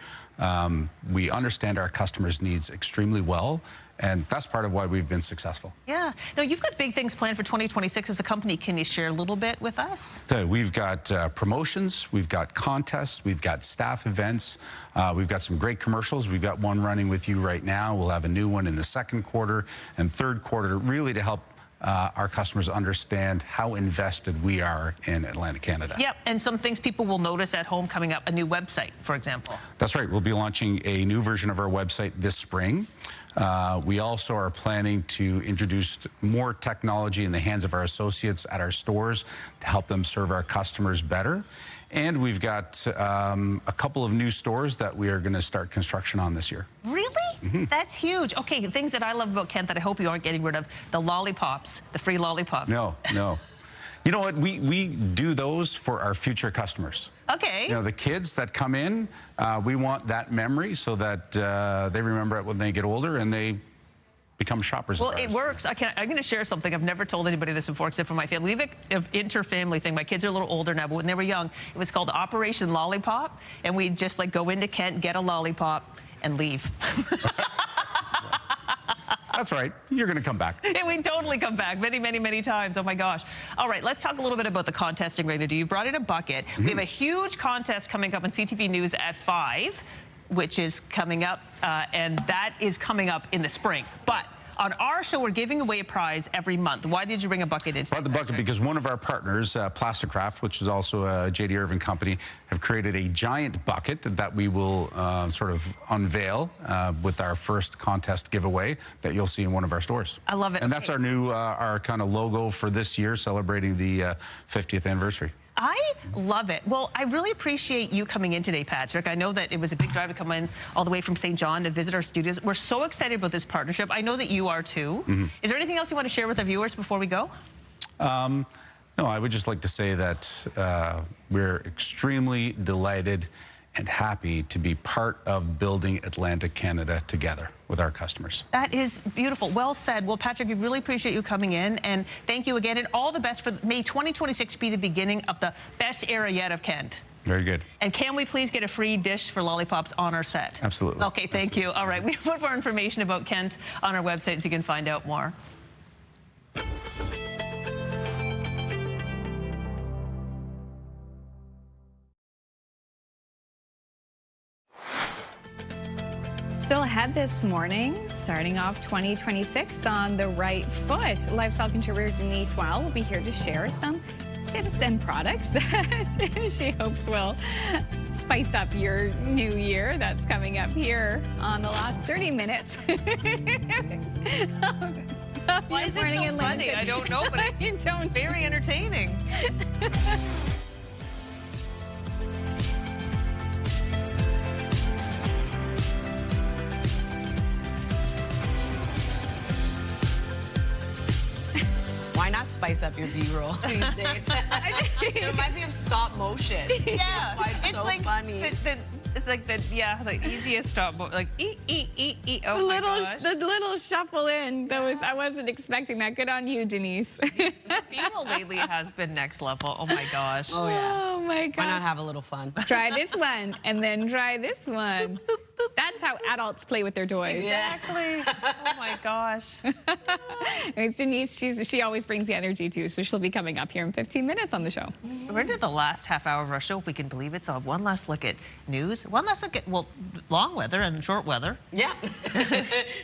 We understand our customers' needs extremely well, and that's part of why we've been successful. Yeah. Now, you've got big things planned for 2026 as a company. Can you share a little bit with us? We've got promotions. We've got contests. We've got staff events. We've got some great commercials. We've got one running with you right now. We'll have a new one in the second quarter and third quarter, really to help our customers understand how invested we are in Atlantic Canada. Yep, and some things people will notice at home coming up, a new website, for example. That's right. We'll be launching a new version of our website this spring. We also are planning to introduce more technology in the hands of our associates at our stores to help them serve our customers better. And we've got a couple of new stores that we are going to start construction on this year. Really? Mm-hmm. That's huge. Okay, the things that I love about Kent that I hope you aren't getting rid of, the lollipops, the free lollipops. No. You know what? We do those for our future customers. Okay. The kids that come in, we want that memory so that they remember it when they get older and they become shoppers. Well, it works. I'm going to share something. I've never told anybody this before except for my family. We have an inter-family thing. My kids are a little older now, but when they were young, it was called Operation Lollipop, and we'd just go into Kent, get a lollipop, and leave. That's right. You're going to come back. Yeah, we totally come back many times. Oh, my gosh. All right, let's talk a little bit about the contesting we're going to do. You brought in a bucket. Mm-hmm. We have a huge contest coming up on CTV News at 5, which is coming up, and that is coming up in the spring. But on our show, we're giving away a prize every month. Why did you bring a bucket in today? Brought the bucket because one of our partners, Plasticraft, which is also a J.D. Irving company, have created a giant bucket that we will sort of unveil with our first contest giveaway that you'll see in one of our stores. I love it. And that's our new, our kind of logo for this year, celebrating the 50th anniversary. I love it. Well, I really appreciate you coming in today, Patrick. I know that it was a big drive to come in all the way from St. John to visit our studios. We're so excited about this partnership. I know that you are too. Is there anything else you want to share with our viewers before we go? No, I would just like to say that we're extremely delighted and happy to be part of building Atlantic Canada together with our customers. That is beautiful. Well said. Well, Patrick, we really appreciate you coming in, and thank you again, and all the best for May 2026 be the beginning of the best era yet of Kent. Very good. And can we please get a free dish for lollipops on our set? Absolutely. Okay, thank you. All right, we put more information about Kent on our website so you can find out more. Still ahead this morning, starting off 2026 on the right foot. Lifestyle contributor Denise Weil will be here to share some tips and products that she hopes will spice up your new year. That's coming up here on the last 30 minutes. Why is this so funny? I don't know, but it's very entertaining. Why not spice up your B-roll these days? It reminds me of stop motion. Yeah, it's so like funny. It's like the easiest stop motion. Like oh my gosh. The little shuffle in. That was, I wasn't expecting that. Good on you, Denise. B-roll lately has been next level. Oh my gosh. Oh yeah. Oh my gosh. Why not have a little fun? Try this one and then try this one. That's how adults play with their toys. Exactly. Oh my gosh. It's Denise. She always brings the energy too, so she'll be coming up here in 15 minutes on the show. We're into the last half hour of our show, if we can believe it. So one last look at news, one last look at, well, long weather and short weather. Yeah.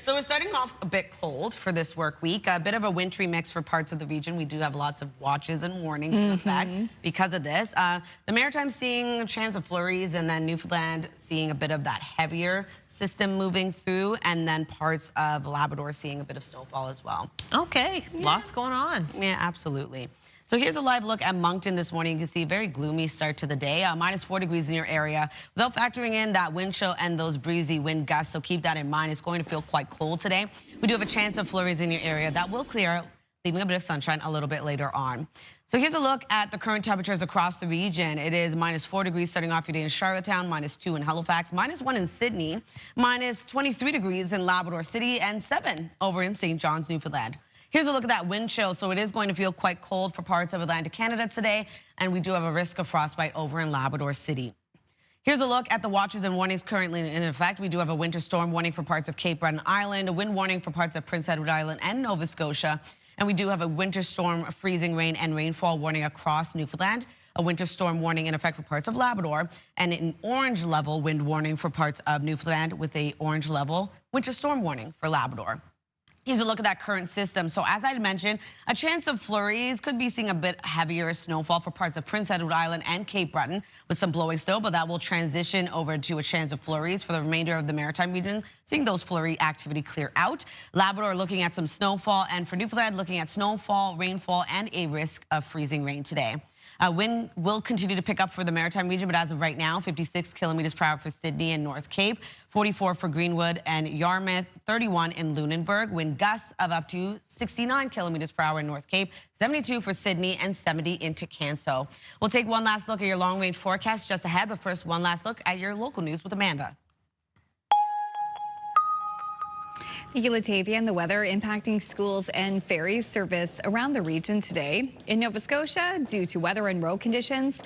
So we're starting off a bit cold for this work week. A bit of a wintry mix for parts of the region. We do have lots of watches and warnings in effect because of this. The Maritime seeing a chance of flurries, and then Newfoundland seeing a bit of that heavier system moving through, and then parts of Labrador seeing a bit of snowfall as well. Okay, lots going on. Yeah, absolutely. So here's a live look at Moncton this morning. You can see a very gloomy start to the day. Minus 4 degrees in your area without factoring in that wind chill and those breezy wind gusts. So keep that in mind. It's going to feel quite cold today. We do have a chance of flurries in your area. That will clear out, leaving a bit of sunshine a little bit later on. So here's a look at the current temperatures across the region. It is minus 4 degrees starting off your day in Charlottetown, minus 2 in Halifax, minus 1 in Sydney, minus 23 degrees in Labrador City, and 7 over in St. John's, Newfoundland. Here's a look at that wind chill. So it is going to feel quite cold for parts of Atlantic Canada today, and we do have a risk of frostbite over in Labrador City. Here's a look at the watches and warnings currently in effect. We do have a winter storm warning for parts of Cape Breton Island, a wind warning for parts of Prince Edward Island and Nova Scotia. And we do have a winter storm, freezing rain and rainfall warning across Newfoundland, a winter storm warning in effect for parts of Labrador, and an orange level wind warning for parts of Newfoundland with a orange level winter storm warning for Labrador. Here's a look at that current system. So as I mentioned, a chance of flurries, could be seeing a bit heavier snowfall for parts of Prince Edward Island and Cape Breton with some blowing snow, but that will transition over to a chance of flurries for the remainder of the Maritime region, seeing those flurry activity clear out. Labrador looking at some snowfall, and for Newfoundland looking at snowfall, rainfall, and a risk of freezing rain today. Wind will continue to pick up for the Maritime region, but as of right now, 56 kilometers per hour for Sydney and North Cape, 44 for Greenwood and Yarmouth, 31 in Lunenburg. Wind gusts of up to 69 kilometers per hour in North Cape, 72 for Sydney, and 70 into Canso. We'll take one last look at your long-range forecast just ahead, but first, one last look at your local news with Amanda. Thank you, Latavia. And the weather impacting schools and ferry service around the region today. In Nova Scotia, due to weather and road conditions,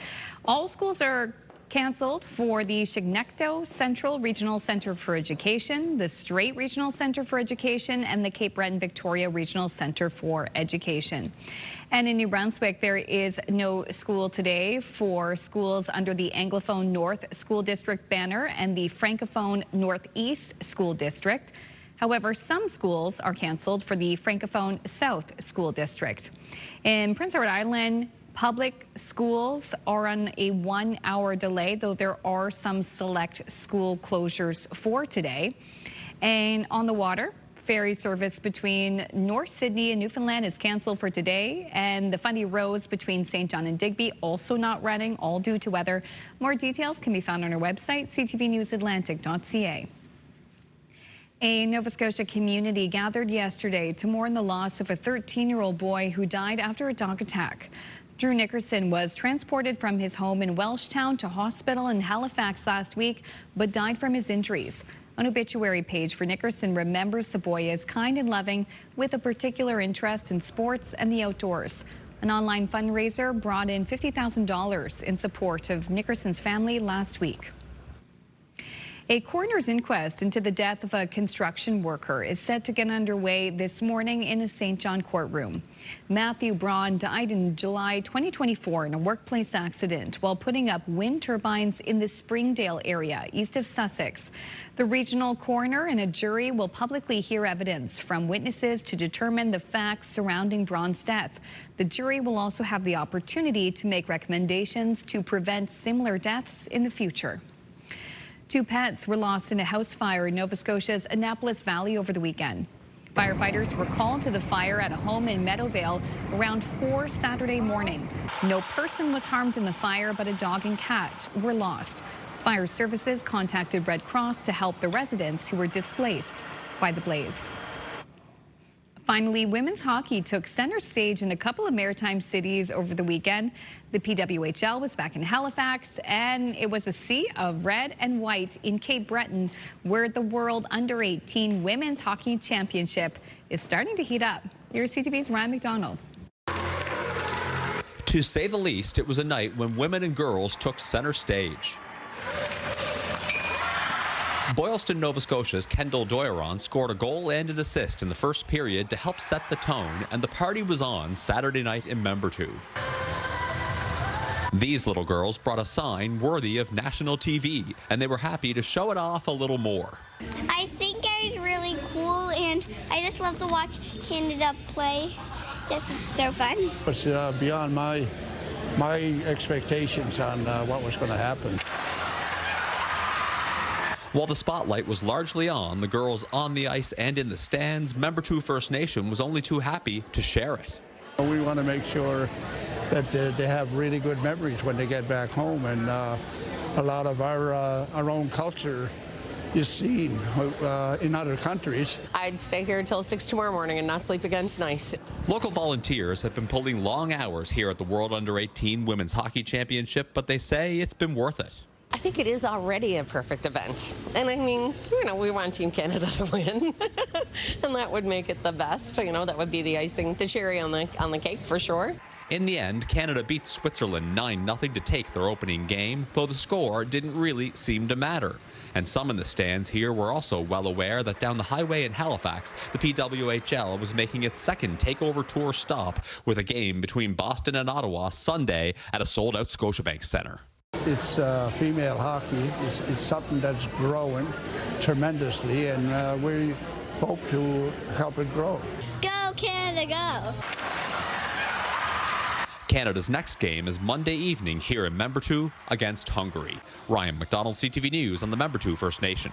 all schools are canceled for the Chignecto Central Regional Center for Education, the Strait Regional Center for Education, and the Cape Breton Victoria Regional Center for Education. And in New Brunswick, there is no school today for schools under the Anglophone North School District banner and the Francophone Northeast School District. However, some schools are canceled for the Francophone South School District. In Prince Edward Island, public schools are on a 1-hour delay, though there are some select school closures for today. And on the water, ferry service between North Sydney and Newfoundland is canceled for today, and the Fundy Rose between St. John and Digby also not running, all due to weather. More details can be found on our website, ctvnewsatlantic.ca. A Nova Scotia community gathered yesterday to mourn the loss of a 13-year-old boy who died after a dog attack. Drew Nickerson was transported from his home in Welshtown to hospital in Halifax last week, but died from his injuries. An obituary page for Nickerson remembers the boy as kind and loving, with a particular interest in sports and the outdoors. An online fundraiser brought in $50,000 in support of Nickerson's family last week. A coroner's inquest into the death of a construction worker is set to get underway this morning in a St. John courtroom. Matthew Braun died in July 2024 in a workplace accident while putting up wind turbines in the Springdale area east of Sussex. The regional coroner and a jury will publicly hear evidence from witnesses to determine the facts surrounding Braun's death. The jury will also have the opportunity to make recommendations to prevent similar deaths in the future. 2 pets were lost in a house fire in Nova Scotia's Annapolis Valley over the weekend. Firefighters were called to the fire at a home in Meadowvale around 4 Saturday morning. No person was harmed in the fire, but a dog and cat were lost. Fire services contacted Red Cross to help the residents who were displaced by the blaze. Finally, women's hockey took center stage in a couple of maritime cities over the weekend. The PWHL was back in Halifax, and it was a sea of red and white in Cape Breton, where the World Under-18 Women's Hockey Championship is starting to heat up. Here's CTV's Ryan McDonald. To say the least, it was a night when women and girls took center stage. Boylston, Nova Scotia's Kendall Doiron scored a goal and an assist in the first period to help set the tone, and the party was on Saturday night in Membertou. These little girls brought a sign worthy of national TV, and they were happy to show it off a little more. I think it's really cool, and I just love to watch Canada play. Just it's so fun. It's beyond my expectations on what was going to happen. While the spotlight was largely on the girls on the ice and in the stands, Membertou First Nation was only too happy to share it. We want to make sure that they have really good memories when they get back home, and a lot of our own culture is seen in other countries. I'd stay here until 6 tomorrow morning and not sleep again tonight. Local volunteers have been pulling long hours here at the World Under-18 Women's Hockey Championship, but they say it's been worth it. I think it is already a perfect event. And I mean, we want Team Canada to win. And that would make it the best. That would be the icing, the cherry on the cake for sure. In the end, Canada beat Switzerland 9-0 to take their opening game, though the score didn't really seem to matter. And some in the stands here were also well aware that down the highway in Halifax, the PWHL was making its second takeover tour stop with a game between Boston and Ottawa Sunday at a sold-out Scotiabank Centre. It's female hockey. It's something that's growing tremendously, and we hope to help it grow. Go, Canada, go! Canada's next game is Monday evening here in Membertou against Hungary. Ryan McDonald, CTV News on the Membertou First Nation.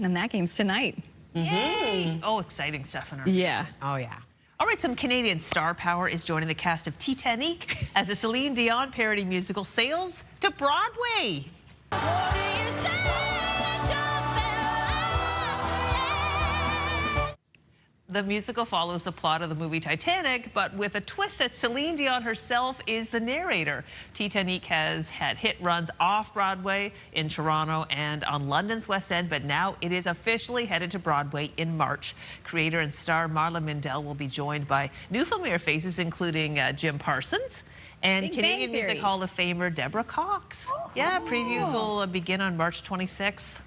And that game's tonight. Yay! Oh, exciting stuff in our Yeah. future. Oh, yeah. All right, some Canadian star power is joining the cast of Titanic as the Celine Dion parody musical sails to Broadway. The musical follows the plot of the movie Titanic, but with a twist that Celine Dion herself is the narrator. Titanic has had hit runs off-Broadway in Toronto and on London's West End, but now it is officially headed to Broadway in March. Creator and star Marla Mindell will be joined by new familiar faces, including Jim Parsons and Big Canadian Bang Theory. Music Hall of Famer Deborah Cox. Yeah, previews will begin on March 26th.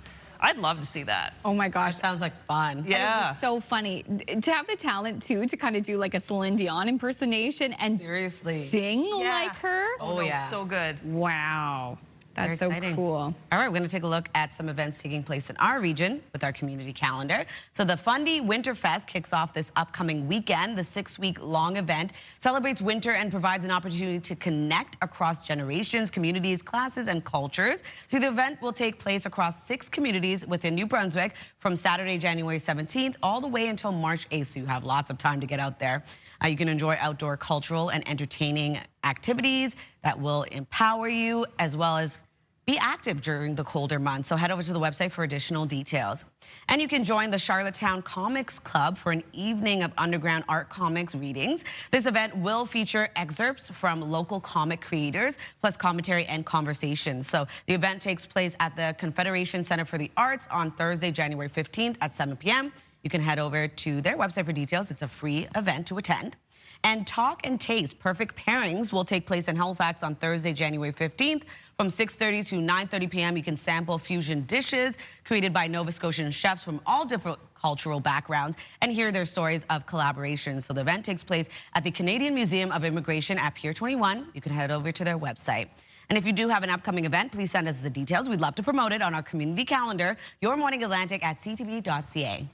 I'd love to see that. Oh my gosh. That sounds like fun. Yeah. It was so funny. To have the talent, too, to kind of do like a Celine Dion impersonation and seriously sing like her. Oh, yeah. So good. Wow. That's so cool. All right, we're going to take a look at some events taking place in our region with our community calendar. So the Fundy Winterfest kicks off this upcoming weekend. The 6-week-long event celebrates winter and provides an opportunity to connect across generations, communities, classes, and cultures. So the event will take place across 6 communities within New Brunswick from Saturday, January 17th, all the way until March 8th, so you have lots of time to get out there. You can enjoy outdoor cultural and entertaining activities that will empower you, as well as be active during the colder months. So head over to the website for additional details. And you can join the Charlottetown Comics Club for an evening of underground art comics readings. This event will feature excerpts from local comic creators, plus commentary and conversations. So the event takes place at the Confederation Center for the Arts on Thursday, January 15th at 7 p.m. You can head over to their website for details. It's a free event to attend. And Talk and Taste Perfect Pairings will take place in Halifax on Thursday, January 15th. From 6:30 to 9:30 p.m., you can sample fusion dishes created by Nova Scotian chefs from all different cultural backgrounds and hear their stories of collaboration. So the event takes place at the Canadian Museum of Immigration at Pier 21. You can head over to their website. And if you do have an upcoming event, please send us the details. We'd love to promote it on our community calendar, Your Morning Atlantic at ctv.ca.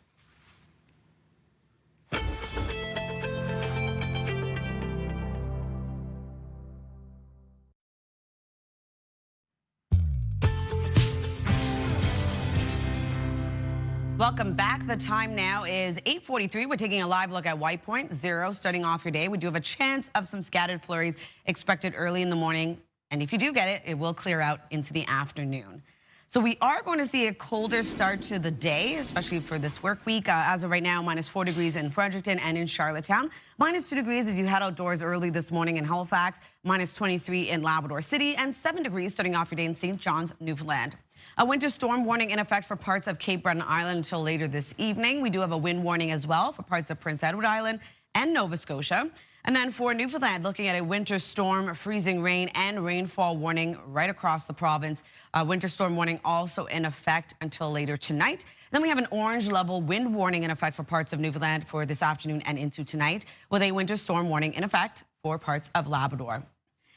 Welcome back. The time now is 8:43. We're taking a live look at White Point. 0 starting off your day. We do have a chance of some scattered flurries expected early in the morning. And if you do get it, it will clear out into the afternoon. So we are going to see a colder start to the day, especially for this work week. As of right now, -4 degrees in Fredericton and in Charlottetown. -2 degrees as you head outdoors early this morning in Halifax. -23 in Labrador City. And 7 degrees starting off your day in St. John's, Newfoundland. A winter storm warning in effect for parts of Cape Breton Island until later this evening. We do have a wind warning as well for parts of Prince Edward Island and Nova Scotia. And then for Newfoundland, looking at a winter storm, freezing rain, and rainfall warning right across the province. Winter storm warning also in effect until later tonight. Then we have an orange level wind warning in effect for parts of Newfoundland for this afternoon and into tonight, with a winter storm warning in effect for parts of Labrador.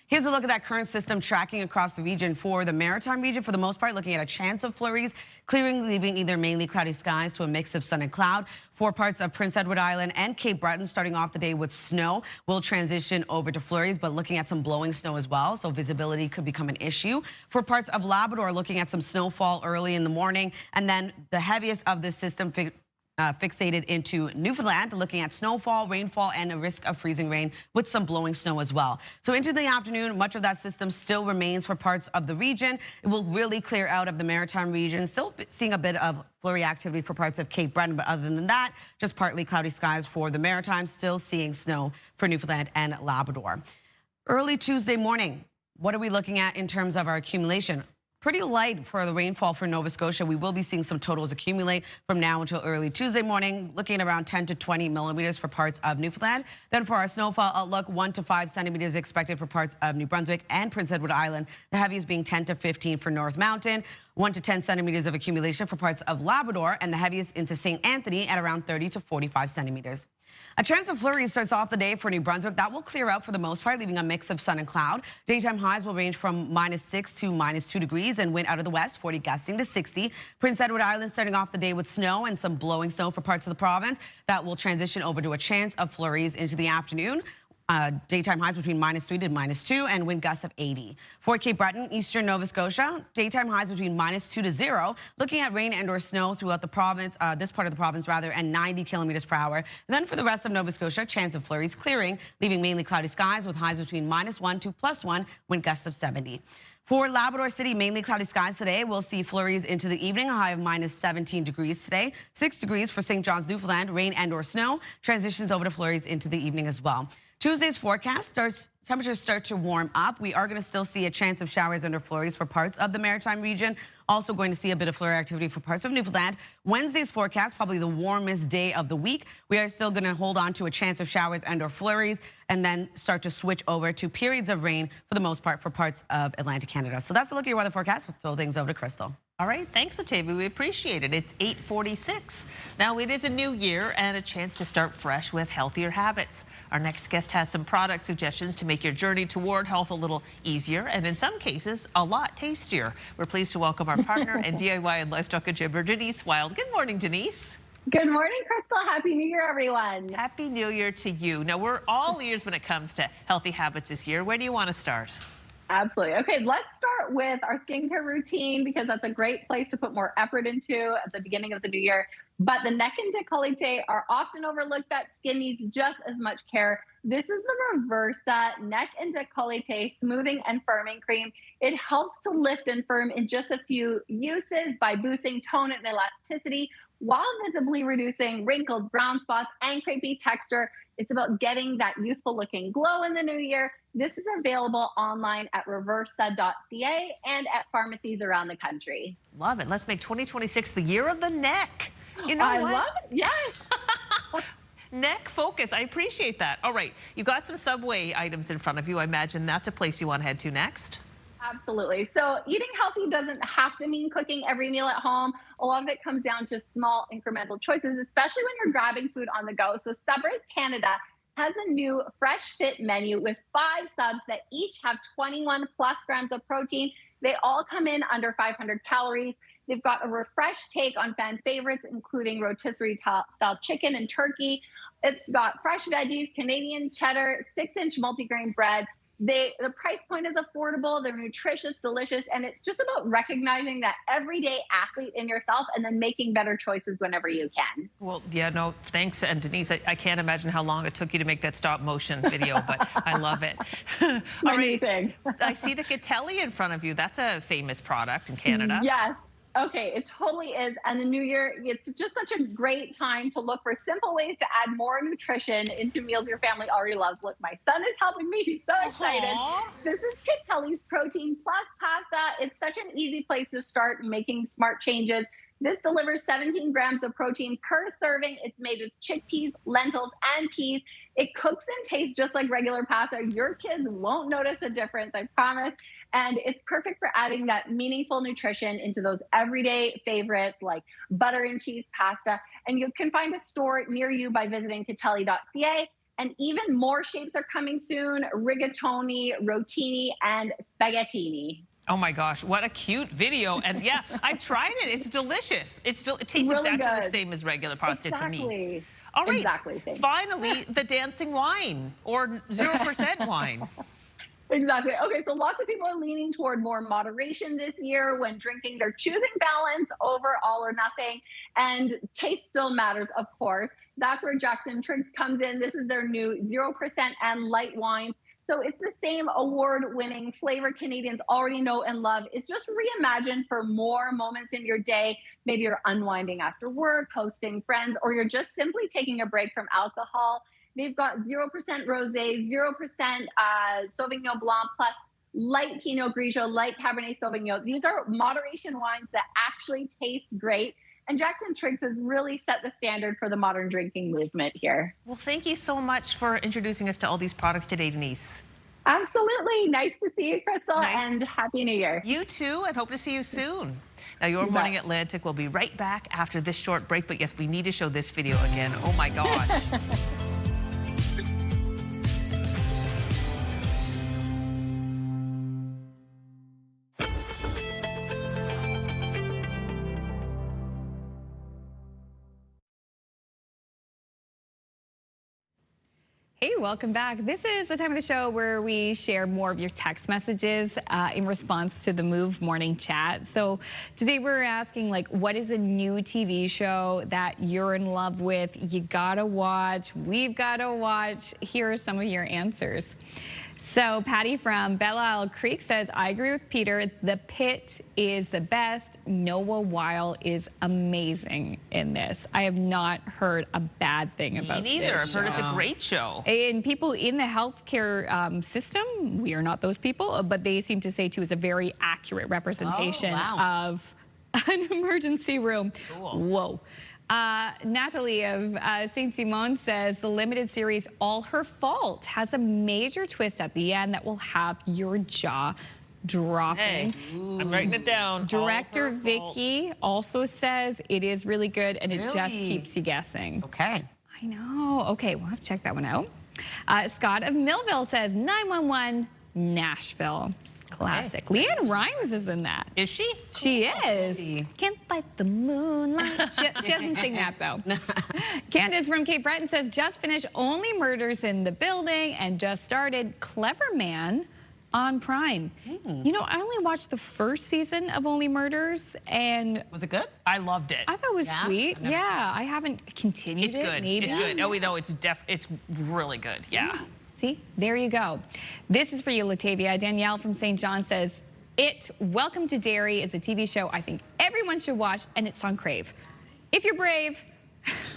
Here's a look at that current system tracking across the region. For the Maritime region, for the most part, looking at a chance of flurries, clearing, leaving either mainly cloudy skies to a mix of sun and cloud. For parts of Prince Edward Island and Cape Breton, starting off the day with snow, will transition over to flurries, but looking at some blowing snow as well, so visibility could become an issue. For parts of Labrador, looking at some snowfall early in the morning, and then the heaviest of this system fixated into Newfoundland, looking at snowfall, rainfall, and a risk of freezing rain with some blowing snow as well. So into the afternoon, much of that system still remains for parts of the region. It will really clear out of the Maritime region, still seeing a bit of flurry activity for parts of Cape Breton, but other than that, just partly cloudy skies for the Maritime, still seeing snow for Newfoundland and Labrador. Early Tuesday morning, what are we looking at in terms of our accumulation? Pretty light for the rainfall for Nova Scotia. We will be seeing some totals accumulate from now until early Tuesday morning, looking at around 10 to 20 millimeters for parts of Newfoundland. Then for our snowfall outlook, 1 to 5 centimeters expected for parts of New Brunswick and Prince Edward Island. The heaviest being 10 to 15 for North Mountain, 1 to 10 centimeters of accumulation for parts of Labrador, and the heaviest into St. Anthony at around 30 to 45 centimeters. A chance of flurries starts off the day for New Brunswick. That will clear out for the most part, leaving a mix of sun and cloud. Daytime highs will range from -6 to -2 degrees and wind out of the west, 40 gusting to 60. Prince Edward Island starting off the day with snow and some blowing snow for parts of the province. That will transition over to a chance of flurries into the afternoon. Daytime highs between -3 to -2 and wind gusts of 80. For Cape Breton, eastern Nova Scotia, daytime highs between -2 to 0. Looking at rain and or snow throughout the province, this part of the province rather, and 90 kilometers per hour. And then for the rest of Nova Scotia, chance of flurries clearing, leaving mainly cloudy skies with highs between -1 to +1, wind gusts of 70. For Labrador City, mainly cloudy skies today. We'll see flurries into the evening, a high of -17 degrees today. 6 degrees for St. John's, Newfoundland, rain and or snow. Transitions over to flurries into the evening as well. Tuesday's forecast temperatures start to warm up. We are going to still see a chance of showers under flurries for parts of the Maritime region. Also going to see a bit of flurry activity for parts of Newfoundland. Wednesday's forecast, probably the warmest day of the week. We are still going to hold on to a chance of showers and or flurries and then start to switch over to periods of rain for the most part for parts of Atlantic Canada. So that's a look at your weather forecast. We'll throw things over to Crystal. All right, thanks, Latavia. We appreciate it. It's 8:46. Now, it is a new year and a chance to start fresh with healthier habits. Our next guest has some product suggestions to make your journey toward health a little easier and, in some cases, a lot tastier. We're pleased to welcome our partner and DIY and livestock contributor, Denise Wild. Good morning, Denise. Good morning, Crystal. Happy New Year, everyone. Happy New Year to you. Now, we're all ears when it comes to healthy habits this year. Where do you want to start? Absolutely. Okay, let's start with our skincare routine because that's a great place to put more effort into at the beginning of the new year. But the neck and décolleté are often overlooked that skin needs just as much care. This is the Reversa Neck and Décolleté Smoothing and Firming Cream. It helps to lift and firm in just a few uses by boosting tone and elasticity while visibly reducing wrinkles, brown spots, and crepey texture. It's about getting that youthful looking glow in the new year. This is available online at reversa.ca and at pharmacies around the country. Love it. Let's make 2026 the year of the neck. You know I what? love it. Yes. Neck focus. I appreciate that. All right. You've got some Subway items in front of you. I imagine that's a place you want to head to next. Absolutely. So eating healthy doesn't have to mean cooking every meal at home. A lot of it comes down to small incremental choices, especially when you're grabbing food on the go. So Subway Canada has a new Fresh Fit menu with 5 subs that each have 21 plus grams of protein. They all come in under 500 calories. They've got a refreshed take on fan favorites, including rotisserie style chicken and turkey. It's got fresh veggies, Canadian cheddar, 6-inch multigrain bread. The price point is affordable, they're nutritious, delicious, and it's just about recognizing that everyday athlete in yourself and then making better choices whenever you can. Well, yeah, no, thanks. And Denise, I can't imagine how long it took you to make that stop motion video, but I love it. All right. I see the Catelli in front of you. That's a famous product in Canada. Yes. Okay, it totally is. And the new year, it's just such a great time to look for simple ways to add more nutrition into meals your family already loves. Look, my son is helping me. He's so excited. This is Catelli's Protein Plus Pasta. It's such an easy place to start making smart changes. This delivers 17 grams of protein per serving. It's made with chickpeas, lentils, and peas. It cooks and tastes just like regular pasta. Your kids won't notice a difference, I promise. And it's perfect for adding that meaningful nutrition into those everyday favorites like butter and cheese pasta. And you can find a store near you by visiting catelli.ca. And even more shapes are coming soon: rigatoni, rotini, and spaghettini. Oh my gosh, what a cute video. And yeah, I've tried it. It's delicious. It tastes Really exactly good. the same as regular pasta to me. Exactly. All right, Exactly. finally, the dancing wine or 0% wine. Exactly. Okay, so lots of people are leaning toward more moderation this year when drinking. They're choosing balance over all or nothing, and taste still matters, of course. That's where Jackson Triggs comes in. This is their new 0% and light wine. So it's the same award-winning flavor Canadians already know and love. It's just reimagined for more moments in your day. Maybe you're unwinding after work, hosting friends, or you're just simply taking a break from alcohol. They've got 0% rosé, 0% Sauvignon Blanc, plus light Pinot Grigio, light Cabernet Sauvignon. These are moderation wines that actually taste great. And Jackson Triggs has really set the standard for the modern drinking movement here. Well, thank you so much for introducing us to all these products today, Denise. Absolutely. Nice to see you, Crystal, and Happy New Year. You too, and hope to see you soon. Now, Your Morning Atlantic will be right back after this short break. But yes, we need to show this video again. Oh my gosh. Hey, welcome back. This is the time of the show where we share more of your text messages in response to the Move morning chat. So today we're asking, like, what is a new TV show that you're in love with? You gotta watch, we've gotta watch. Here are some of your answers. So Patty from Belle Isle Creek says, I agree with Peter. The Pit is the best. Noah Weil is amazing in this. I have not heard a bad thing about Me neither. this I've heard it's a show. great show. And people in the healthcare system, we are not those people, but they seem to say too is a very accurate representation of an emergency room. Cool. Whoa. Natalie of St. Simon says the limited series All Her Fault has a major twist at the end that will have your jaw dropping. Hey, I'm writing it down. Director Vicky also says it is really good, and it just Really? keeps you guessing. Okay. I know. Okay, we'll have to check that one out. Scott of Millville says 911 Nashville. Classic. Leanne Rimes is in that. Is she? She is. Can't fight the moonlight. She doesn't sing that, though. Candace from Cape Breton says, just finished Only Murders in the Building and just started Clever Man on Prime. You know, I only watched the first season of Only Murders, and... Was it good? I loved it. I thought it was sweet. Yeah, I haven't continued It's it. good. Maybe. It's good. Oh, we know it's really good. Yeah. See, there you go. This is for you, Latavia. Danielle from St. John says, Welcome to Derry is a TV show I think everyone should watch, and it's on Crave. If you're brave.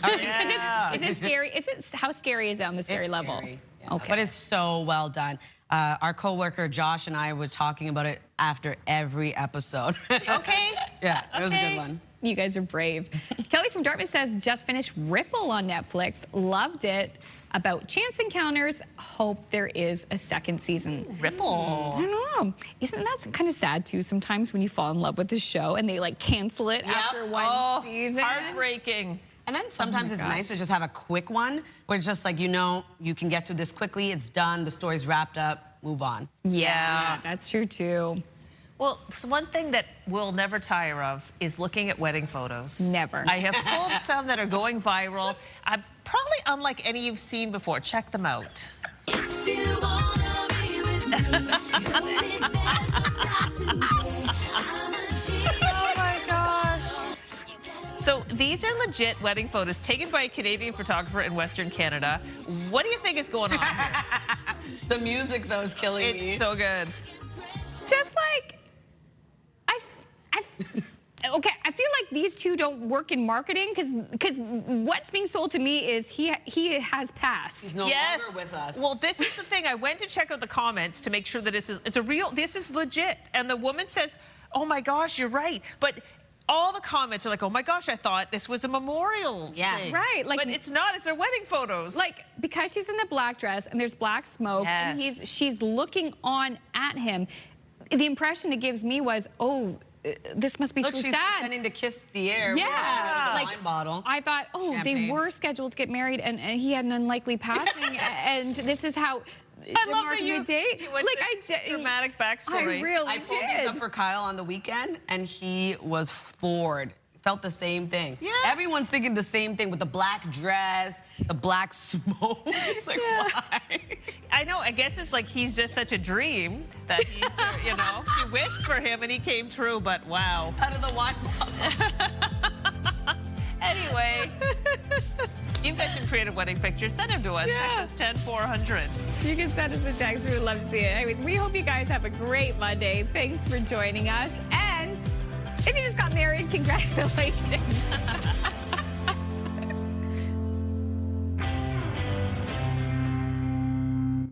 Is it scary? How scary is it on the scary level? Scary. Yeah. Okay. But it's so well done. Our coworker Josh and I were talking about it after every episode. Okay. Yeah, it was a good one. You guys are brave. Kelly from Dartmouth says, just finished Ripple on Netflix. Loved it. About chance encounters. Hope there is a second season. Ripple. I don't know. Isn't that kind of sad, too, sometimes when you fall in love with the show and they, like, cancel it after one season? Heartbreaking. And then sometimes it's nice to just have a quick one where it's just like, you know, you can get through this quickly. It's done. The story's wrapped up. Move on. Yeah, that's true, too. Well, one thing that we'll never tire of is looking at wedding photos. Never. I have pulled some that are going viral. Probably unlike any you've seen before. Check them out. Oh my gosh. So these are legit wedding photos taken by a Canadian photographer in Western Canada. What do you think is going on here? The music, though, is killing me. It's so good. Just like, okay, I feel like these two don't work in marketing because what's being sold to me is he has passed. He's no longer with us. Well, this is the thing. I went to check out the comments to make sure that this is legit. And the woman says, oh my gosh, you're right. But all the comments are like, oh my gosh, I thought this was a memorial thing. Right. Like, but it's not. It's their wedding photos. Like, because she's in a black dress and there's black smoke and she's looking on at him, the impression it gives me was, oh, this must be so she's sad. pretending to kiss the air. Yeah, with a wine bottle. I thought, Champagne. they were scheduled to get married, and he had an unlikely passing, and this is how. I love that you date. went dramatic backstory. I really I pulled these up for Kyle on the weekend, and he was floored. Felt the same thing. Yeah. Everyone's thinking the same thing with the black dress, the black smoke. It's like, why? I know. I guess it's like he's just such a dream that he's, you know, she wished for him and he came true, but wow. Out of the wine bottle. Anyway, you've got some creative wedding pictures. Send them to us. Text us 10-400. You can send us a text. We would love to see it. Anyways, we hope you guys have a great Monday. Thanks for joining us. And if you just got married, congratulations.